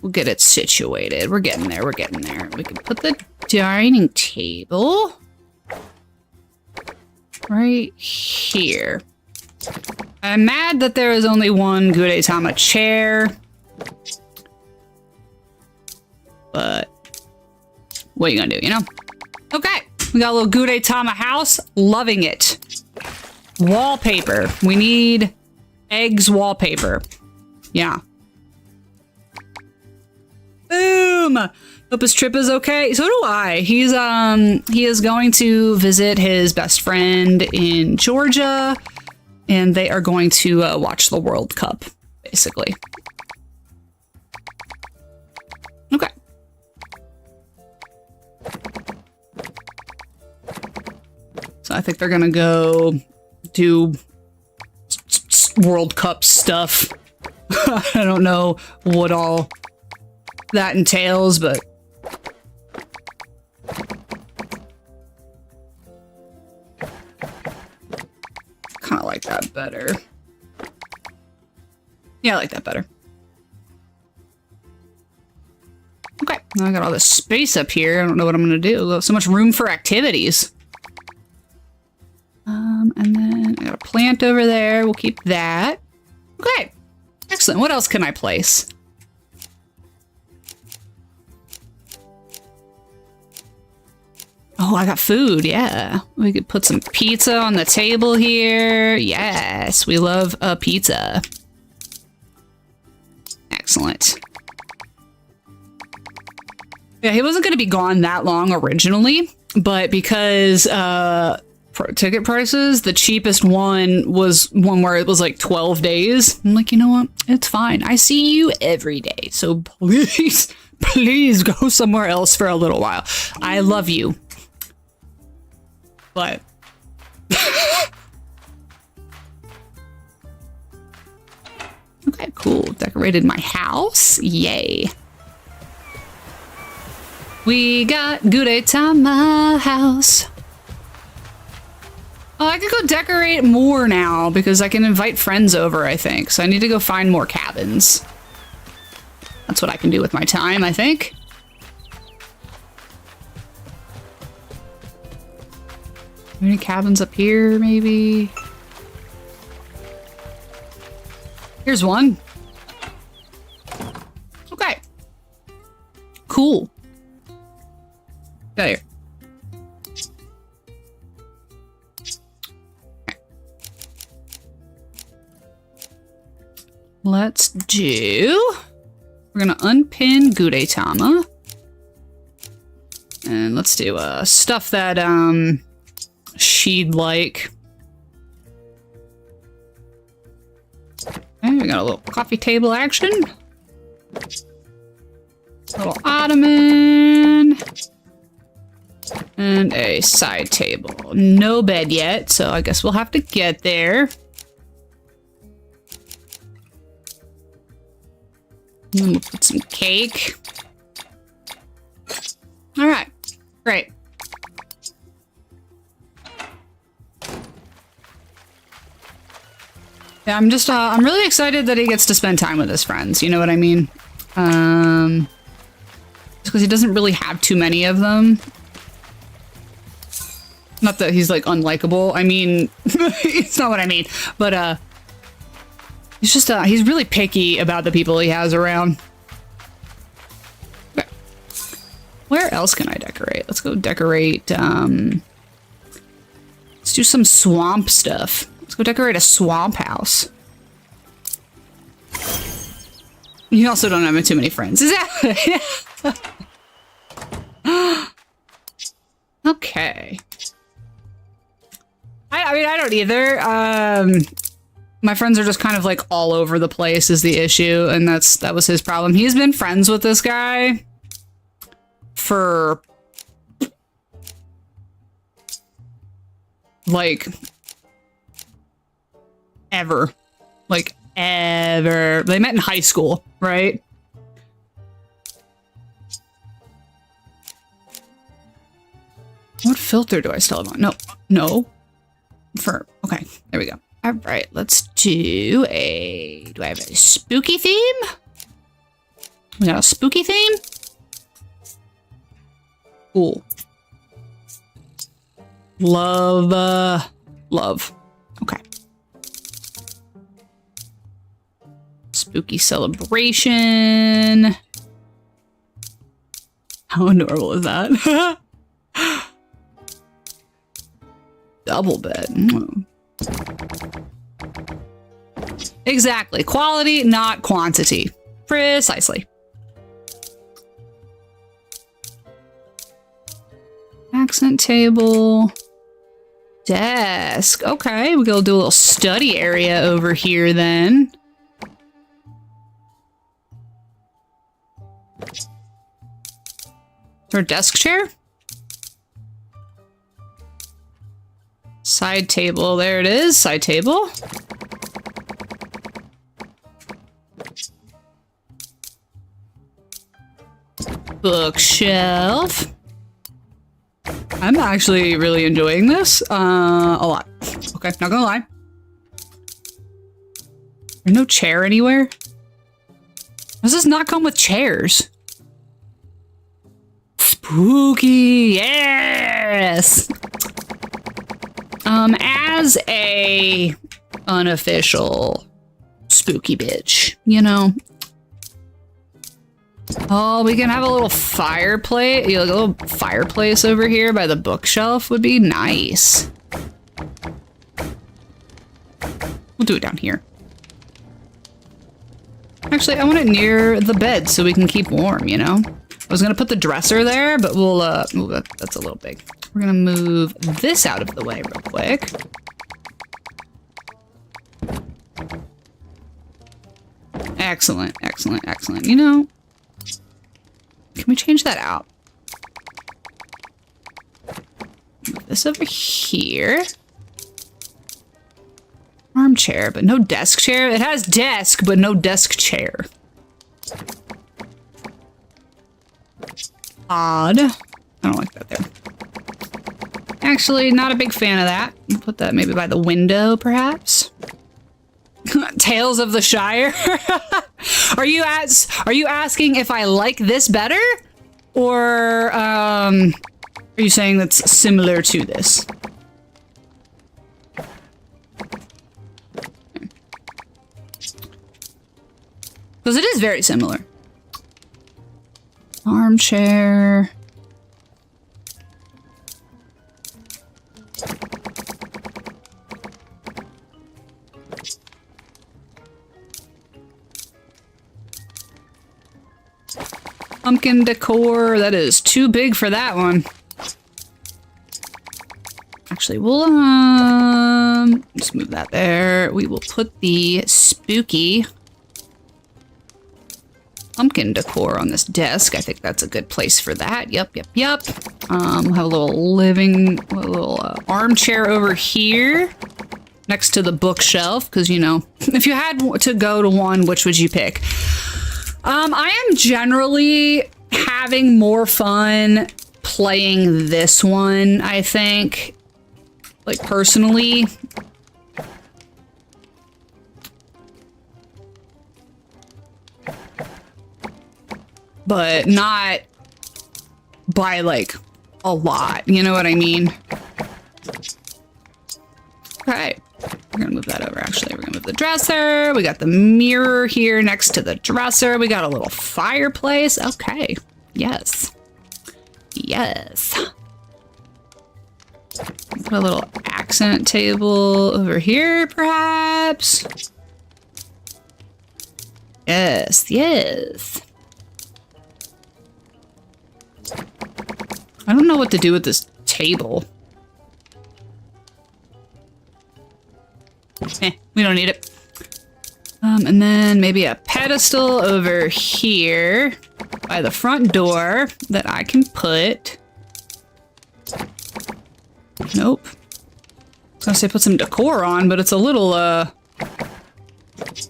We'll get it situated. We're getting there. We're getting there. We can put the dining table right here. I'm mad that there is only one Gudetama chair. But what are you gonna do, you know? Okay, we got a little Gudetama house. Loving it. Wallpaper. We need eggs wallpaper. Yeah. Boom! Hope his trip is okay. So do I. He is going to visit his best friend in Georgia, and they are going to watch the World Cup, basically. Okay. So I think they're gonna go do World Cup stuff. I don't know what all that entails, but kind of like that better. Yeah, I like that better. Okay, now I got all this space up here. I don't know what I'm gonna do. So much room for activities. And then I got a plant over there. We'll keep that. Okay, excellent. What else can I place? Oh, I got food. Yeah, we could put some pizza on the table here. Yes, we love a pizza. Excellent. Yeah, he wasn't going to be gone that long originally, but because ticket prices, the cheapest one was one where it was like 12 days. I'm like, you know what? It's fine. I see you every day. So please, please go somewhere else for a little while. I love you. But okay, cool. Decorated my house. Yay. We got Gudetama house. Oh, I could go decorate more now because I can invite friends over, I think. So I need to go find more cabins. That's what I can do with my time, I think. Any cabins up here, maybe? Here's one. Okay. Cool. Get out of here. Let's do... We're gonna unpin Gudetama. And let's do stuff that she'd like. Okay, we got a little coffee table action. A little ottoman. And a side table. No bed yet, so I guess we'll have to get there. And we'll put some cake. All right, great. Yeah, I'm really excited that he gets to spend time with his friends. You know what I mean? Just because he doesn't really have too many of them. Not that he's like unlikable. I mean, it's not what I mean. But he's just he's really picky about the people he has around. Okay. Where else can I decorate? Let's go decorate. Let's do some swamp stuff. Let's go decorate a swamp house. You also don't have too many friends. Exactly. Okay. I mean, I don't either. My friends are just kind of like all over the place is the issue, and that was his problem. He's been friends with this guy for like ever. Like ever. They met in high school, right? What filter do I still have on? No. Okay, there we go. All right, let's do do I have a spooky theme? We got a spooky theme? Cool. Love. Okay. Spooky celebration. How adorable is that? Double bed. Mm. Exactly. Quality, not quantity. Precisely. Accent table. Desk. Okay, we're gonna do a little study area over here then. Is there a desk chair? Side table, there it is, side table. Bookshelf. I'm actually really enjoying this, a lot. Okay, not gonna lie. There's no chair anywhere? Does this not come with chairs? Spooky, yes! As a unofficial spooky bitch, you know? Oh, we can have a little fireplace. A little fireplace over here by the bookshelf would be nice. We'll do it down here. Actually, I want it near the bed so we can keep warm, you know? I was gonna put the dresser there, but we'll, that's a little big. We're gonna move this out of the way real quick. Excellent, excellent, excellent. You know, can we change that out? Move this over here. Armchair, but no desk chair. It has desk, but no desk chair. Odd. I don't like that there. actually not a big fan of that. Put that maybe by the window, perhaps. Tales of the Shire. Are you asking if I like this better, or are you saying that's similar to this? Because it is very similar. Armchair. Pumpkin decor. That is too big for that one. Actually, we'll just move that there. We will put the spooky pumpkin decor on this desk. I think that's a good place for that. Yep. We'll have a little armchair over here next to the bookshelf, because, you know, if you had to go to one, which would you pick? I am generally having more fun playing this one, I think. Like, personally. But not by, like, a lot. You know what I mean? Okay. We're gonna move that over, actually. We're gonna move the dresser. We got the mirror here next to the dresser. We got a little fireplace. Okay. Yes. Yes. Put a little accent table over here, perhaps. Yes. I don't know what to do with this table. We don't need it. And then maybe a pedestal over here by the front door that I can put. Nope. I was gonna say put some decor on, but it's a little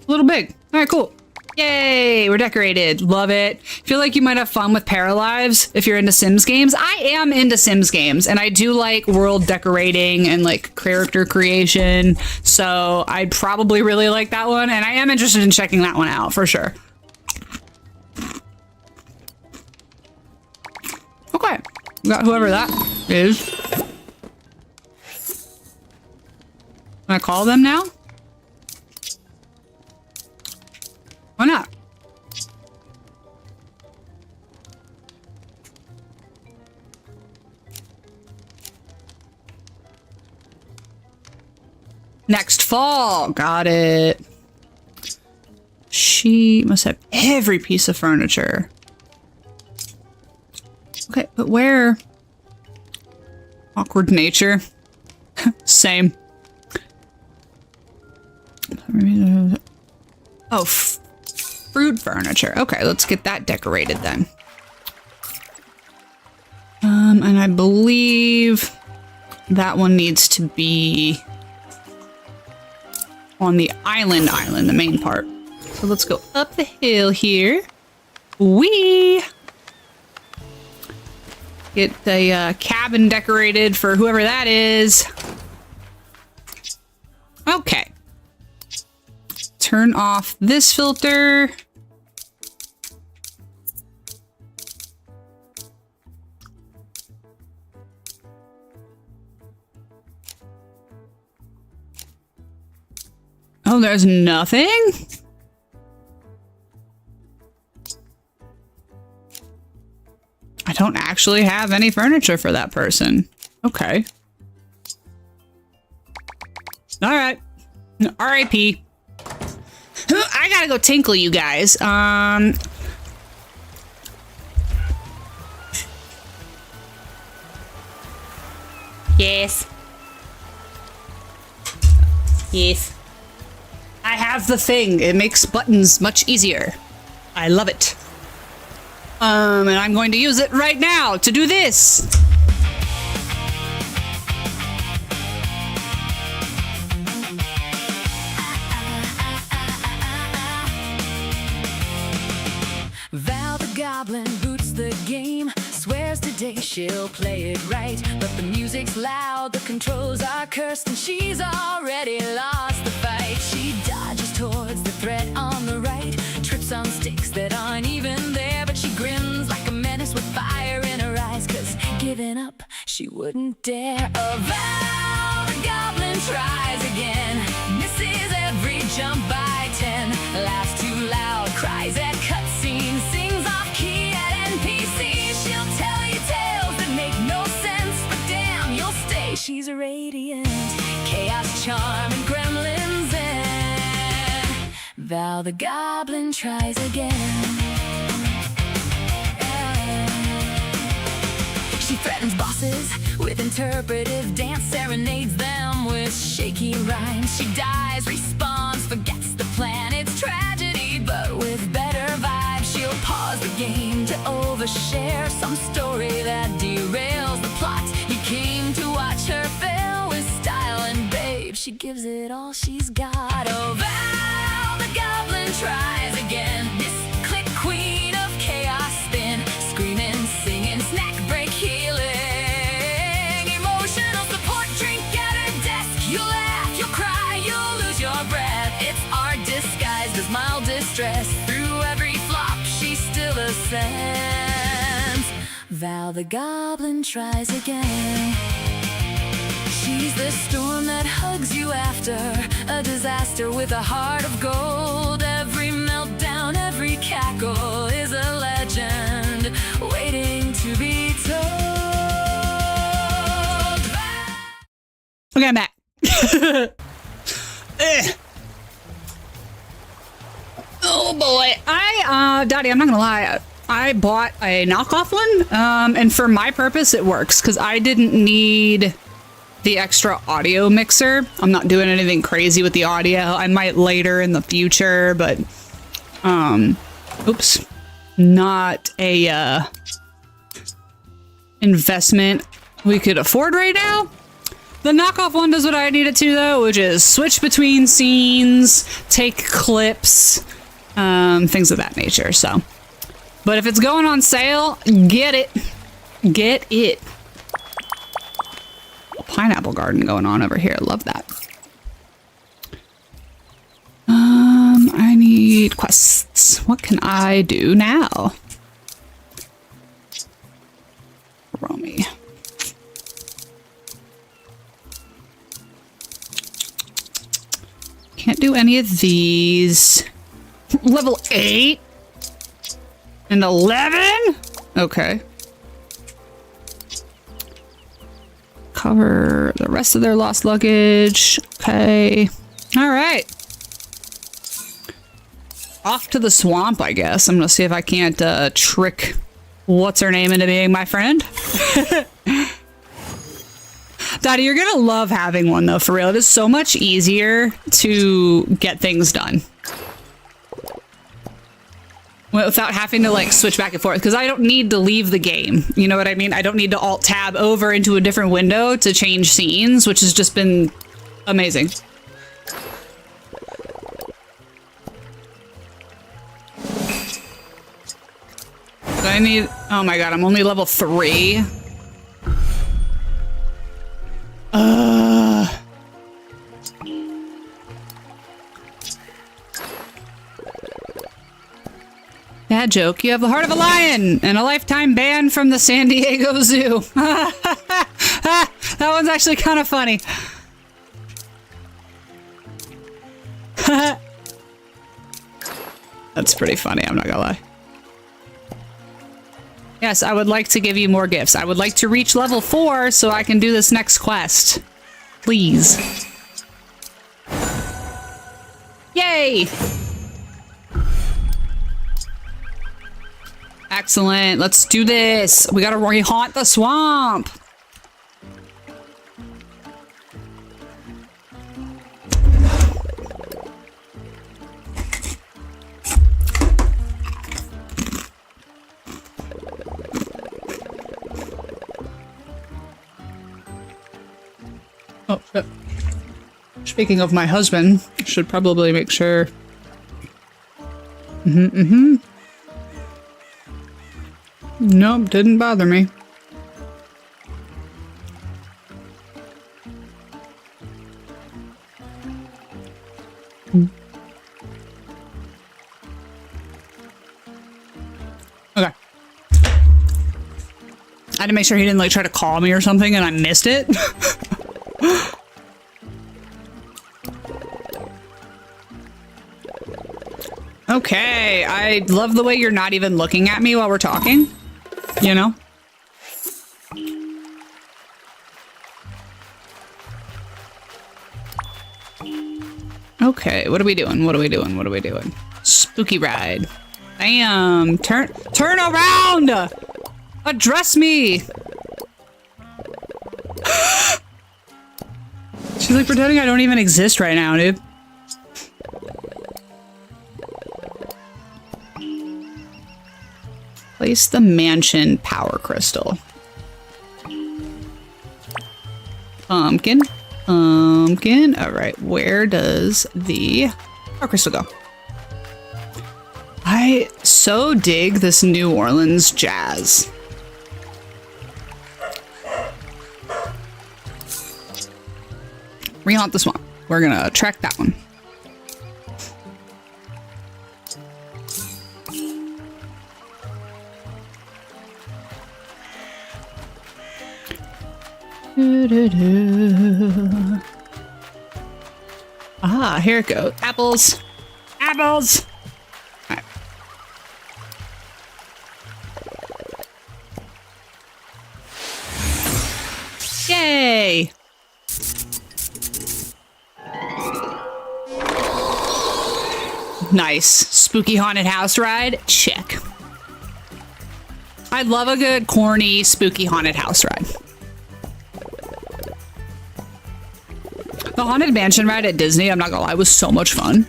big. All right, cool. Yay, we're decorated. Love it. Feel like you might have fun with Paralives if you're into Sims games. I am into Sims games, and I do like world decorating and like character creation, so I'd probably really like that one, and I am interested in checking that one out for sure. Okay, we got whoever that is. Can I call them now? Why not? Next fall. Got it. She must have every piece of furniture. Okay, but where? Awkward nature. Same. Oh, fruit furniture. Okay, let's get that decorated then. And I believe that one needs to be on the island, the main part. So let's go up the hill here. Whee! Get the cabin decorated for whoever that is. Okay. Turn off this filter. Oh, there's nothing? I don't actually have any furniture for that person. Okay. All right. R.I.P. I gotta go tinkle, you guys. Yes. Yes. I have the thing. It makes buttons much easier. I love it. And I'm going to use it right now to do this. Val the Goblin boots the game, swears to day she'll play it right, but the music's loud, the controls are cursed, and she's already lost the fight. She dodges towards the threat on the right, trips on sticks that aren't even there, but she grins like a menace with fire in her eyes, 'cause giving up she wouldn't dare. A vow, the goblin tries again, misses every jump by 10, laughs too loud, cries at cutscenes, sings off key at NPCs. She'll tell you tales that make no sense, but damn, you'll stay. She's radiant, chaos, charm, and gremlins in. Vow the goblin tries again. She threatens bosses with interpretive dance, serenades them with shaky rhymes. She dies, respawns, forgets the plan. It's tragedy, but with better vibes. She'll pause the game to overshare some story that derails the plot. You came to watch her fail with style, and babe, she gives it all she's got. Oh, vow, the goblin tries again. This click queen of chaos spin, screaming, singing, snack break healing, emotional support drink at her desk. You'll laugh, you'll cry, you'll lose your breath. It's art disguised as mild distress. Through every flop, she still ascends. Vow the goblin tries again. She's the storm that hugs you after a disaster with a heart of gold. Every meltdown, every cackle is a legend waiting to be told. Okay, I'm back. Oh boy. Daddy, I'm not gonna lie. I bought a knockoff one, and for my purpose it works, because I didn't need the extra audio mixer. I'm not doing anything crazy with the audio. I might later in the future, but oops, not a investment we could afford right now. The knockoff one does what I need it to, though, which is switch between scenes, take clips, things of that nature. So, but if it's going on sale, get it. Get it. Pineapple garden going on over here. Love that. I need quests. What can I do now? Romy. Can't do any of these. Level 8 and 11? Okay. Cover the rest of their lost luggage. Okay. All right. Off to the swamp, I guess. I'm gonna see if I can't trick what's her name into being my friend. Daddy, you're gonna love having one, though, for real. It is so much easier to get things done without having to like switch back and forth, because I don't need to leave the game. You know what I mean? I don't need to alt tab over into a different window to change scenes, which has just been amazing. So I need, oh my god, I'm only level 3. Bad joke. You have the heart of a lion and a lifetime ban from the San Diego Zoo. That one's actually kind of funny. That's pretty funny, I'm not gonna lie. Yes, I would like to give you more gifts. I would like to reach level 4 so I can do this next quest. Please. Yay! Excellent. Let's do this. We gotta re-haunt the swamp. Oh, shit. Speaking of my husband, I should probably make sure. Nope, didn't bother me. Okay. I had to make sure he didn't like try to call me or something and I missed it. Okay, I love the way you're not even looking at me while we're talking, you know? Okay, what are we doing? What are we doing? What are we doing? Spooky ride. Damn, turn around! Address me! She's like pretending I don't even exist right now, dude. Place the mansion power crystal. Pumpkin. Pumpkin. All right, where does the power crystal go? I so dig this New Orleans jazz. Rehaunt the swamp. We're gonna track that one. Ah, here it goes. Apples. Apples. All right. Yay. Nice. Spooky haunted house ride. Check. I love a good corny spooky haunted house ride. The Haunted Mansion ride at Disney, I'm not gonna lie, was so much fun.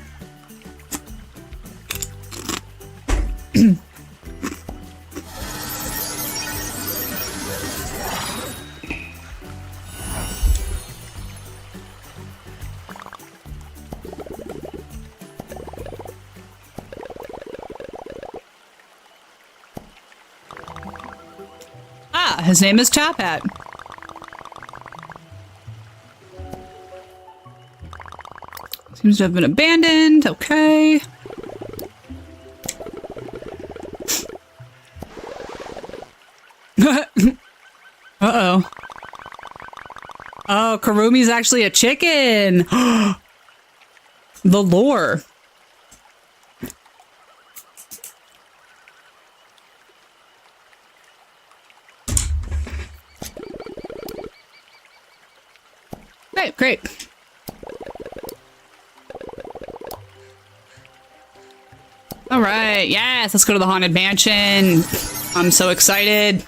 Ah, his name is Top Hat. Seems to have been abandoned. Okay. Uh-oh. Oh, Karumi's actually a chicken. The lore. Great, great. All right, yes, let's go to the Haunted Mansion. I'm so excited.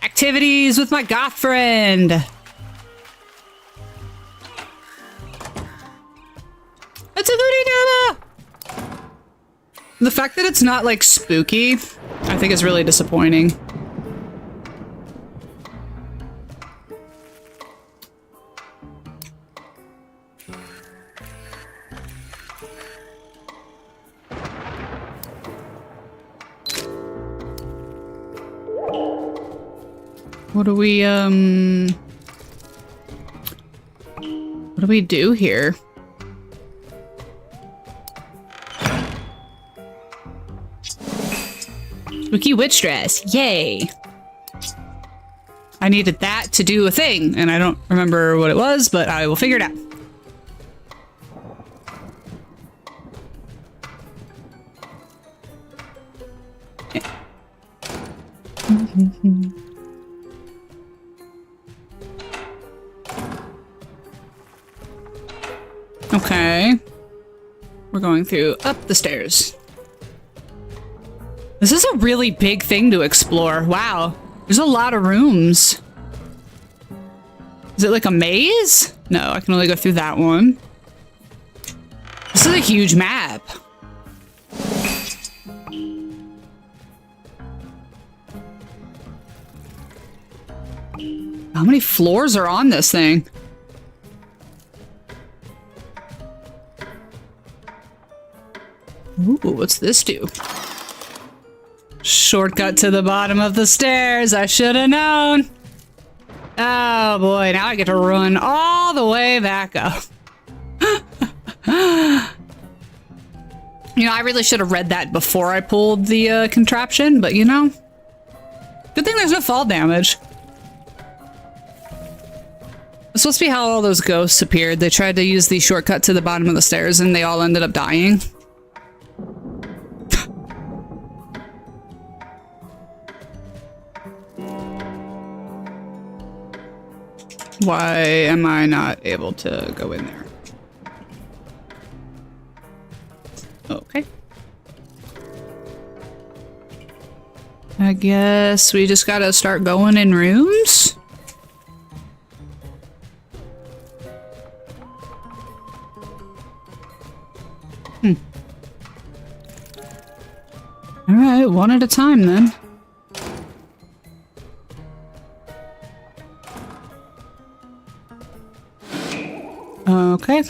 Activities with my goth friend. It's a Voodoo Dama! The fact that it's not like spooky, I think is really disappointing. What do we do here? Spooky witch dress. Yay. I needed that to do a thing, and I don't remember what it was, but I will figure it out. Okay. We're going through up the stairs. This is a really big thing to explore. Wow. There's a lot of rooms. Is it like a maze? No, I can only go through that one. This is a huge map. How many floors are on this thing? Ooh, what's this do? Shortcut to the bottom of the stairs. I should have known. Oh boy, now I get to run all the way back up. You know, I really should have read that before I pulled the contraption, but you know, good thing there's no fall damage. It's supposed to be how all those ghosts appeared. They tried to use the shortcut to the bottom of the stairs and they all ended up dying. Why am I not able to go in there? Okay. I guess we just gotta start going in rooms? Alright, one at a time then. Okay.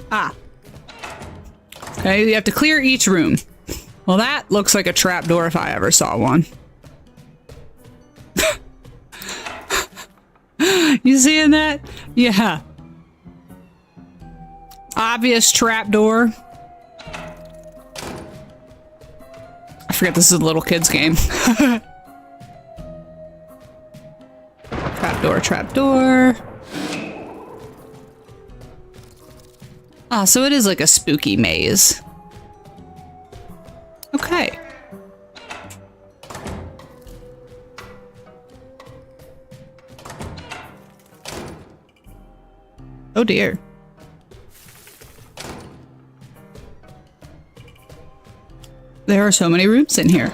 Ah. Okay, you have to clear each room. Well, that looks like a trapdoor if I ever saw one. You seeing that? Yeah. Obvious trapdoor. I forget this is a little kid's game. Trapdoor, trapdoor. Ah, so it is like a spooky maze. Okay. Oh dear. There are so many rooms in here.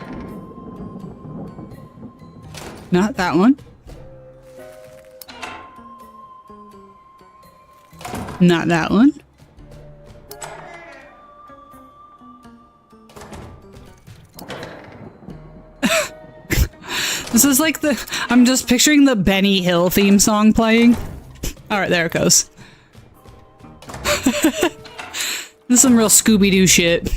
Not that one. Not that one. This is like I'm just picturing the Benny Hill theme song playing. All right, there it goes. This is some real Scooby-Doo shit.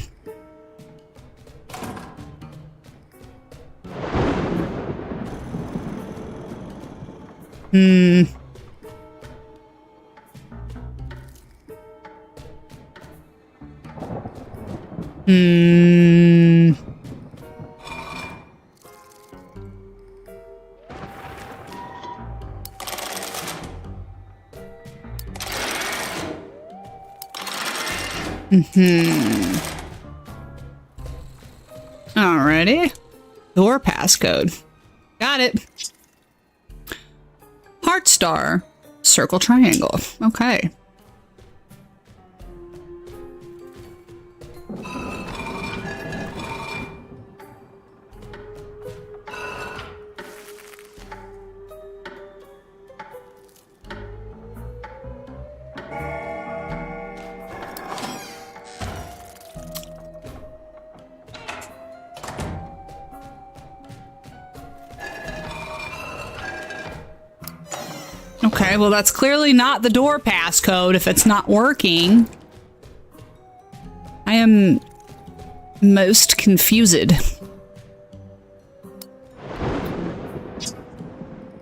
Alrighty. Door passcode. Got it. Heart star. Circle triangle. Okay. Okay, well that's clearly not the door passcode if it's not working. I am most confused.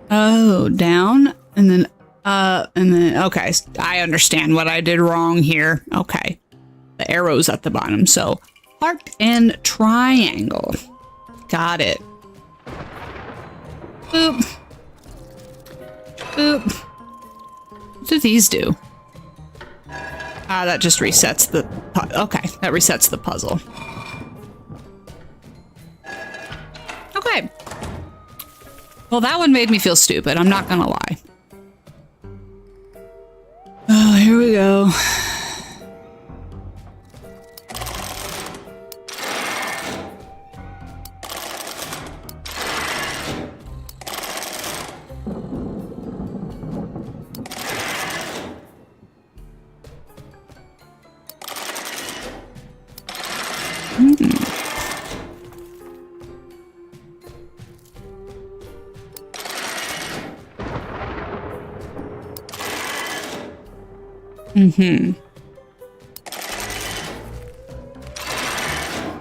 Oh, down and then okay, I understand what I did wrong here. Okay. The arrow's at the bottom, so heart and triangle. Got it. Boop. Boop. What do these do? Ah, that just resets the... Okay, that resets the puzzle. Okay. Well, that one made me feel stupid, I'm not gonna lie. Oh, here we go.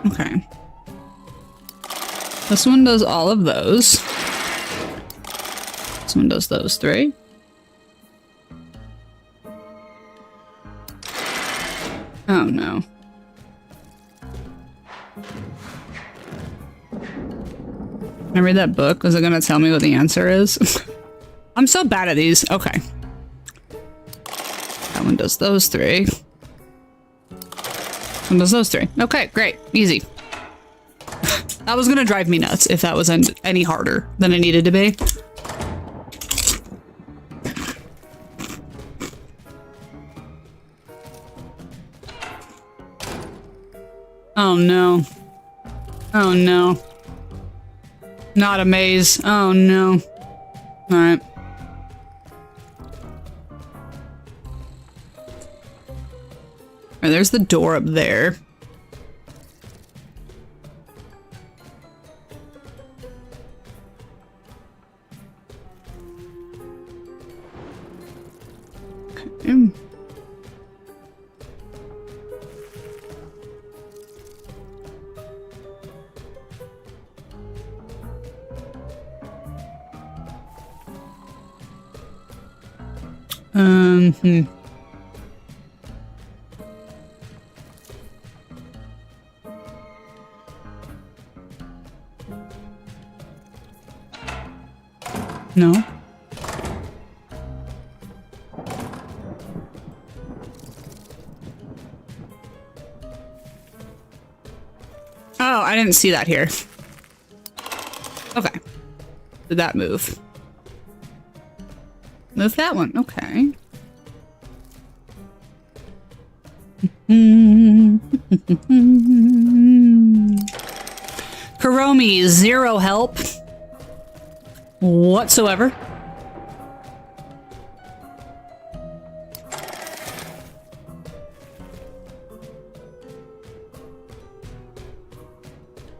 Okay. This one does all of those. This Someone does those 3. Oh no. Can I read that book? Is it gonna tell me what the answer is? I'm so bad at these. Okay. That one does those 3. One does those 3. Okay, great. Easy. That was gonna drive me nuts if that was any harder than it needed to be. Oh no. Oh no. Not a maze. Oh no. Alright. There's the door up there. Okay. No. Oh, I didn't see that here. Okay. Did that move? Move that one. Okay. Kuromi, 0 help whatsoever.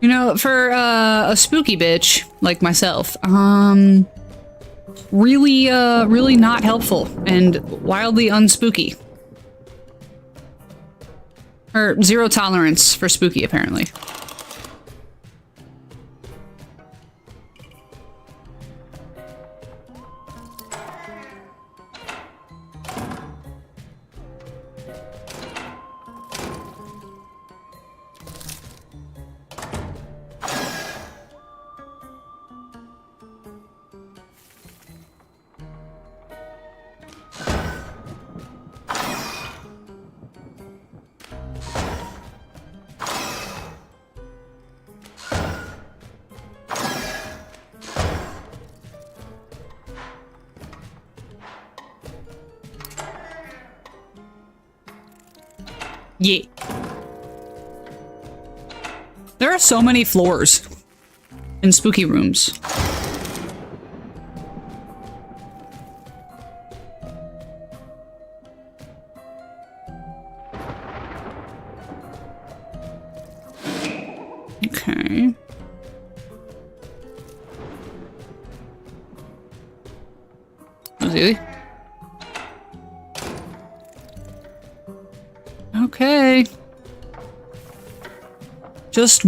You know, for a spooky bitch like myself, really not helpful and wildly unspooky. Or 0 tolerance for spooky, apparently. Yeah. There are so many floors in spooky rooms. Okay. Really? Okay. Just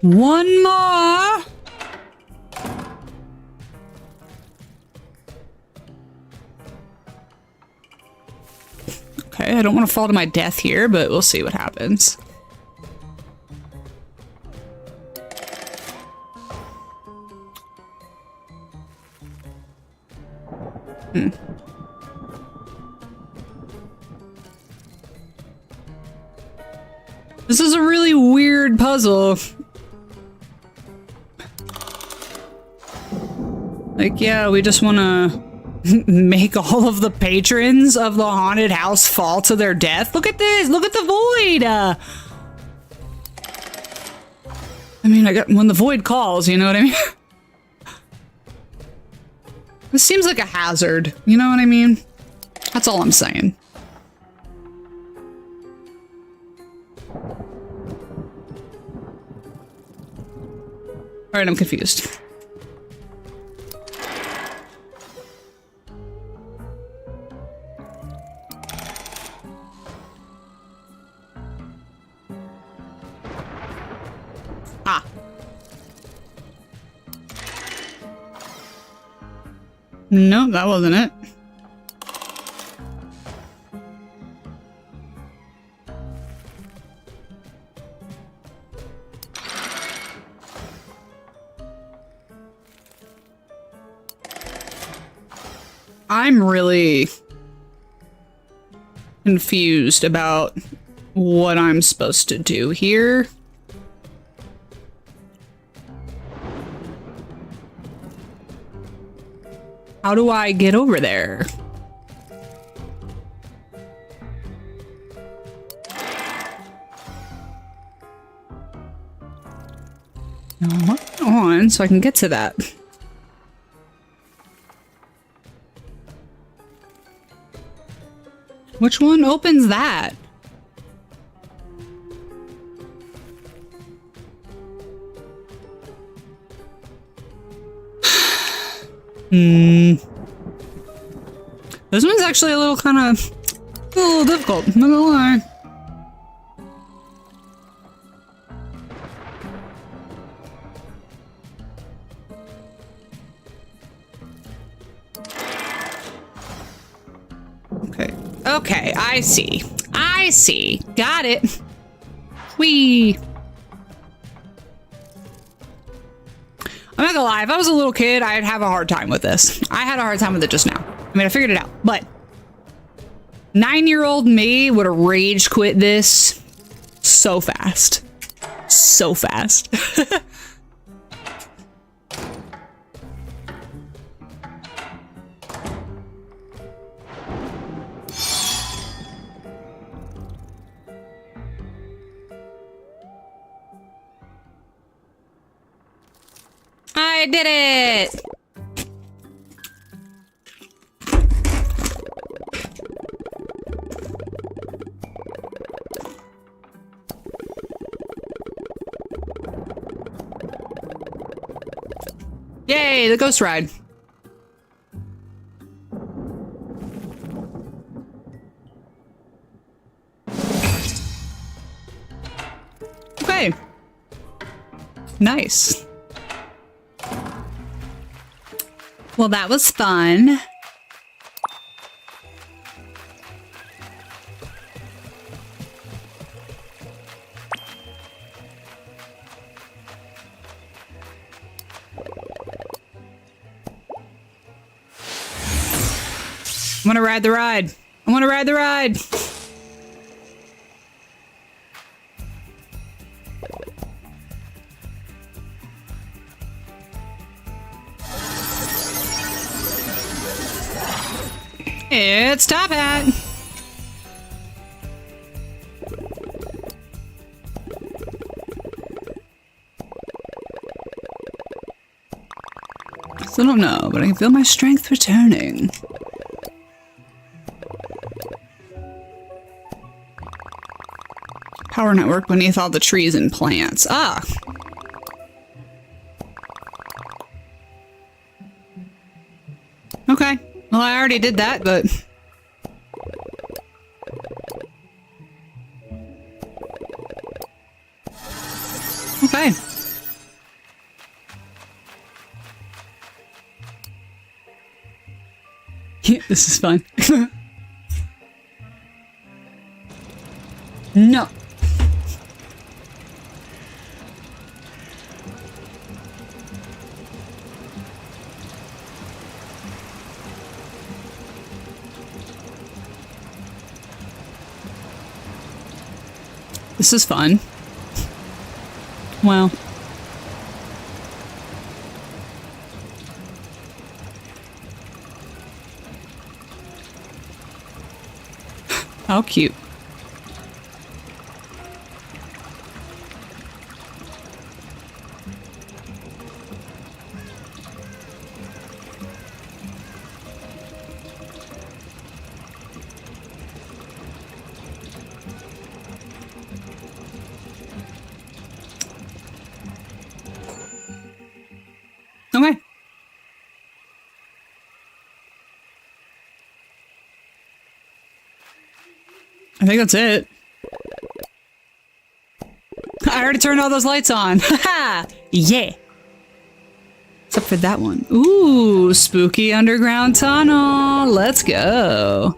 one more. Okay, I don't want to fall to my death here, but we'll see what happens. This is a really weird puzzle. Like, yeah, we just want to make all of the patrons of the haunted house fall to their death. Look at this! Look at the void! I mean, when the void calls, you know what I mean? This seems like a hazard, you know what I mean? That's all I'm saying. Alright, I'm confused. Ah. No, that wasn't it. I'm really confused about what I'm supposed to do here. How do I get over there? What's on so I can get to that? Which one opens that? This one's actually a little difficult, I'm not gonna lie. Okay, I see. I see. Got it. Whee! I'm not gonna lie, if I was a little kid, I'd have a hard time with this. I had a hard time with it just now. I mean, I figured it out, but 9-year-old me would have rage quit this so fast. So fast. I did it! Yay, the ghost ride. Okay. Nice. Well, that was fun. I want to ride the ride. I want to ride the ride. It's Top Hat. I still don't know, but I can feel my strength returning. Power network beneath all the trees and plants. Ah. Okay. Well, I already did that, but... Okay. Yeah, this is fun. No. This is fun. Wow. How cute. Okay. I think that's it. I already turned all those lights on. Haha! Yeah. Except for that one. Ooh, spooky underground tunnel. Let's go.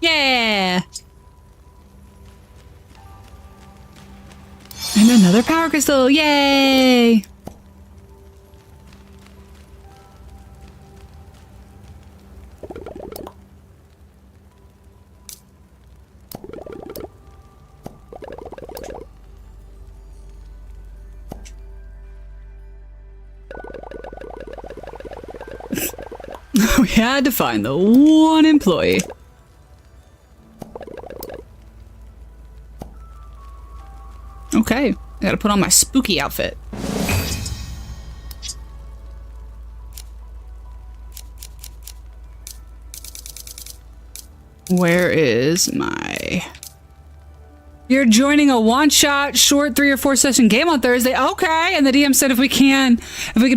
Yeah. And another power crystal. Yay. We had to find the one employee. Okay, I gotta put on my spooky outfit. Where is my... You're joining a one-shot, short 3 or 4 session game on Thursday. Okay, and the DM said if we can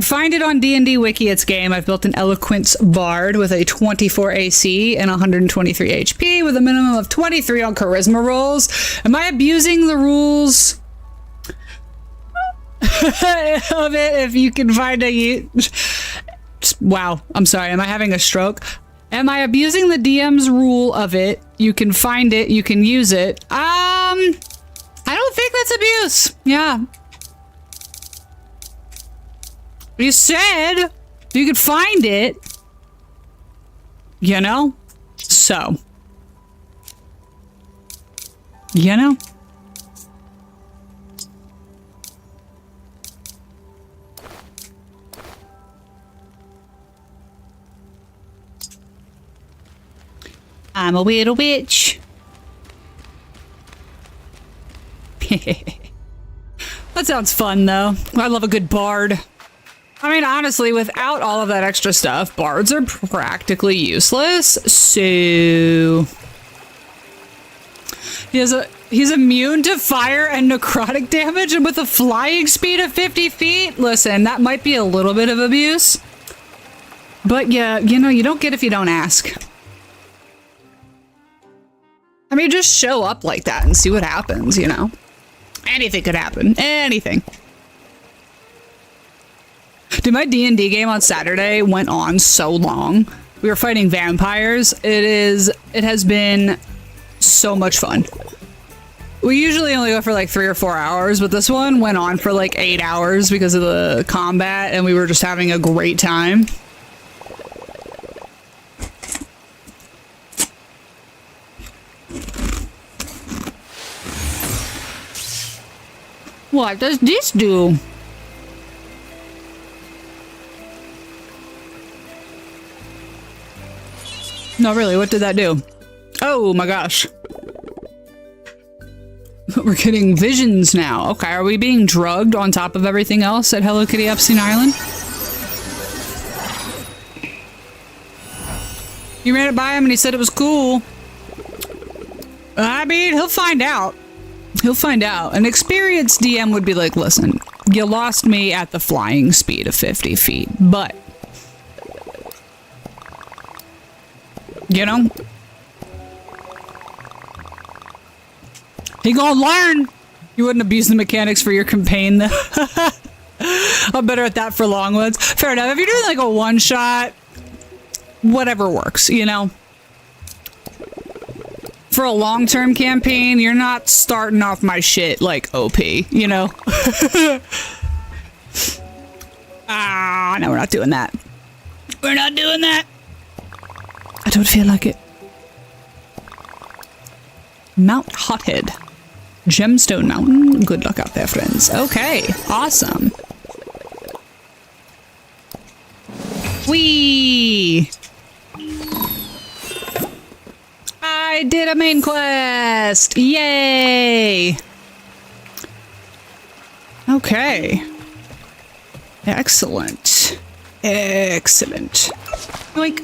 find it on D&D Wiki, it's game. I've built an Eloquence Bard with a 24 AC and 123 HP with a minimum of 23 on Charisma rolls. Am I abusing the rules of it? If you can find a... Wow, I'm sorry. Am I having a stroke? Am I abusing the DM's rule of it? You can find it, you can use it. I don't think that's abuse. Yeah. You said you could find it. You know? So. You know? I'm a weird witch. That sounds fun, though. I love a good bard. I mean, honestly, without all of that extra stuff, bards are practically useless. So... He's immune to fire and necrotic damage, and with a flying speed of 50 feet? Listen, that might be a little bit of abuse. But yeah, you know, you don't get if you don't ask. I mean, just show up like that and see what happens, you know? Anything could happen. Anything. Dude, my D&D game on Saturday went on so long. We were fighting vampires. It has been so much fun. We usually only go for like 3 or 4 hours, but this one went on for like 8 hours because of the combat, and we were just having a great time. What does this do? No, really, what did that do? Oh my gosh. We're getting visions now. Okay, are we being drugged on top of everything else at Hello Kitty Epstein Island? You ran it by him and he said it was cool. I mean, he'll find out. He'll find out. An experienced DM would be like, listen, you lost me at the flying speed of 50 feet, but... You know? He gonna learn! You wouldn't abuse the mechanics for your campaign, though. I'm better at that for long ones. Fair enough. If you're doing like a one-shot, whatever works, you know? For a long-term campaign, you're not starting off my shit like OP, you know? No, we're not doing that. We're not doing that. I don't feel like it. Mount Hothead. Gemstone Mountain. Good luck out there, friends. Okay, awesome. Whee! I did a main quest! Yay! Okay. Excellent. Excellent. Like,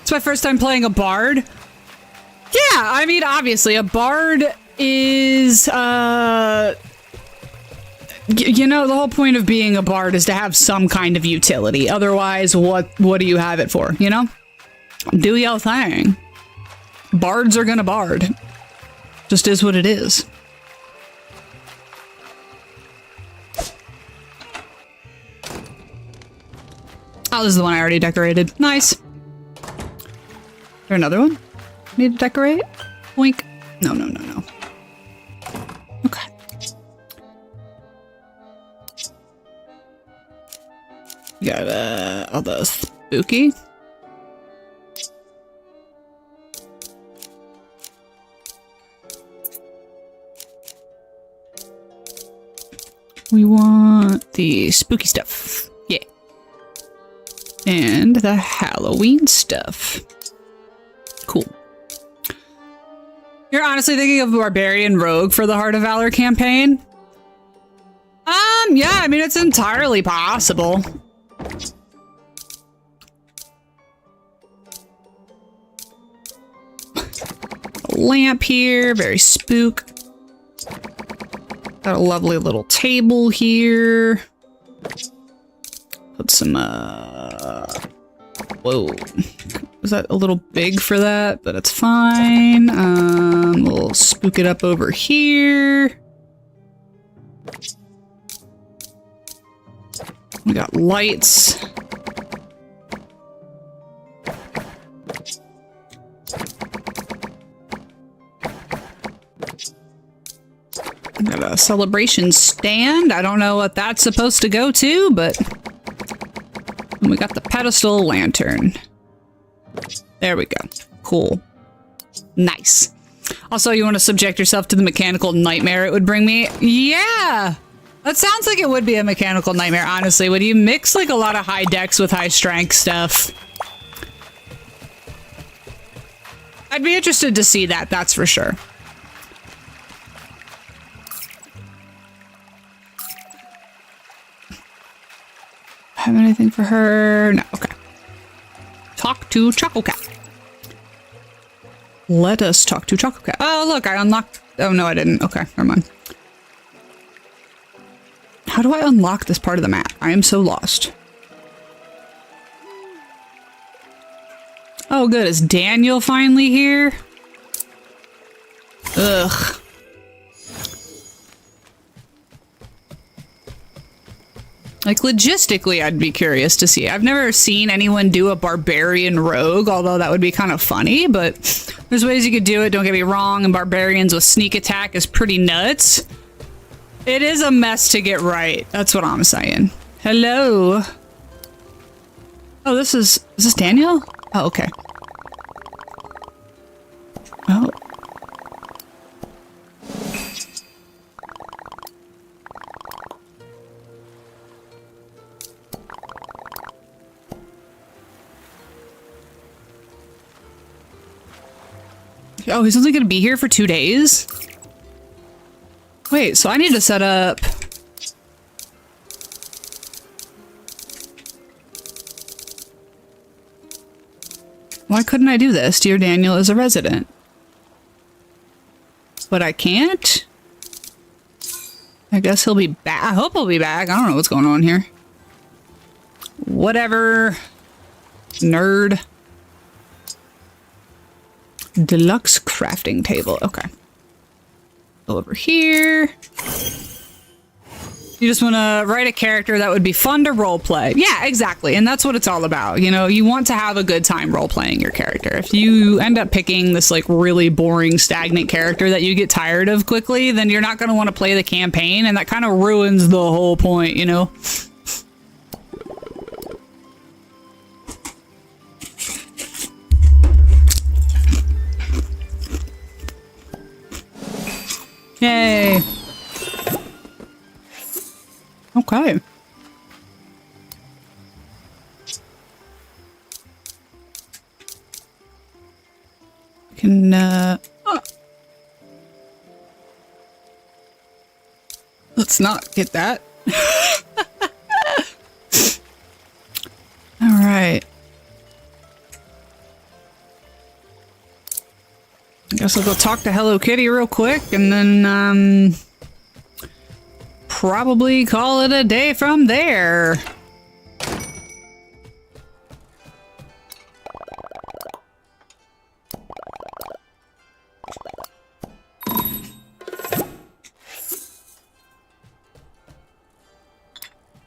it's my first time playing a bard. Yeah, I mean, obviously, a bard is, you know, the whole point of being a bard is to have some kind of utility. Otherwise, what do you have it for, you know? Do your thing. Bards are gonna bard. Just is what it is. Oh, this is the one I already decorated. Nice. Is there another one? Need to decorate? Wink. No, no, no, no. Okay. We got, all the spooky. We want the spooky stuff. Yeah. And the Halloween stuff. Cool. You're honestly thinking of Barbarian Rogue for the Heart of Valor campaign? Yeah, I mean, it's entirely possible. A lamp here, very spook. Got a lovely little table here. Put some, whoa. Was that a little big for that? But it's fine. We'll spook it up over here. We got lights. Got a celebration stand. I don't know what that's supposed to go to, but we got the pedestal lantern. There we go. Cool. Nice. Also, you want to subject yourself to the mechanical nightmare it would bring me? Yeah! That sounds like it would be a mechanical nightmare, honestly. Would you mix like a lot of high dex with high strength stuff? I'd be interested to see that, that's for sure. Have anything for her? No, okay. Talk to Choco Cat. Let us talk to Choco Cat. Oh, look, I unlocked... Oh, no, I didn't. Okay, never mind. How do I unlock this part of the map? I am so lost. Oh, good. Is Daniel finally here? Ugh. Like, logistically, I'd be curious to see. I've never seen anyone do a barbarian rogue, although that would be kind of funny, but there's ways you could do it, don't get me wrong, and barbarians with sneak attack is pretty nuts. It is a mess to get right. That's what I'm saying. Hello. Oh, is this Daniel? Oh, okay. Oh. Oh, he's only gonna be here for 2 days? Wait, so I need to set up... Why couldn't I do this? Dear Daniel is a resident. But I can't? I guess he'll be back. I hope he'll be back. I don't know what's going on here. Whatever. Nerd. Deluxe crafting table. Okay. Go over here. You just want to write a character that would be fun to roleplay. Yeah, exactly. And that's what it's all about. You know, you want to have a good time roleplaying your character. If you end up picking this like really boring, stagnant character that you get tired of quickly, then you're not going to want to play the campaign. And that kind of ruins the whole point, you know? Yay. Okay. Can, let's not get that. All right. Guess I'll go talk to Hello Kitty real quick and then probably call it a day from there.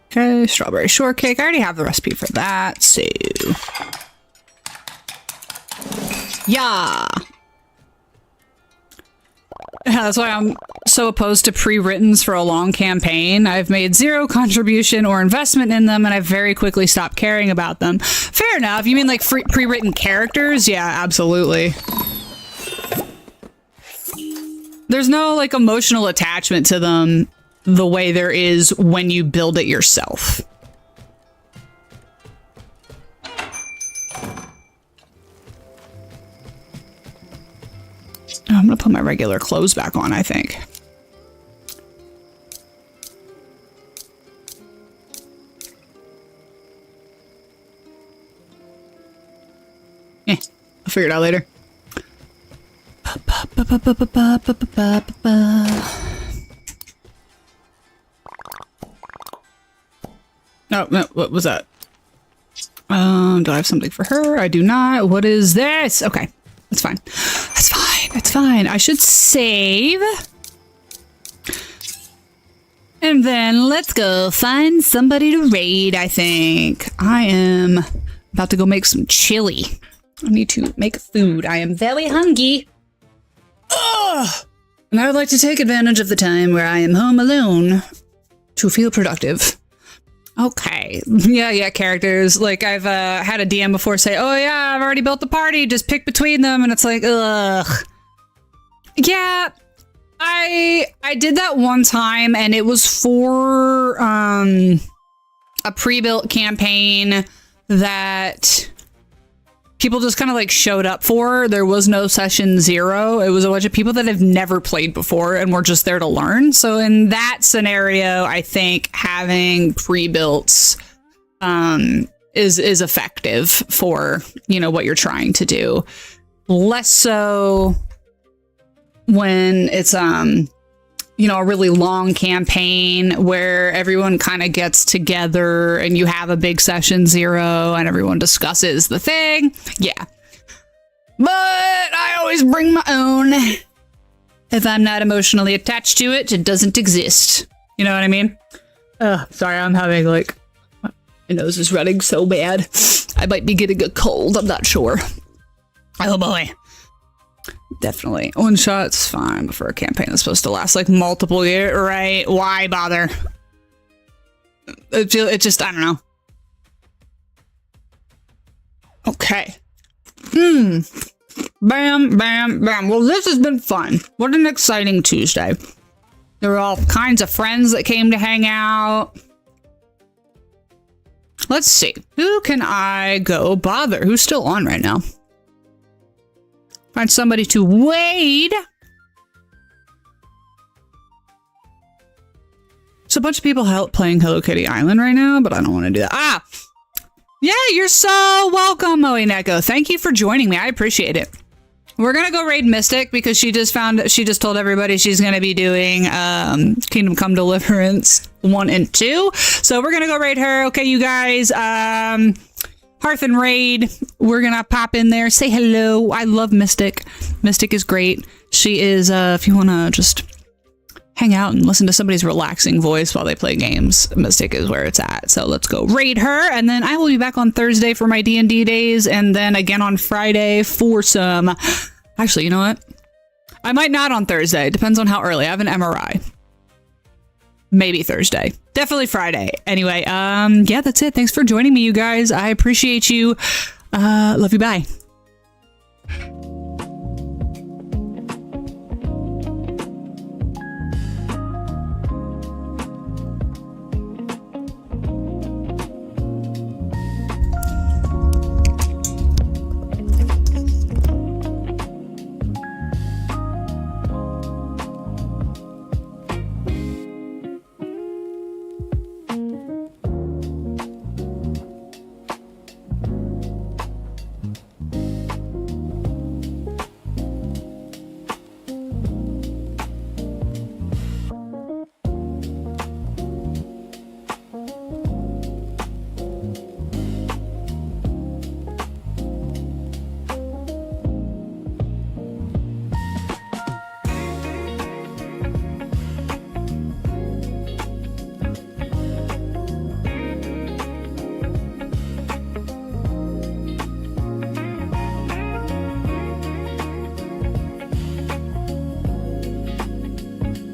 Okay, strawberry shortcake. I already have the recipe for that, so... Yeah! That's why I'm so opposed to pre-writtens for a long campaign. I've made zero contribution or investment in them, and I've very quickly stopped caring about them. Fair enough. You mean like pre-written characters? Yeah, absolutely. There's no, like, emotional attachment to them the way there is when you build it yourself. I'm gonna put my regular clothes back on, I think. I'll figure it out later. No, what was that? Do I have something for her? I do not. What is this? Okay, that's fine. That's fine. That's fine. I should save. And then let's go find somebody to raid, I think. I am about to go make some chili. I need to make food. I am very hungry. Ugh! And I would like to take advantage of the time where I am home alone to feel productive. Okay. Yeah, characters. Like, I've had a DM before say, oh yeah, I've already built the party, just pick between them, and it's like, ugh. Yeah, I did that one time, and it was for a pre-built campaign that people just kind of like showed up for. There was no session 0. It was a bunch of people that have never played before and were just there to learn. So in that scenario, I think having pre-builts is effective for, you know, what you're trying to do. Less so when it's you know, a really long campaign where everyone kind of gets together and you have a big session 0 and everyone discusses the thing. Yeah. But I always bring my own. If I'm not emotionally attached to it, it doesn't exist. You know what I mean? Sorry, I'm having like, my nose is running so bad. I might be getting a cold. I'm not sure. Oh boy. Definitely. One shot's fine, but for a campaign that's supposed to last like multiple years, right? Why bother? It just, I don't know. Okay. Bam, bam, bam. Well, this has been fun. What an exciting Tuesday. There were all kinds of friends that came to hang out. Let's see. Who can I go bother? Who's still on right now? Find somebody to wade. There's a bunch of people playing Hello Kitty Island right now, but I don't want to do that. Ah! Yeah, you're so welcome, Moe Neko. Thank you for joining me. I appreciate it. We're gonna go raid Mystic because she just told everybody she's gonna be doing Kingdom Come Deliverance 1 and 2. So we're gonna go raid her. Okay, you guys. Hearth and Raid, we're gonna pop in there, say hello. I love Mystic. Mystic is great. She is, if you wanna just hang out and listen to somebody's relaxing voice while they play games, Mystic is where it's at. So let's go raid her, and then I will be back on Thursday for my D&D days, and then again on Friday for some... Actually, you know what? I might not on Thursday. Depends on how early. I have an MRI. Maybe Thursday. Definitely Friday. Anyway, yeah, that's it. Thanks for joining me, you guys. I appreciate you. Love you. Bye.